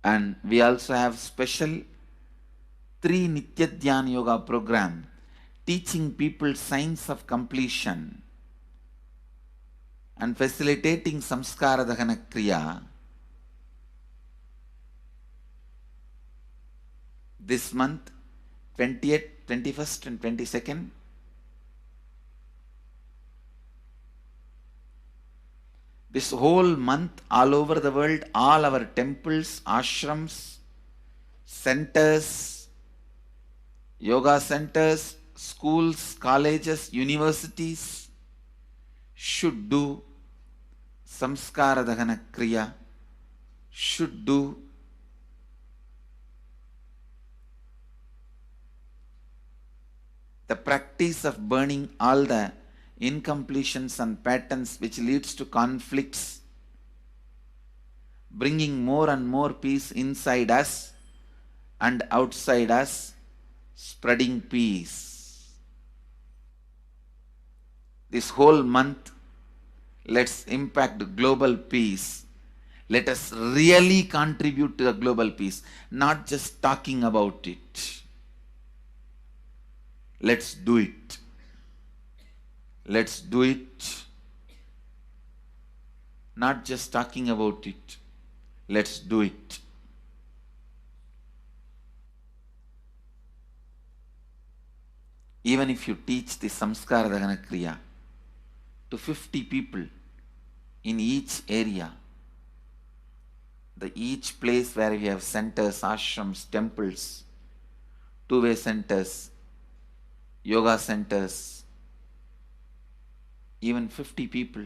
Speaker 2: And we also have special 3 Nitya Dhyana Yoga program teaching people signs of completion and facilitating samskara dahana kriya. This month, 20th, 21st and 22nd, this whole month, all over the world, all our temples, ashrams, centers, yoga centers, schools, colleges, universities should do samskara dahana kriya, should do the practice of burning all the incompletions and patterns which leads to conflicts, bringing more and more peace inside us and outside us, spreading peace. This whole month, let's impact global peace. Let us really contribute to the global peace, not just talking about it. Let's do it. Let's do it. Not just talking about it. Let's do it. Even if you teach the samskara dahana kriya to 50 people in each area, each place where we have centers, ashrams, temples, two-way centers, yoga centers, even 50 people,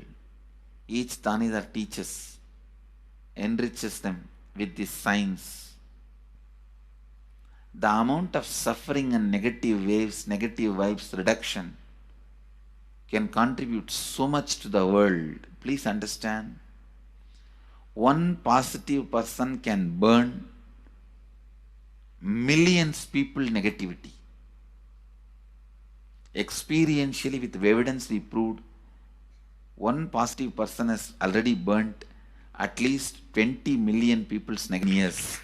Speaker 2: each Tanidar teaches, enriches them with these signs. The amount of suffering and negative waves, negative vibes reduction can contribute so much to the world. Please understand. One positive person can burn millions people negativity. Experientially, with evidence we proved, one positive person has already burnt at least 20 million people's negativeness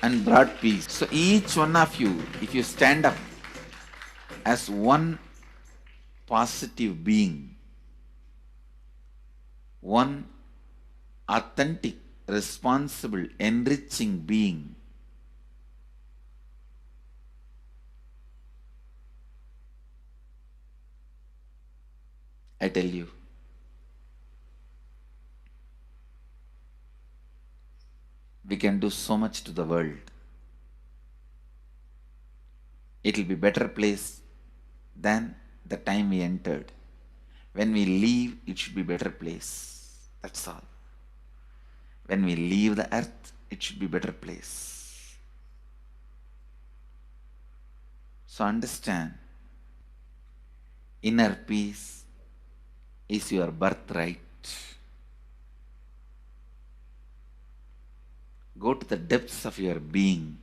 Speaker 2: and brought peace. So each one of you, if you stand up as one positive being, one authentic, responsible, enriching being, I tell you, we can do so much to the world. It will be a better place than the time we entered. When we leave, it should be a better place. That's all. When we leave the earth, it should be a better place. So understand, inner peace is your birthright. Go to the depths of your being.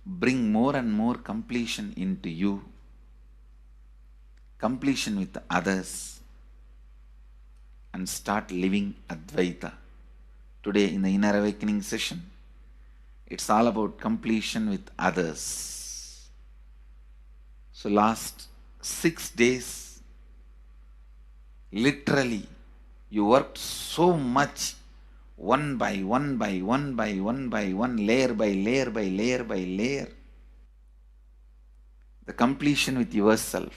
Speaker 2: Bring more and more completion into you. Completion with others. And start living Advaita. Today in the Inner Awakening session, it's all about completion with others. So last 6 days, literally, you worked so much, one by one by one by one by one, layer by layer by layer by layer. The completion with yourself.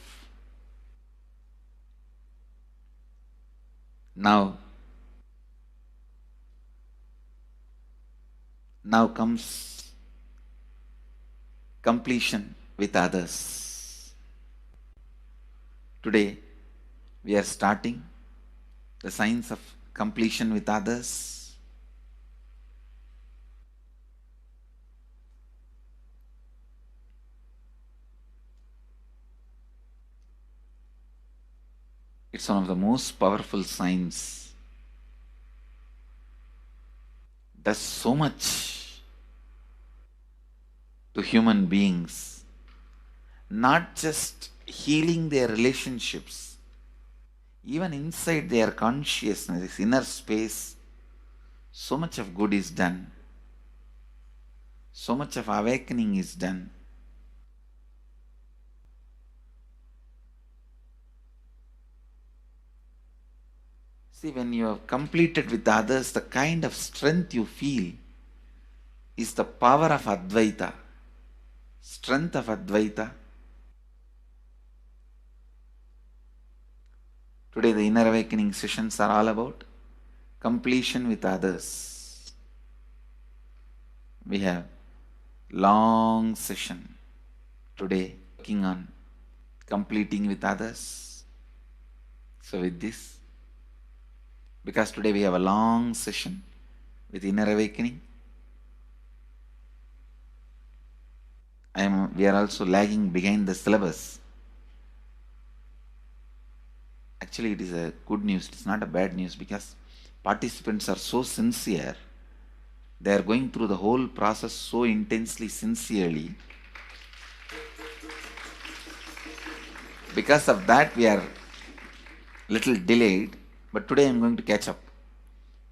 Speaker 2: Now comes completion with others. Today, we are starting the signs of completion with others. It's one of the most powerful signs. Does so much to human beings, not just healing their relationships, even inside their consciousness, this inner space, so much of good is done. So much of awakening is done. See, when you have completed with others, the kind of strength you feel is the power of Advaita. Strength of Advaita. Today the inner awakening sessions are all about completion with others. We have long session today working on completing with others. So with this, because today we have a long session with inner awakening, we are also lagging behind the syllabus. Actually, it is a good news, it's not a bad news, because participants are so sincere. They are going through the whole process so intensely, sincerely. Because of that, we are little delayed, but today I am going to catch up.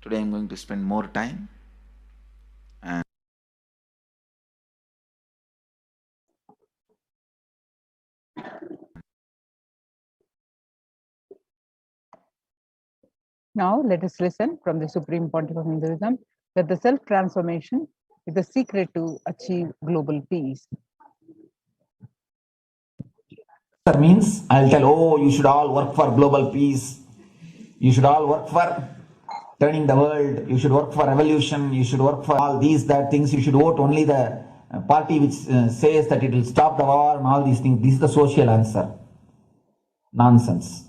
Speaker 2: Today I am going to spend more time. And
Speaker 8: Now let us listen from the Supreme Pontiff of Hinduism that the self-transformation is the secret to achieve global peace.
Speaker 2: means I'll tell, oh, you should all work for global peace. You should all work for turning the world. You should work for revolution. You should work for all these, that things. You should vote only the party which says that it will stop the war and all these things. This is the social answer. Nonsense.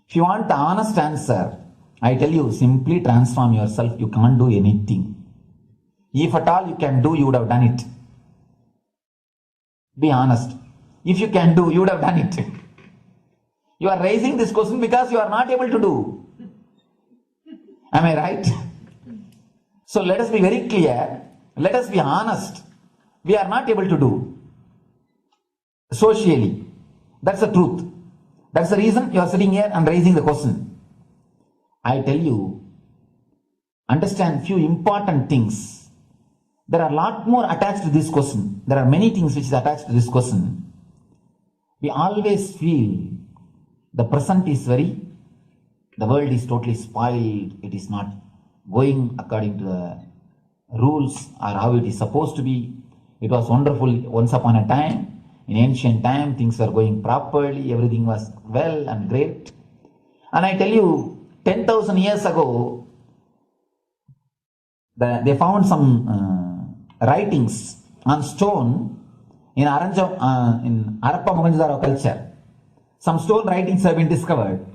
Speaker 2: If you want the honest answer, I tell you, simply transform yourself. You can't do anything. If at all you can do, you would have done it. Be honest. If you can do, you would have done it. You are raising this question because you are not able to do. Am I right? So let us be very clear. Let us be honest. We are not able to do. Socially. That's the truth. That's the reason you are sitting here and raising the question. I tell you, understand few important things. There are a lot more attached to this question. There are many things which is attached to this question. We always feel the present is the world is totally spoiled. It is not going according to the rules or how it is supposed to be. It was wonderful once upon a time. In ancient time, things were going properly. Everything was well and great. And I tell you, 10,000 years ago, they found some writings on stone in Harappa Mohenjo-daro culture. Some stone writings have been discovered.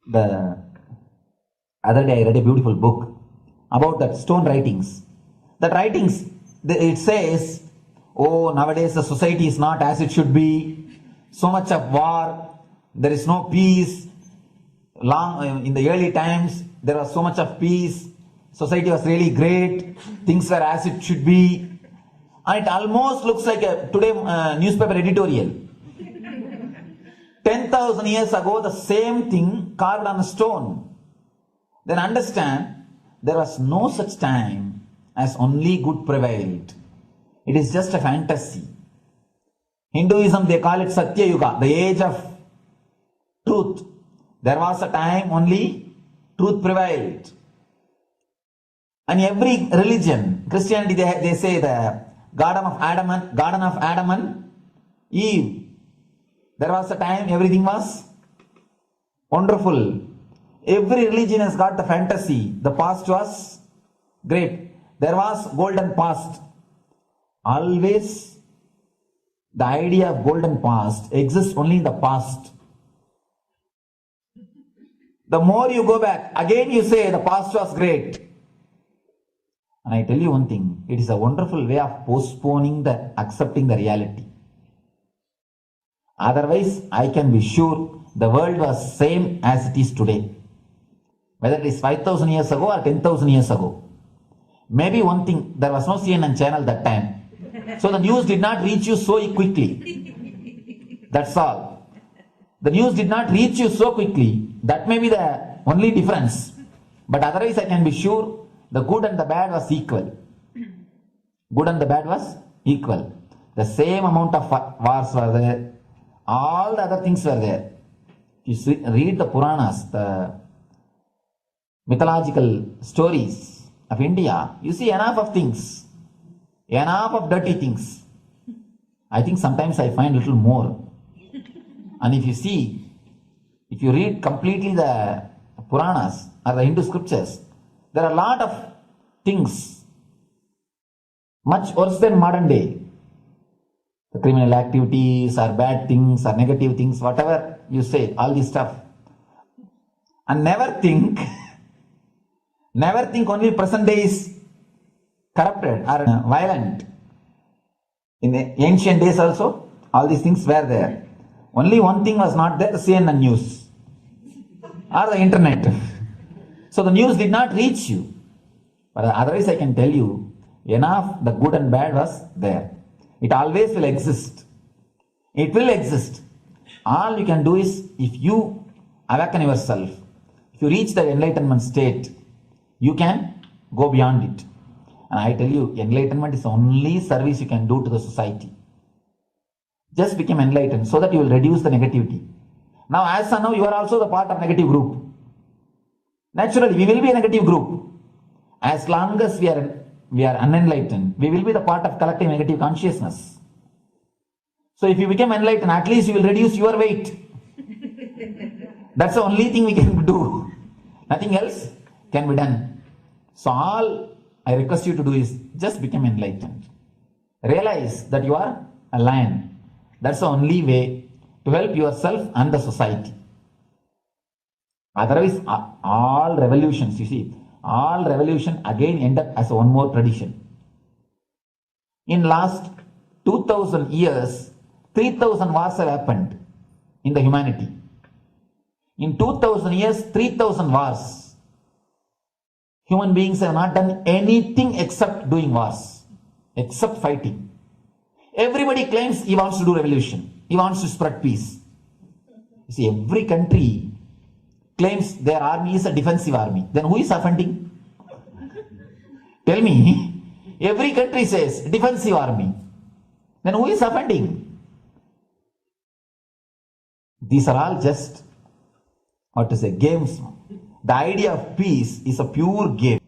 Speaker 2: The other day I read a beautiful book about that stone writings. That writings, it says, oh, nowadays the society is not as it should be. So much of war. There is no peace. In the early times, there was so much of peace. Society was really great. Things were as it should be. And it almost looks like a today newspaper editorial. 10,000 years ago, the same thing carved on a stone. Then understand, there was no such time as only good prevailed. It is just a fantasy. Hinduism, they call it Satya Yuga, the age of truth. There was a time only truth prevailed. And every religion, Christianity, they say the Garden of Adam and Eve. There was a time everything was wonderful. Every religion has got the fantasy. The past was great. There was golden past. Always the idea of golden past exists only in the past. The more you go back, again you say the past was great. And I tell you one thing, it is a wonderful way of postponing accepting the reality. Otherwise, I can be sure the world was same as it is today. Whether it is 5,000 years ago or 10,000 years ago. Maybe one thing, there was no CNN channel that time. So the news did not reach you so quickly. That's all. The news did not reach you so quickly. That may be the only difference. But otherwise, I can be sure the good and the bad was equal. Good and the bad was equal. The same amount of wars were there. All the other things were there. If you read the Puranas, the mythological stories of India, you see enough of things, enough of dirty things. I think sometimes I find a little more. And if you read completely the Puranas or the Hindu scriptures, there are a lot of things much worse than modern day. The criminal activities or bad things or negative things, whatever you say, all this stuff. And never think only present day is corrupted or violent. In the ancient days also, all these things were there. Only one thing was not there, the CNN news or the internet. So the news did not reach you. But otherwise I can tell you, enough the good and bad was there. It always will exist. It will exist. All you can do is, if you awaken yourself, if you reach the enlightenment state, you can go beyond it. And I tell you, enlightenment is the only service you can do to the society. Just become enlightened so that you will reduce the negativity. Now, as of now, you are also the part of negative group. Naturally, we will be a negative group. As long as we are unenlightened, we will be the part of collective negative consciousness. So if you become enlightened, at least you will reduce your weight. That's the only thing we can do. Nothing else can be done. So all I request you to do is just become enlightened. Realize that you are a lion. That's the only way to help yourself and the society. Otherwise, all revolutions, you see, all revolution again end up as one more tradition. In last 2000 years, 3000 wars have happened in the humanity. In 2000 years, 3000 wars. Human beings have not done anything except doing wars, except fighting. Everybody claims he wants to do revolution. He wants to spread peace. You see, every country claims their army is a defensive army. Then who is offending? Tell me. Every country says defensive army. Then who is offending? These are all just, games. The idea of peace is a pure game.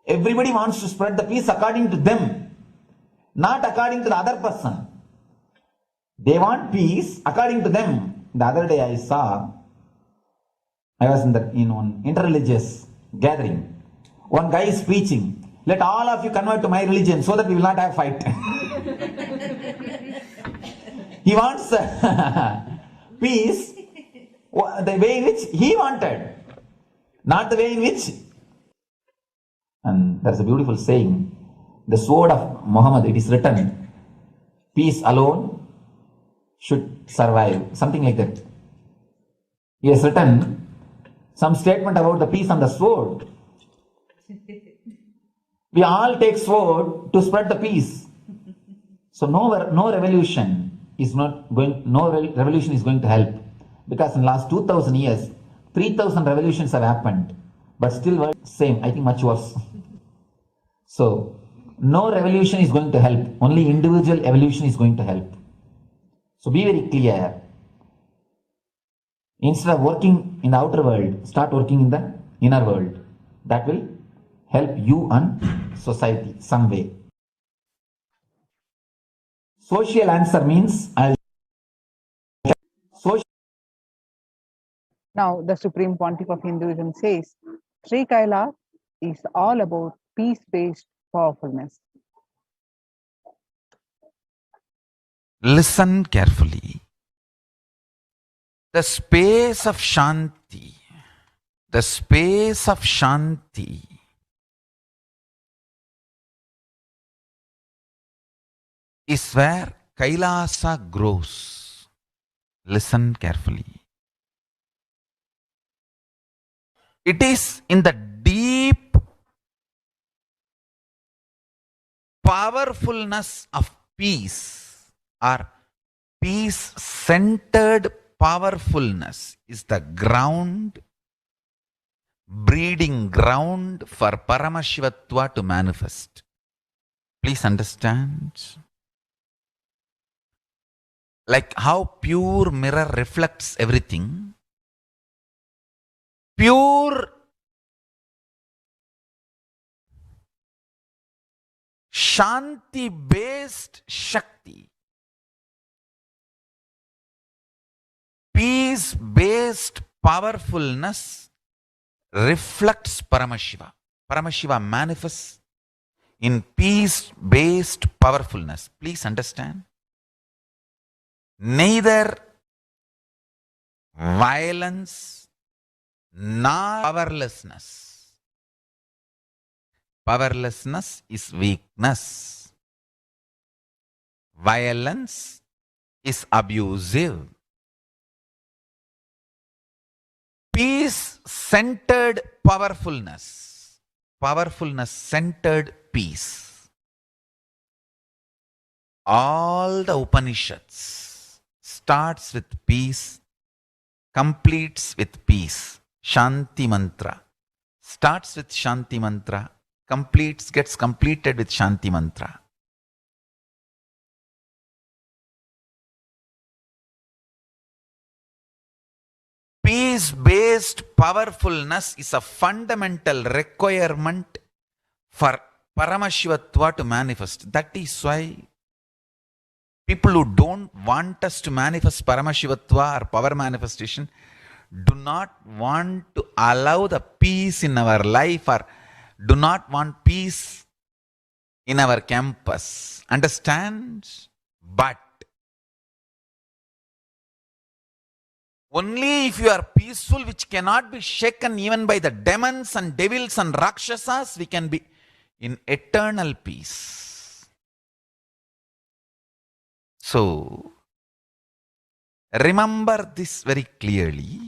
Speaker 2: Everybody wants to spread the peace according to them, not according to the other person. They want peace according to them. The other day I was in one interreligious gathering. One guy is preaching, let all of you convert to my religion so that we will not have fight. He wants peace the way in which he wanted, not the way in which. And there's a beautiful saying, the sword of Muhammad, it is written, peace alone should survive, something like that. He has written some statement about the peace and the sword. We all take sword to spread the peace. So no revolution is going to help, because in the last 2000 years, 3000 revolutions have happened, but still same, I think much worse. So no revolution is going to help, only individual evolution is going to help. So be very clear. Instead of working in the outer world, start working in the inner world. That will help you and society some way. Social answer means
Speaker 8: Now, the Supreme Pontiff of Hinduism says, Sri Kailash is all about peace-based powerfulness.
Speaker 5: Listen carefully. The space of Shanti is where Kailasa grows. Listen carefully. It is in the deep powerfulness of peace, or peace-centered powerfulness is the ground, breeding ground for Paramashivatva to manifest. Please understand. Like how pure mirror reflects everything,
Speaker 4: pure Shanti based Shakti, peace based powerfulness reflects Paramashiva. Paramashiva manifests in peace based powerfulness. Please understand. Neither violence nor powerlessness. Powerlessness is weakness. Violence is abusive. Peace centered powerfulness. Powerfulness centered peace. All the Upanishads starts with peace, completes with peace. Shanti mantra starts with Shanti mantra, gets completed with Shanti mantra. Peace-based powerfulness is a fundamental requirement for Paramashivatva to manifest. That is why people who don't want us to manifest Paramashivatva or power manifestation do not want to allow the peace in our life or do not want peace in our campus. Understand? But only if you are peaceful, which cannot be shaken even by the demons and devils and rakshasas, we can be in eternal peace. So, remember this very clearly.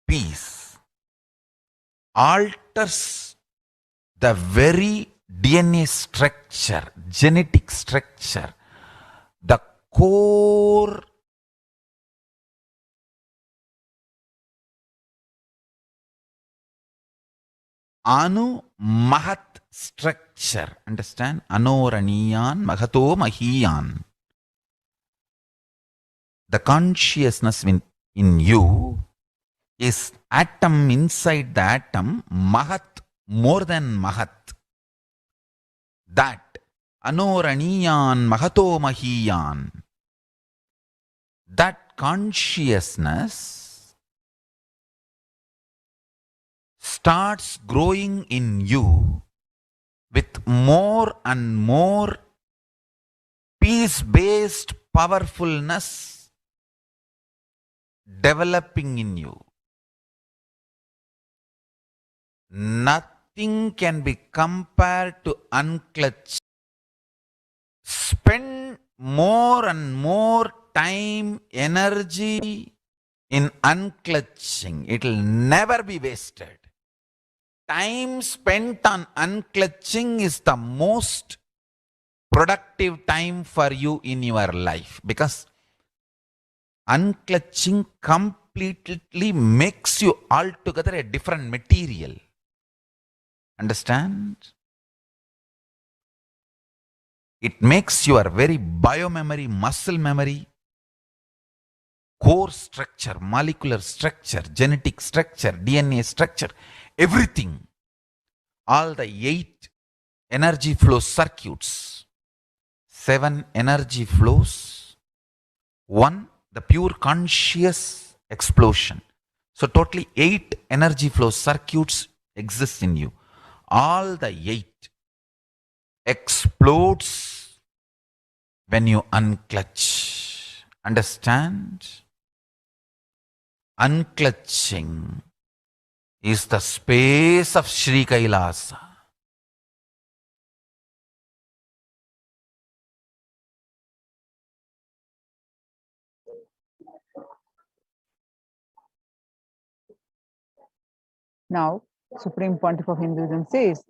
Speaker 4: Peace alters the very DNA structure, genetic structure, the core Anu Mahat structure. Understand? Anoraniyan Mahato Mahiyan. The consciousness in you is atom inside the atom, Mahat, more than Mahat. That Anoraniyan Mahato Mahiyan. That consciousness starts growing in you with more and more peace-based powerfulness developing in you. Nothing can be compared to unclutch. Spend more and more time, energy in unclutching. It will never be wasted. Time spent on unclutching is the most productive time for you in your life, because unclutching completely makes you altogether a different material. Understand? It makes your very biomemory, muscle memory, core structure, molecular structure, genetic structure, DNA structure, everything. All the 8 energy flow circuits, 7 energy flows, 1 the pure conscious explosion. So totally 8 energy flow circuits exist in you. All the 8 explodes when you unclutch. Understand? Unclutching is the space of Sri Kailasa.
Speaker 8: Now, Supreme Pontiff of Hinduism says,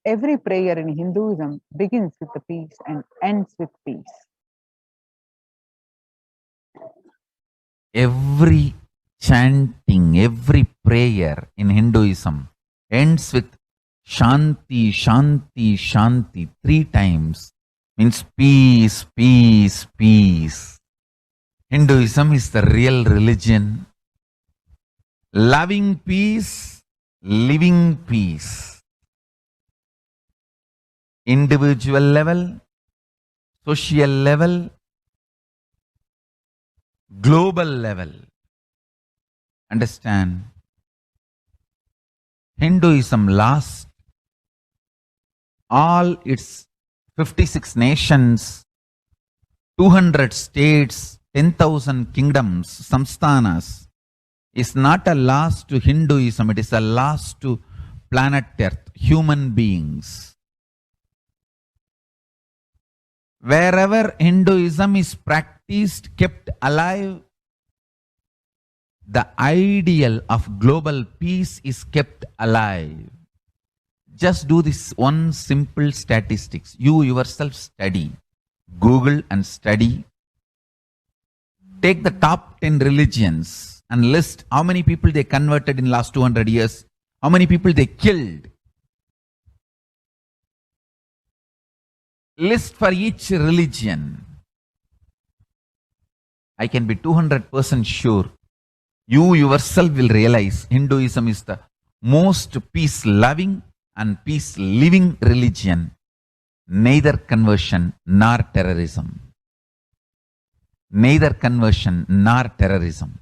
Speaker 8: every prayer in Hinduism begins with the peace and ends with peace.
Speaker 4: Every chanting, every prayer in Hinduism ends with Shanti, Shanti, Shanti 3 times means peace, peace, peace. Hinduism is the real religion. Loving peace, living peace. Individual level, social level, global level. Understand? Hinduism lost all its 56 nations, 200 states, 10,000 kingdoms, samsthanas, is not a loss to Hinduism, it is a loss to planet Earth, human beings. Wherever Hinduism is practiced, kept alive, the ideal of global peace is kept alive. Just do this one simple statistics. You yourself study. Google and study. Take the top 10 religions and list how many people they converted in last 200 years. How many people they killed. List for each religion. I can be 200% sure. You yourself will realize Hinduism is the most peace-loving and peace-living religion, neither conversion nor terrorism. Neither conversion nor terrorism.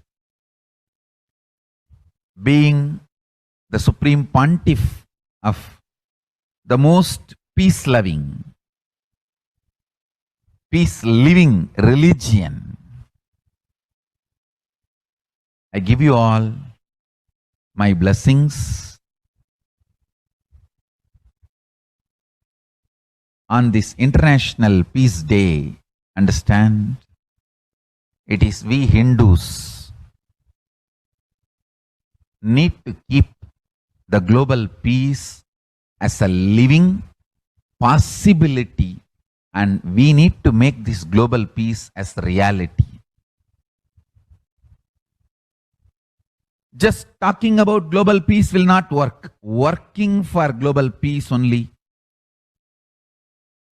Speaker 4: Being the supreme pontiff of the most peace-loving, peace-living religion, I give you all my blessings on this International Peace Day. Understand? It is we Hindus need to keep the global peace as a living possibility, and we need to make this global peace as reality. Just talking about global peace will not work. Working for global peace only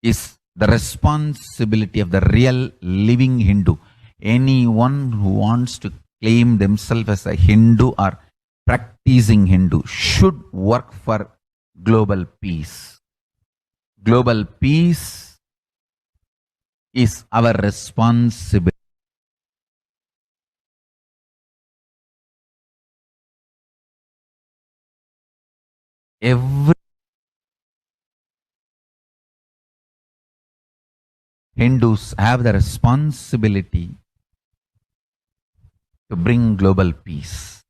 Speaker 4: is the responsibility of the real living Hindu. Anyone who wants to claim themselves as a Hindu or practicing Hindu should work for global peace. Global peace is our responsibility. Every Hindus have the responsibility to bring global peace.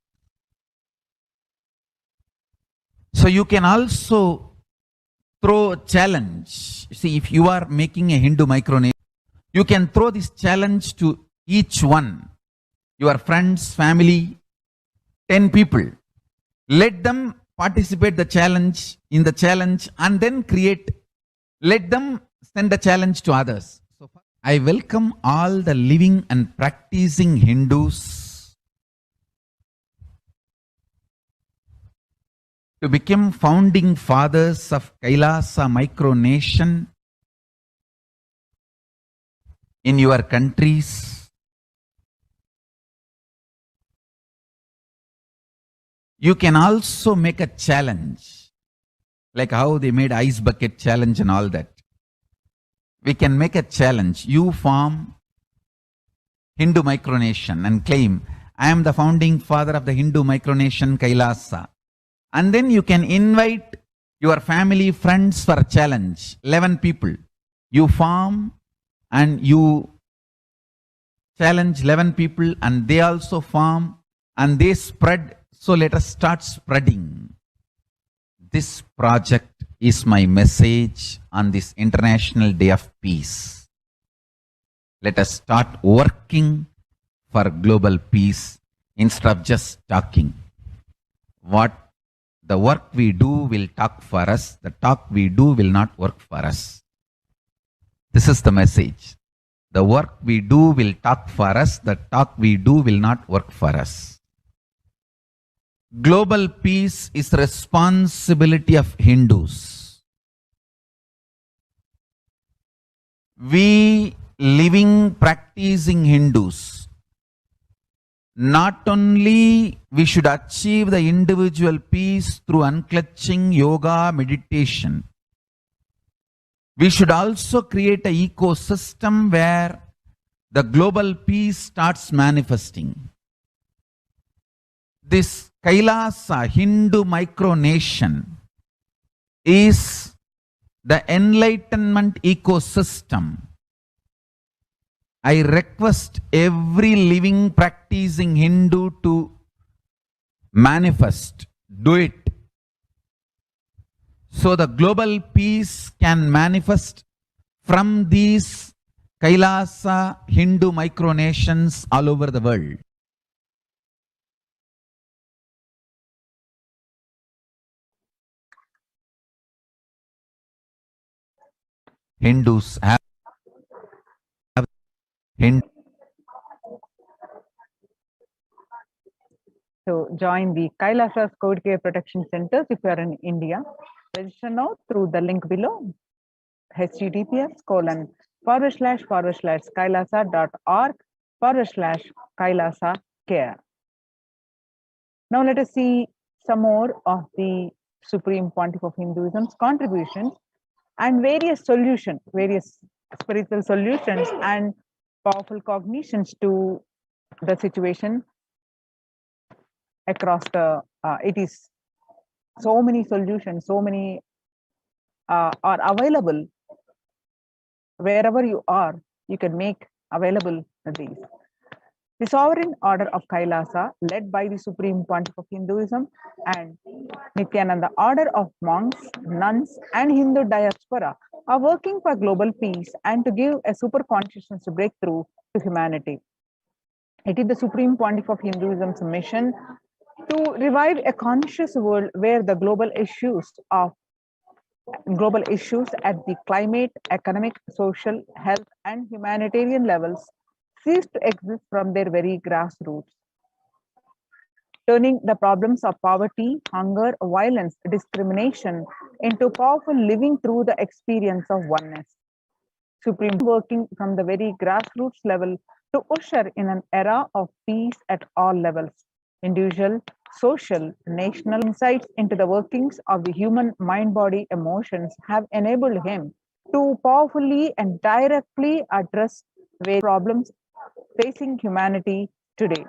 Speaker 4: So you can also throw a challenge. See, if you are making a Hindu micronation, you can throw this challenge to each one, your friends, family, 10 people. Let them participate in the challenge and then let them send a challenge to others. So I welcome all the living and practicing Hindus to become founding fathers of Kailasa micronation in your countries. You can also make a challenge, like how they made ice bucket challenge and all that. We can make a challenge. You form Hindu micronation and claim, I am the founding father of the Hindu micronation Kailasa. And then you can invite your family, friends for a challenge. 11 people. You form and you challenge 11 people and they also form and they spread. So let us start spreading. This project is my message on this International Day of Peace. Let us start working for global peace instead of just talking. The work we do will talk for us. The talk we do will not work for us. This is the message. The work we do will talk for us. The talk we do will not work for us. global peace is responsibility of Hindus. We living, practicing Hindus, not only we should achieve the individual peace through unclutching yoga, meditation, we should also create an ecosystem where the global peace starts manifesting. This Kailasa Hindu micronation is the enlightenment ecosystem. I request every living, practicing Hindu to manifest, do it. So the global peace can manifest from these Kailasa Hindu micronations all over the world. Hindus have
Speaker 8: to join the Kailasa's COVID Care Protection Centers if you are in India. Register now through the link below, https://kailasa.org/Kailasa care. Now let us see some more of the Supreme Pontiff of Hinduism's contributions and various solutions, various spiritual solutions and powerful cognitions to the situation across the, it is so many solutions, so many are available wherever you are, you can make available these. The Sovereign Order of Kailasa, led by the Supreme Pontiff of Hinduism and Nithyananda Order of monks, nuns, and Hindu diaspora are working for global peace and to give a super consciousness breakthrough to humanity. It is the Supreme Pontiff of Hinduism's mission to revive a conscious world where the global issues at the climate, economic, social, health, and humanitarian levels cease to exist from their very grassroots, turning the problems of poverty, hunger, violence, discrimination into powerful living through the experience of oneness. Supreme working from the very grassroots level to usher in an era of peace at all levels, individual, social, national. Insights into the workings of the human mind, body, emotions have enabled him to powerfully and directly address various problems facing humanity today.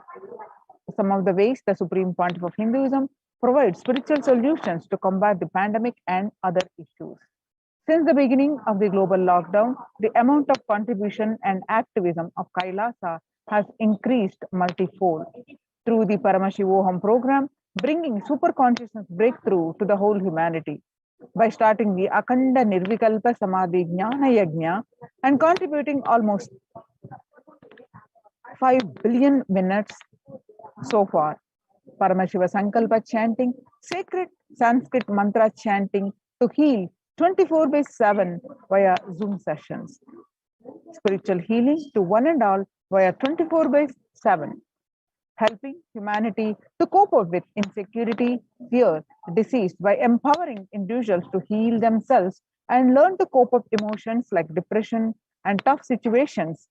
Speaker 8: Some of the ways the Supreme Pontiff of Hinduism provides spiritual solutions to combat the pandemic and other issues. Since the beginning of the global lockdown, the amount of contribution and activism of Kailasa has increased multifold through the Paramashivoham program, bringing super consciousness breakthrough to the whole humanity. By starting the Akhanda Nirvikalpa Samadhi Jnana Yajna and contributing almost 5 billion minutes so far. Paramashiva Sankalpa chanting, sacred Sanskrit mantra chanting to heal 24/7 via Zoom sessions. Spiritual healing to one and all via 24/7. Helping humanity to cope up with insecurity, fear, disease by empowering individuals to heal themselves and learn to cope up emotions like depression and tough situations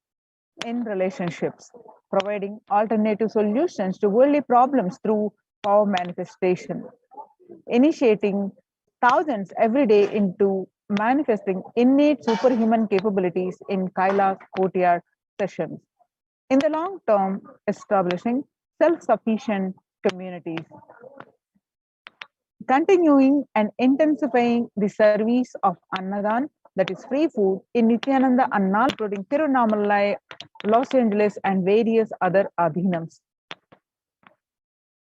Speaker 8: in relationships, providing alternative solutions to worldly problems through power manifestation, initiating thousands every day into manifesting innate superhuman capabilities in Kailas Courtyard sessions. In the long term, establishing self-sufficient communities, continuing and intensifying the service of Annadan, that is free food, in Nithyananda Annal, including Tirunamalai, Los Angeles, and various other adhinams.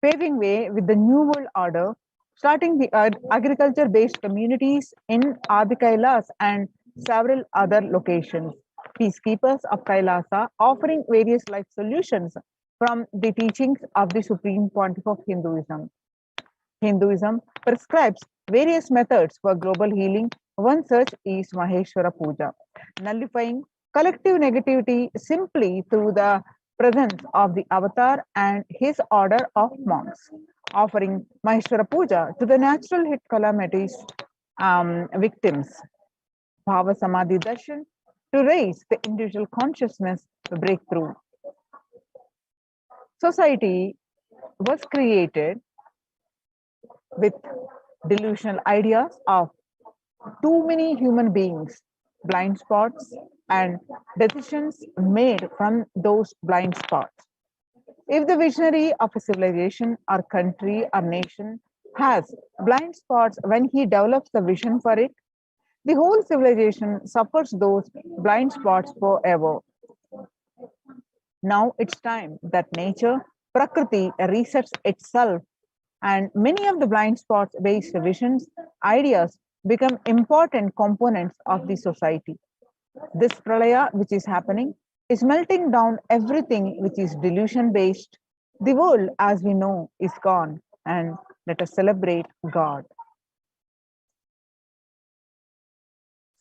Speaker 8: Paving way with the New World Order, starting the agriculture-based communities in Adi Kailas and several other locations. Peacekeepers of Kailasa offering various life solutions from the teachings of the Supreme Pontiff of Hinduism. Hinduism prescribes various methods for global healing. One such is Maheshwara Puja, nullifying collective negativity simply through the presence of the avatar and his order of monks. offering Maheshwara Puja to the natural hit calamities victims, Bhava Samadhi Darshan to raise the individual consciousness breakthrough. Society was created with delusional ideas of too many human beings, blind spots, and decisions made from those blind spots. If the visionary of a civilization or country or nation has blind spots when he develops the vision for it, the whole civilization suffers those blind spots forever. Now it's time that nature, Prakriti, resets itself, and many of the blind spots based visions, ideas become important components of the society. This pralaya, which is happening, is melting down everything which is delusion based. The world as we know is gone, and let us celebrate God.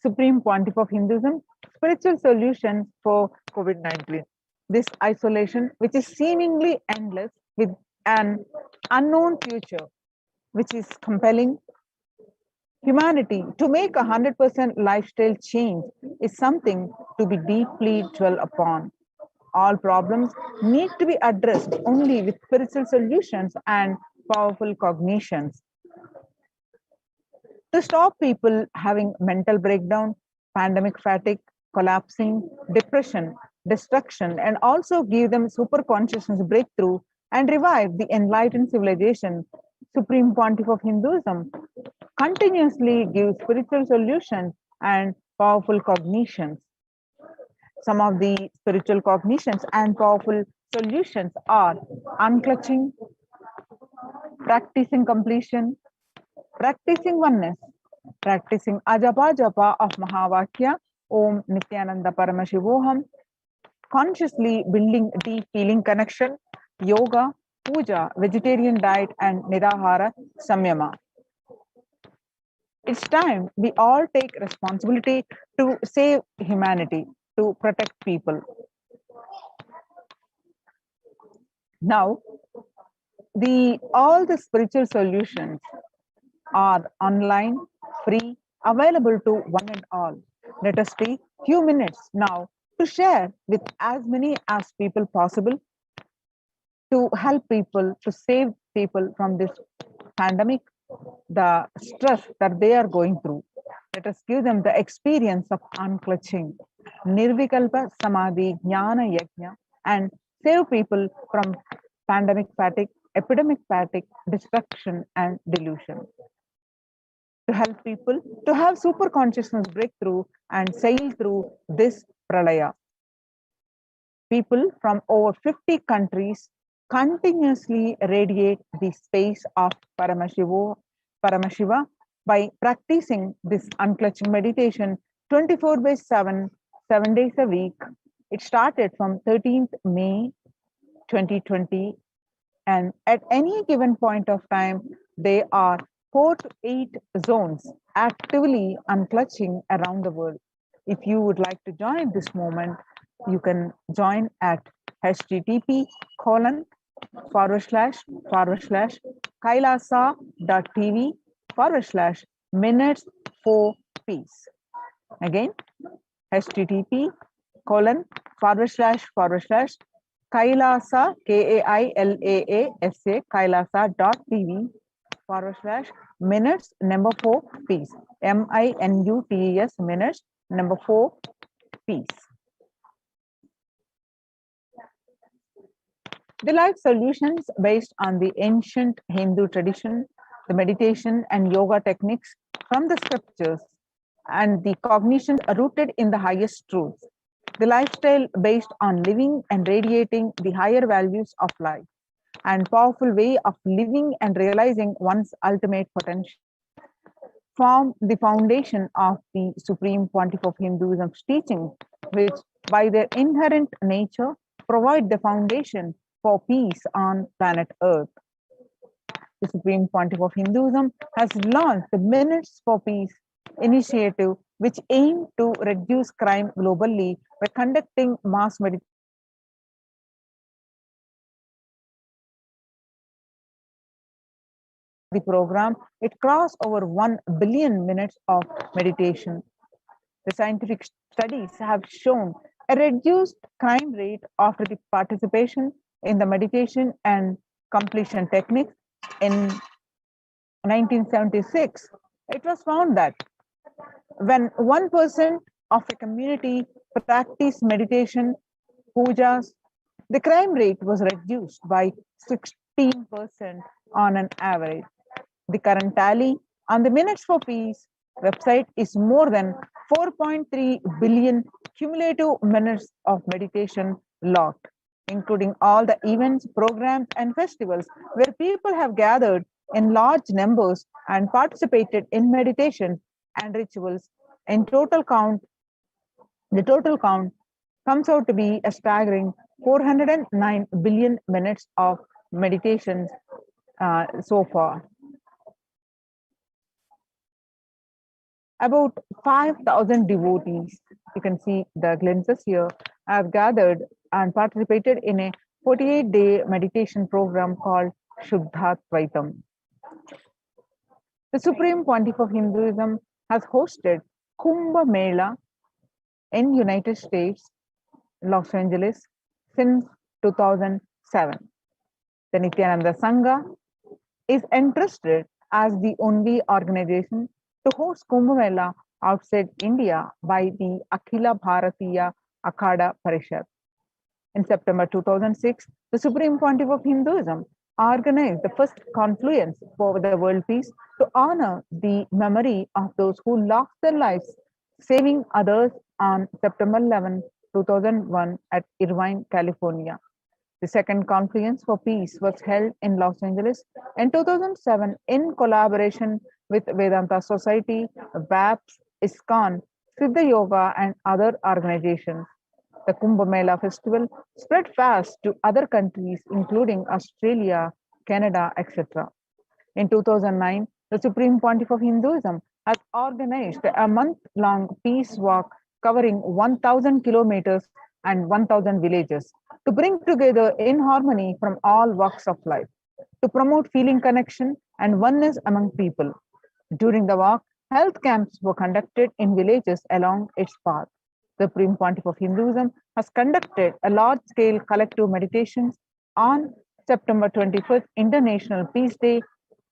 Speaker 8: Supreme Pontiff of Hinduism, spiritual solutions for COVID-19. This isolation, which is seemingly endless with an unknown future, which is compelling humanity to make 100% lifestyle change, is something to be deeply dwell upon. All problems need to be addressed only with spiritual solutions and powerful cognitions. To stop people having mental breakdown, pandemic fatigue, collapsing, depression, destruction, and also give them super consciousness breakthrough and revive the enlightened civilization, Supreme Pontiff of Hinduism continuously gives spiritual solutions and powerful cognitions. Some of the spiritual cognitions and powerful solutions are unclutching, practicing completion, practicing oneness, practicing ajapa japa of Mahavakya, Om Nithyananda Paramashivoham, consciously building deep feeling connection, yoga, puja, vegetarian diet, and nirahara samyama. It's time we all take responsibility to save humanity, to protect people. Now, all the spiritual solutions are online, free, available to one and all. Let us take few minutes now to share with as many as people possible to help people, to save people from this pandemic, the stress that they are going through. Let us give them the experience of unclutching, nirvikalpa samadhi, jnana yajna, and save people from pandemic fatigue, epidemic fatigue, destruction, and delusion. To help people to have super consciousness breakthrough and sail through this pralaya. People from over 50 countries continuously radiate the space of Paramashiva by practicing this unclutching meditation 24/7, 7 days a week. It started from 13th May 2020, and at any given point of time, there are 4 to 8 zones actively unclutching around the world. If you would like to join this movement, you can join at http://kailasa.tv/minutes for peace. Again, http://kailasa, KAILAASA, kailasa.tv/minutes number 4 peace, MINUTES minutes number 4 peace. The life solutions based on the ancient Hindu tradition, the meditation and yoga techniques from the scriptures, and the cognitions rooted in the highest truths. The lifestyle based on living and radiating the higher values of life, and powerful way of living and realizing one's ultimate potential form the foundation of the Supreme Pontiff of Hinduism's teaching, which by their inherent nature provide the foundation for peace on planet Earth. The Supreme Pontiff of Hinduism has launched the Minutes for Peace initiative, which aim to reduce crime globally by conducting mass meditation the program, it crossed over 1 billion minutes of meditation. The scientific studies have shown a reduced crime rate after the participation in the meditation and completion techniques. In 1976, it was found that when 1% of a community practiced meditation, pujas, the crime rate was reduced by 16% on an average. The current tally on the Minutes for Peace website is more than 4.3 billion cumulative minutes of meditation logged, including all the events, programs, and festivals where people have gathered in large numbers and participated in meditation and rituals. In total count, the total count comes out to be a staggering 409 billion minutes of meditations so far. About 5,000 devotees, you can see the glimpses here, have gathered and participated in a 48-day meditation program called Shuddhatvaitam. The Supreme Pontiff of Hinduism has hosted Kumbh Mela in United States, Los Angeles, since 2007. The Nithyananda Sangha is entrusted as the only organization to host Kumbh Mela outside India by the Akhila Bharatiya Akhada Parishad. In September 2006, the Supreme Pontiff of Hinduism organized the first confluence for the world peace to honor the memory of those who lost their lives saving others on September 11, 2001 at Irvine, California. The second Confluence for Peace was held in Los Angeles in 2007 in collaboration with Vedanta Society, BAPS, ISKCON, Siddha Yoga, and other organizations. The Kumbh Mela festival spread fast to other countries, including Australia, Canada, etc. In 2009, the Supreme Pontiff of Hinduism has organized a month-long peace walk covering 1,000 kilometers and 1,000 villages to bring together in harmony from all walks of life, to promote feeling connection and oneness among people. During the walk, health camps were conducted in villages along its path. The Supreme Pontiff of Hinduism has conducted a large-scale collective meditations on September 25th, International Peace Day,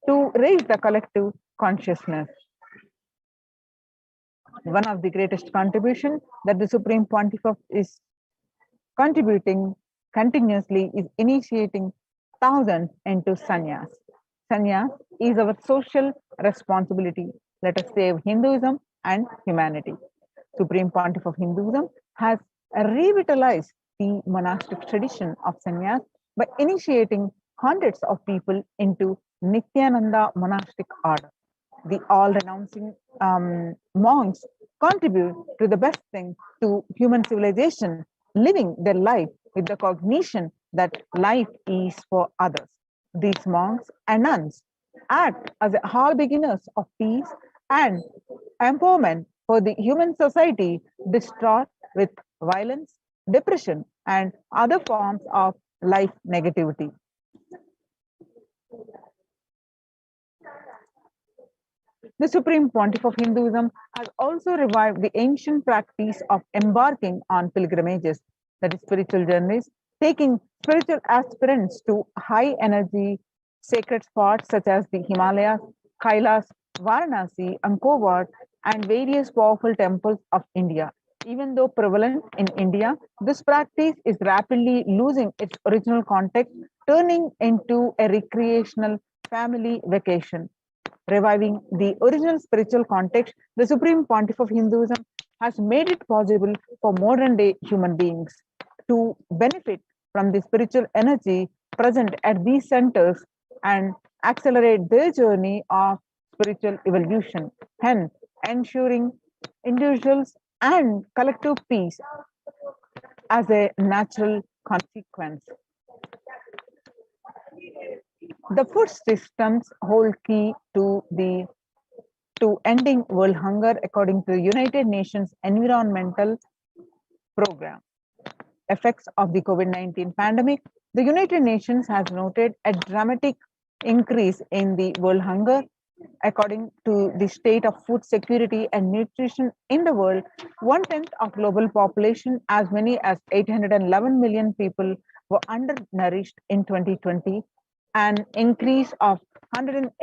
Speaker 8: to raise the collective consciousness. One of the greatest contributions that the Supreme Pontiff is contributing continuously is initiating thousands into sannyas. Sannyas is our social responsibility. Let us save Hinduism and humanity. Supreme Pontiff of Hinduism has revitalized the monastic tradition of sannyas by initiating hundreds of people into Nithyananda monastic order. The all-renouncing monks contribute to the best thing to human civilization, living their life with the cognition that life is for others. These monks and nuns act as hall beginners of peace and empowerment for the human society distraught with violence, depression, and other forms of life negativity. The Supreme Pontiff of Hinduism has also revived the ancient practice of embarking on pilgrimages, that is, spiritual journeys, taking spiritual aspirants to high energy sacred spots such as the Himalayas, Kailas, Varanasi, Angkor Wat, and various powerful temples of India. Even though prevalent in India, this practice is rapidly losing its original context, turning into a recreational family vacation. Reviving the original spiritual context, the Supreme Pontiff of Hinduism has made it possible for modern day human beings to benefit from the spiritual energy present at these centers and accelerate their journey of spiritual evolution, hence ensuring individuals and collective peace as a natural consequence. The food systems hold key to ending world hunger according to the United Nations Environmental Program. Effects of the COVID-19 pandemic, the United Nations has noted a dramatic increase in the world hunger. According to the state of food security and nutrition in the world, 1/10 of global population, as many as 811 million people, were undernourished in 2020, an increase of 108